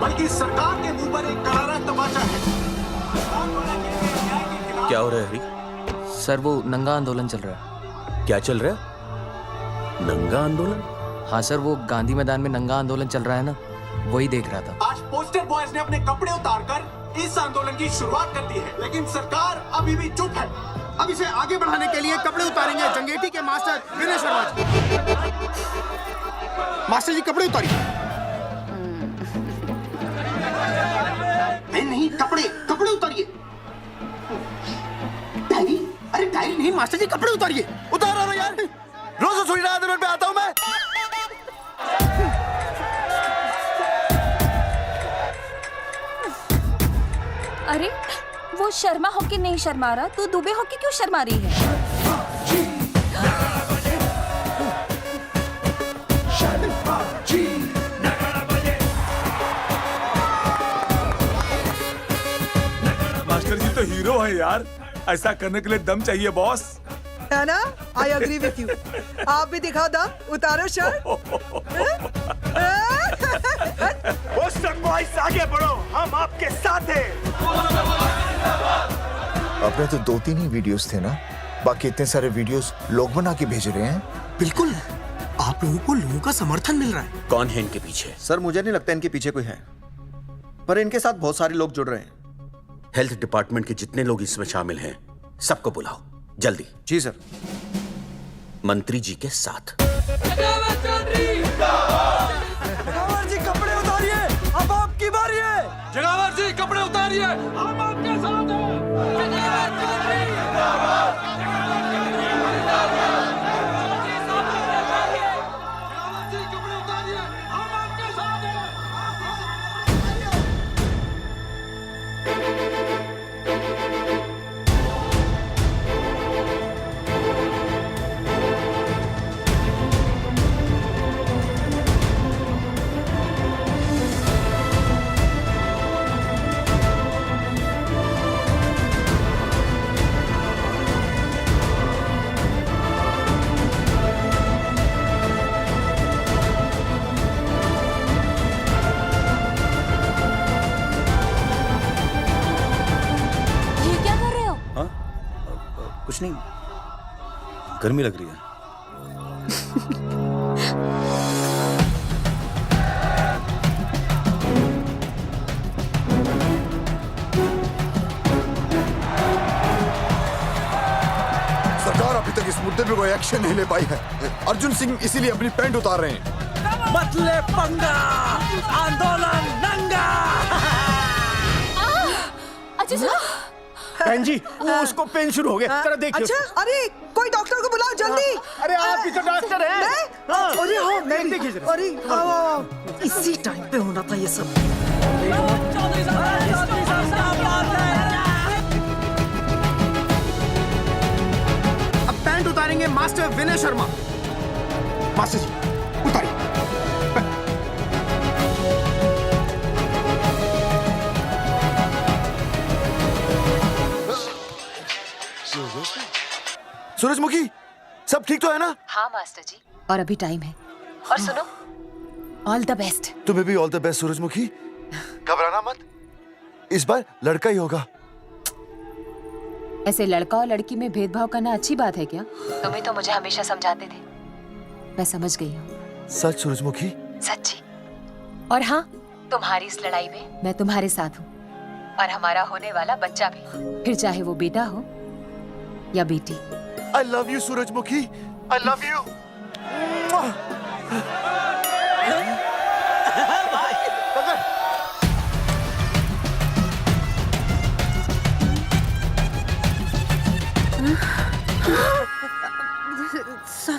बल्कि सरकार के मुंह पर एक करारा तमाचा है। क्या हो रहा है हरी? सर वो नंगा आंदोलन चल रहा है। क्या चल रहा है? नंगा आंदोलन? हाँ सर वो गांधी मैदान में नंगा आंदोलन चल रहा है ना, वही देख रहा था। आज पोस्टर बॉयज ने अपने कपड़े उतारकर इस आंदोलन की शुरुआत कर दी है, लेकिन सरकार अभी भी चुप है। अब इसे आगे बढ़ाने के लिए कपड़े उतारेंगे जंगेटी के मास्टर विनय शर्मा जी। मास्टर जी कपड़े उतारिए। नहीं कपड़े कपड़े उतारिए। मास्टर जी कपड़े उतारिए। उतार रहा यार, रोज थोड़ी ना आंदोलन पे आता हूं मैं। अरे वो शर्मा हो के नहीं शर्मा रहा, तू दुबे हो के क्यों शर्मा रही है? मास्टर जी तो हीरो है यार, ऐसा करने के लिए दम चाहिए बॉस। है ना? I agree with you. आप भी दिखाओ दम, उतारो शर्ट। बॉयज आगे बढ़ो, हम आपके साथ हैं। अपने तो 2-3 ही वीडियोस थे ना, बाकी इतने सारे वीडियोस लोग बना के भेज रहे हैं। बिल्कुल, आप लोगों को लोगों का समर्थन मिल रहा है। कौन है इनके पीछे? सर मुझे नहीं लगता इनके पीछे कोई है, पर इनके साथ बहुत सारे लोग जुड़ रहे हैं। हेल्थ डिपार्टमेंट के जितने लोग इसमें शामिल हैं, सबको बुलाओ जल्दी। जी सर। मंत्री जी के साथ। जगावर जी कपड़े उतारिए, अब आपकी बारी है। जगावर जी कपड़े उतारिए, हम आपके साथ हैं। कुछ नहीं, गर्मी लग रही है। सरकार अभी तक इस मुद्दे पे कोई एक्शन नहीं ले पाई है। अर्जुन सिंह इसीलिए अपनी पैंट उतार रहे हैं। मत ले पंगा, आंदोलन नंगा। बहन जी, वो उसको पेन शुरू हो गया, जरा देखिए। अच्छा, अरे कोई डॉक्टर को बुलाओ जल्दी। अरे आप ही तो डॉक्टर हैं। अरे हाँ, मैं भी। देखिए जरा। अरे आओ, इसी टाइम पे होना था ये सब। अब पैंट उतारेंगे मास्टर विनय शर्मा। मास्टर जी उतारिए। सूरजमुखी, सब ठीक तो है ना? हाँ मास्टर जी, और अभी टाइम है। और सुनो, ऑल द बेस्ट। तुम्हें भी ऑल द बेस्ट सूरजमुखी। घबराना मत, इस बार लड़का ही होगा। ऐसे लड़का और लड़की में भेदभाव करना अच्छी बात है क्या? तुम ही तो मुझे हमेशा समझाते थे। मैं समझ गई हूँ। सच सूरजमुखी? सच्ची। और हाँ, तुम्हारी इस लड़ाई में मैं तुम्हारे साथ हूँ, और हमारा होने वाला बच्चा भी, फिर चाहे वो बेटा हो या बेटी। I love you, सूरजमुखी। I love you.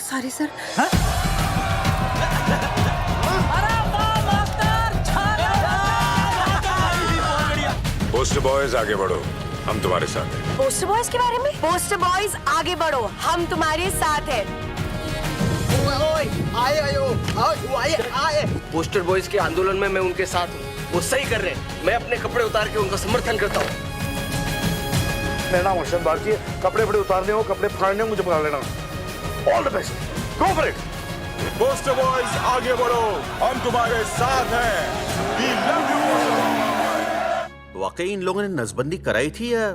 Sorry sir. Poster boys आगे बढ़ो, हम तुम्हारे साथ हैं। पोस्टर बॉयज के बारे में? पोस्टर बॉयज आगे बढ़ो, हम तुम्हारे साथ हैं। आए। पोस्टर बॉयज के आंदोलन में मैं उनके साथ हूँ, वो सही कर रहे हैं। मैं अपने कपड़े उतार के उनका समर्थन करता हूँ। मेरा नाम अर्शद बागची है। कपड़े उतारने हो, कपड़े फाड़ने हो, मुझे बुला लेना। All the best, go for it. Poster boys आगे बढ़ो, हम तुम्हारे साथ हैं। We love you, poster boys. वाकई इन लोगों ने नसबंदी कराई थी या?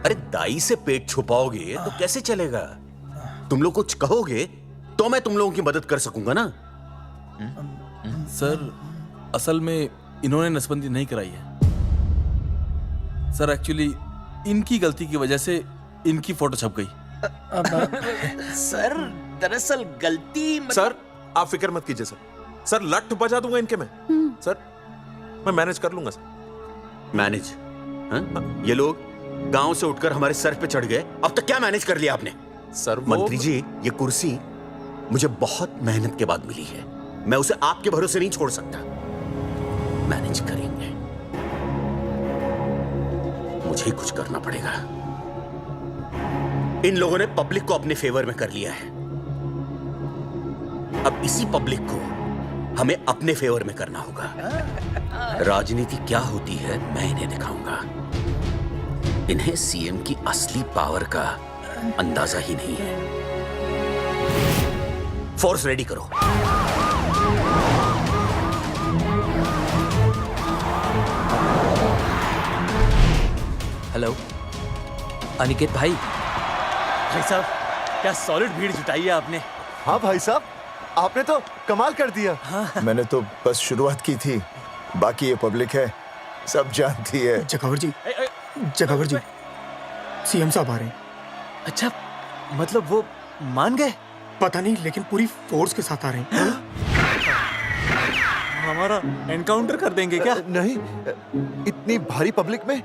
अरे दाई से पेट छुपाओगे तो कैसे चलेगा? तुम लोग कुछ कहोगे तो मैं तुम लोगों की मदद कर सकूंगा ना। सर, असल में इन्होंने नसबंदी नहीं कराई है सर। एक्चुअली इनकी गलती की वजह से इनकी फोटो छप गई। सर दरअसल गलती सर आप फिक्र मत कीजिए सर। सर लट बजा दूंगा इनके में। सर मैं मैनेज कर लूंगा सर। मैनेज? हाँ? ये लोग गांव से उठकर हमारे सर पे चढ़ गए। अब तक क्या मैनेज कर लिया आपने? सर मंत्री जी, ये कुर्सी मुझे बहुत मेहनत के बाद मिली है, मैं उसे आपके भरोसे नहीं छोड़ सकता। मैनेज करेंगे, मुझे ही कुछ करना पड़ेगा। इन लोगों ने पब्लिक को अपने फेवर में कर लिया है, अब इसी पब्लिक को हमें अपने फेवर में करना होगा। राजनीति क्या होती है मैं इन्हें दिखाऊंगा। इन्हें सीएम की असली पावर का अंदाजा ही नहीं है। फोर्स रेडी करो। हेलो अनिकेत भाई। भाई साहब क्या सॉलिड भीड़ जुटाई है आपने। हाँ भाई साहब, आपने तो कमाल कर दिया। हाँ। मैंने तो बस शुरुआत की थी, बाकी ये पब्लिक है, सब जानती है। जगावर जी, जगावर जी, सीएम साहब आ रहे हैं। अच्छा, मतलब वो मान गए? पता नहीं, लेकिन पूरी फोर्स के साथ आ रहे हैं। हमारा एनकाउंटर कर देंगे क्या? नहीं, इतनी भारी पब्लिक में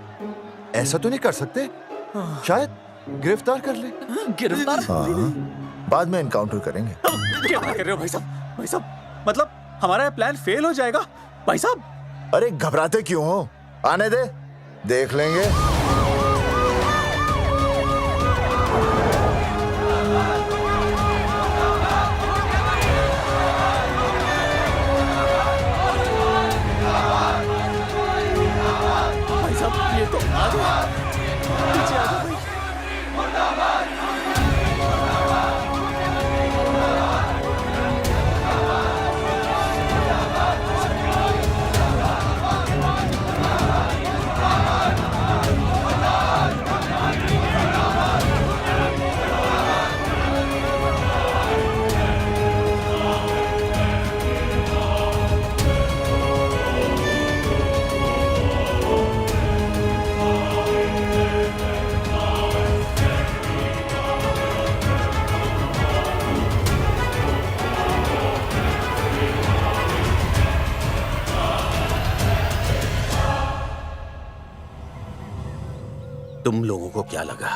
ऐसा तो नहीं कर सकते, शायद गिरफ्तार कर ले। गिरफ्तार? हाँ, बाद में एनकाउंटर करेंगे। क्या बात कर रहे हो भाई साहब? भाई साहब मतलब हमारा प्लान फेल हो जाएगा भाई साहब? अरे घबराते क्यों हो, आने दे, देख लेंगे। भाई साहब ये तो आ जाओ, पीछे आ जाओ भाई। तुम लोगों को क्या लगा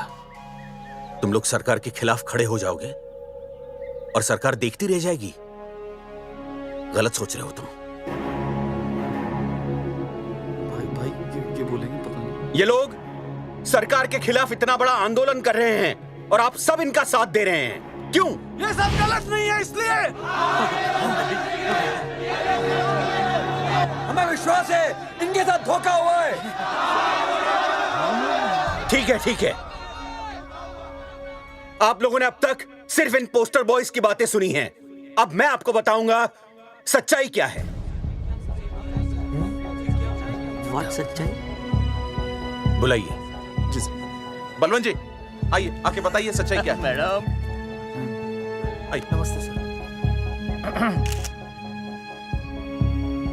तुम लोग सरकार के खिलाफ खड़े हो जाओगे और सरकार देखती रह जाएगी? गलत सोच रहे हो तुम। भाई ये बोलेंगे पता नहीं। ये लोग सरकार के खिलाफ इतना बड़ा आंदोलन कर रहे हैं और आप सब इनका साथ दे रहे हैं, क्यों? ये सब गलत नहीं है इसलिए। हमें विश्वास है इनके साथ धोखा हुआ है। ठीक है, ठीक है। आप लोगों ने अब तक सिर्फ इन पोस्टर बॉयज की बातें सुनी हैं। अब मैं आपको बताऊंगा सच्चाई क्या है। व्हाट सच्चाई? बुलाइए। जी सर। बलवंत जी आइए, आके बताइए सच्चाई क्या है। मैडम आइए। नमस्ते सर।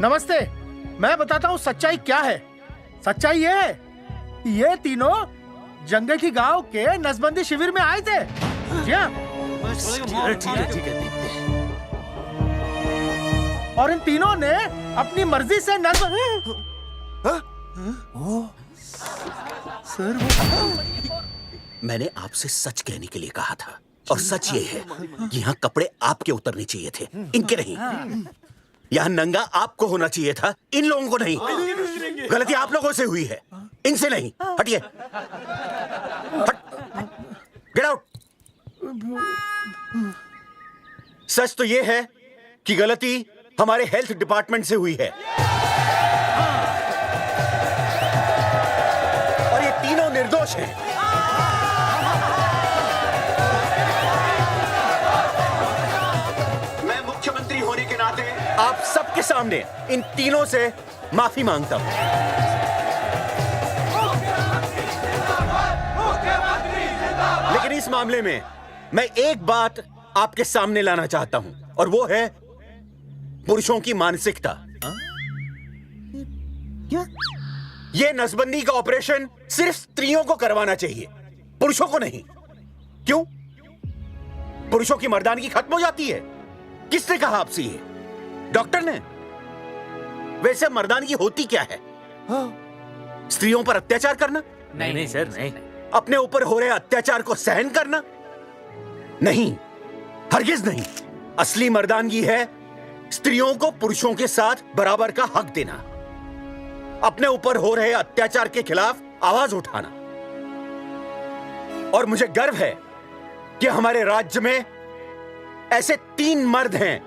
नमस्ते, मैं बताता हूँ सच्चाई क्या है। सच्चाई ये है, ये तीनों जंगे की गांव के नसबंदी शिविर में आए थे। जी हाँ। ठीक है। और इन तीनों ने अपनी मर्जी से सर मैंने आपसे सच कहने के लिए कहा था, और सच ये है कि यहाँ कपड़े आपके उतरने चाहिए थे, इनके नहीं। यहाँ नंगा आपको होना चाहिए था, इन लोगों को नहीं। गलती आप लोगों से हुई है, इनसे नहीं। हटिए, गेट आउट। सच तो ये है कि गलती हमारे हेल्थ डिपार्टमेंट से हुई है, और ये तीनों निर्दोष हैं। मैं मुख्यमंत्री होने के नाते आप सबके सामने इन तीनों से माफी मांगता हूं। लेकिन इस मामले में मैं एक बात आपके सामने लाना चाहता हूं, और वो है पुरुषों की मानसिकता। क्या? ये नसबंदी का ऑपरेशन सिर्फ स्त्रियों को करवाना चाहिए, पुरुषों को नहीं। क्यों? पुरुषों की मर्दानगी खत्म हो जाती है? किसने कहा आपसे ये? डॉक्टर ने? वैसे मर्दानगी होती क्या है? स्त्रियों पर अत्याचार करना, नहीं सर नहीं। अपने ऊपर हो रहे अत्याचार को सहन करना? नहीं, हरगिज नहीं। असली मर्दानगी है स्त्रियों को पुरुषों के साथ बराबर का हक देना, अपने ऊपर हो रहे अत्याचार के खिलाफ आवाज उठाना। और मुझे गर्व है कि हमारे राज्य में ऐसे 3 मर्द हैं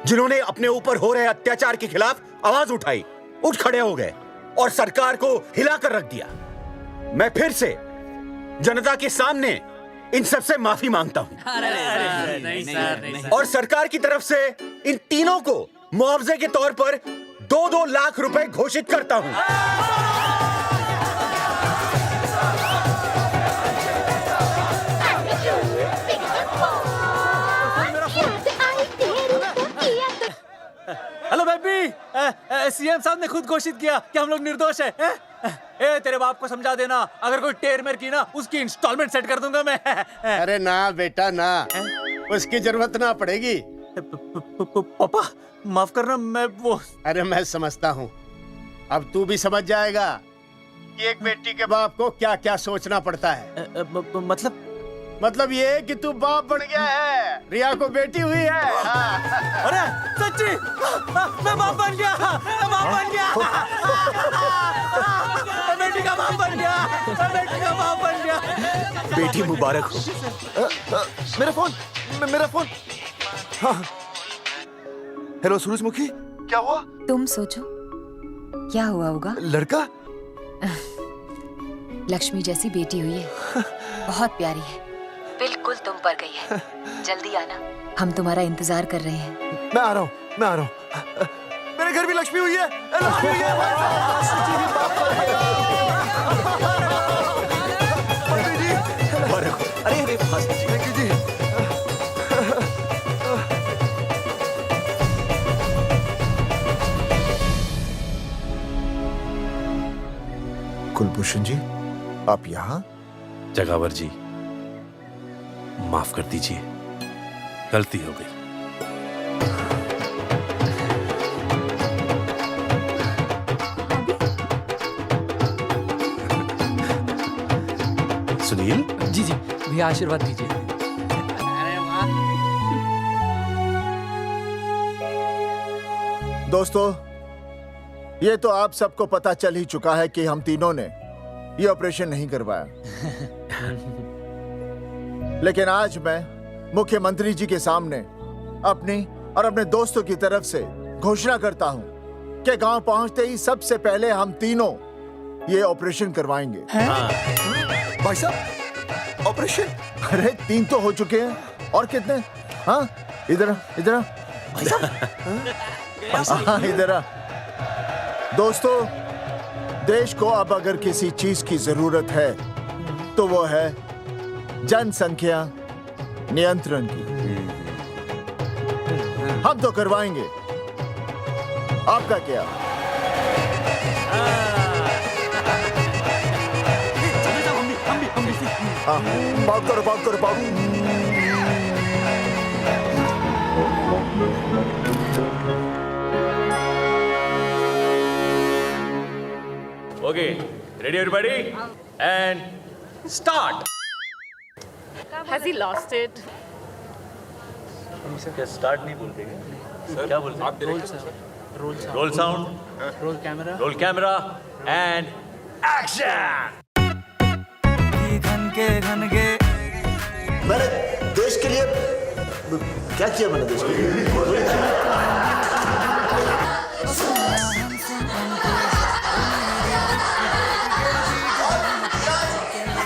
जिन्होंने अपने ऊपर हो रहे अत्याचार के खिलाफ आवाज उठाई, उठ खड़े हो गए और सरकार को हिलाकर रख दिया। मैं फिर से जनता के सामने इन सब से माफी मांगता हूं और सरकार की तरफ से इन तीनों को मुआवजे के तौर पर 2-2 लाख रुपए घोषित करता हूं। हेलो बेबी, सीएम साहब ने खुद घोषित किया कि हम लोग निर्दोष हैं। ए तेरे बाप को समझा देना, अगर कोई टेर मेर की ना उसकी इंस्टॉलमेंट सेट कर दूंगा मैं। अरे ना बेटा ना, उसकी जरूरत ना पड़ेगी। पापा माफ करना, मैं वो। अरे मैं समझता हूँ, अब तू भी समझ जाएगा कि एक बेटी के बाप को क्या क्या सोचना पड़ता है। मतलब ये कि तू बाप बन गया है, रिया को बेटी हुई है। अरे सच्ची, मैं बाप बन गया, मैं बाप बन गया, मैं बेटी का बाप बन गया, मैं बेटी का बाप बन गया। बेटी मुबारक हो। मेरा फोन। हाँ। हेलो सूरजमुखी, क्या हुआ? तुम सोचो क्या हुआ होगा। लड़का? लक्ष्मी जैसी बेटी हुई है, बहुत प्यारी है, बिल्कुल तुम पर गई है। जल्दी आना, हम तुम्हारा इंतजार कर रहे हैं। मैं आ रहा हूँ। मेरे घर भी लक्ष्मी हुई है। अरे कुलभूषण जी, आप यहाँ? जगावर जी, माफ कर दीजिए, गलती हो गई। सुनील जी भैया आशीर्वाद दीजिए। दोस्तों, ये तो आप सबको पता चल ही चुका है कि हम तीनों ने ये ऑपरेशन नहीं करवाया। लेकिन आज मैं मुख्यमंत्री जी के सामने अपनी और अपने दोस्तों की तरफ से घोषणा करता हूं कि गांव पहुंचते ही सबसे पहले हम तीनों ये ऑपरेशन करवाएंगे। भाई साहब, ऑपरेशन? अरे 3 तो हो चुके हैं, और कितने? हाँ, इधर इधर। दोस्तों, देश को अब अगर किसी चीज की जरूरत है तो वो है जनसंख्या नियंत्रण की। हम तो करवाएंगे, आपका क्या? बाउट करो। Okay, ready everybody and start. Has he lost it? क्या स्टार्ट नहीं बोलते क्या? क्या बोलते? आप role sound, roll camera and action. मैंने देश के लिए क्या किया? मैंने देश के लिए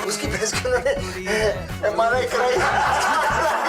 उसकी भैंस को मैंने MRI कराई।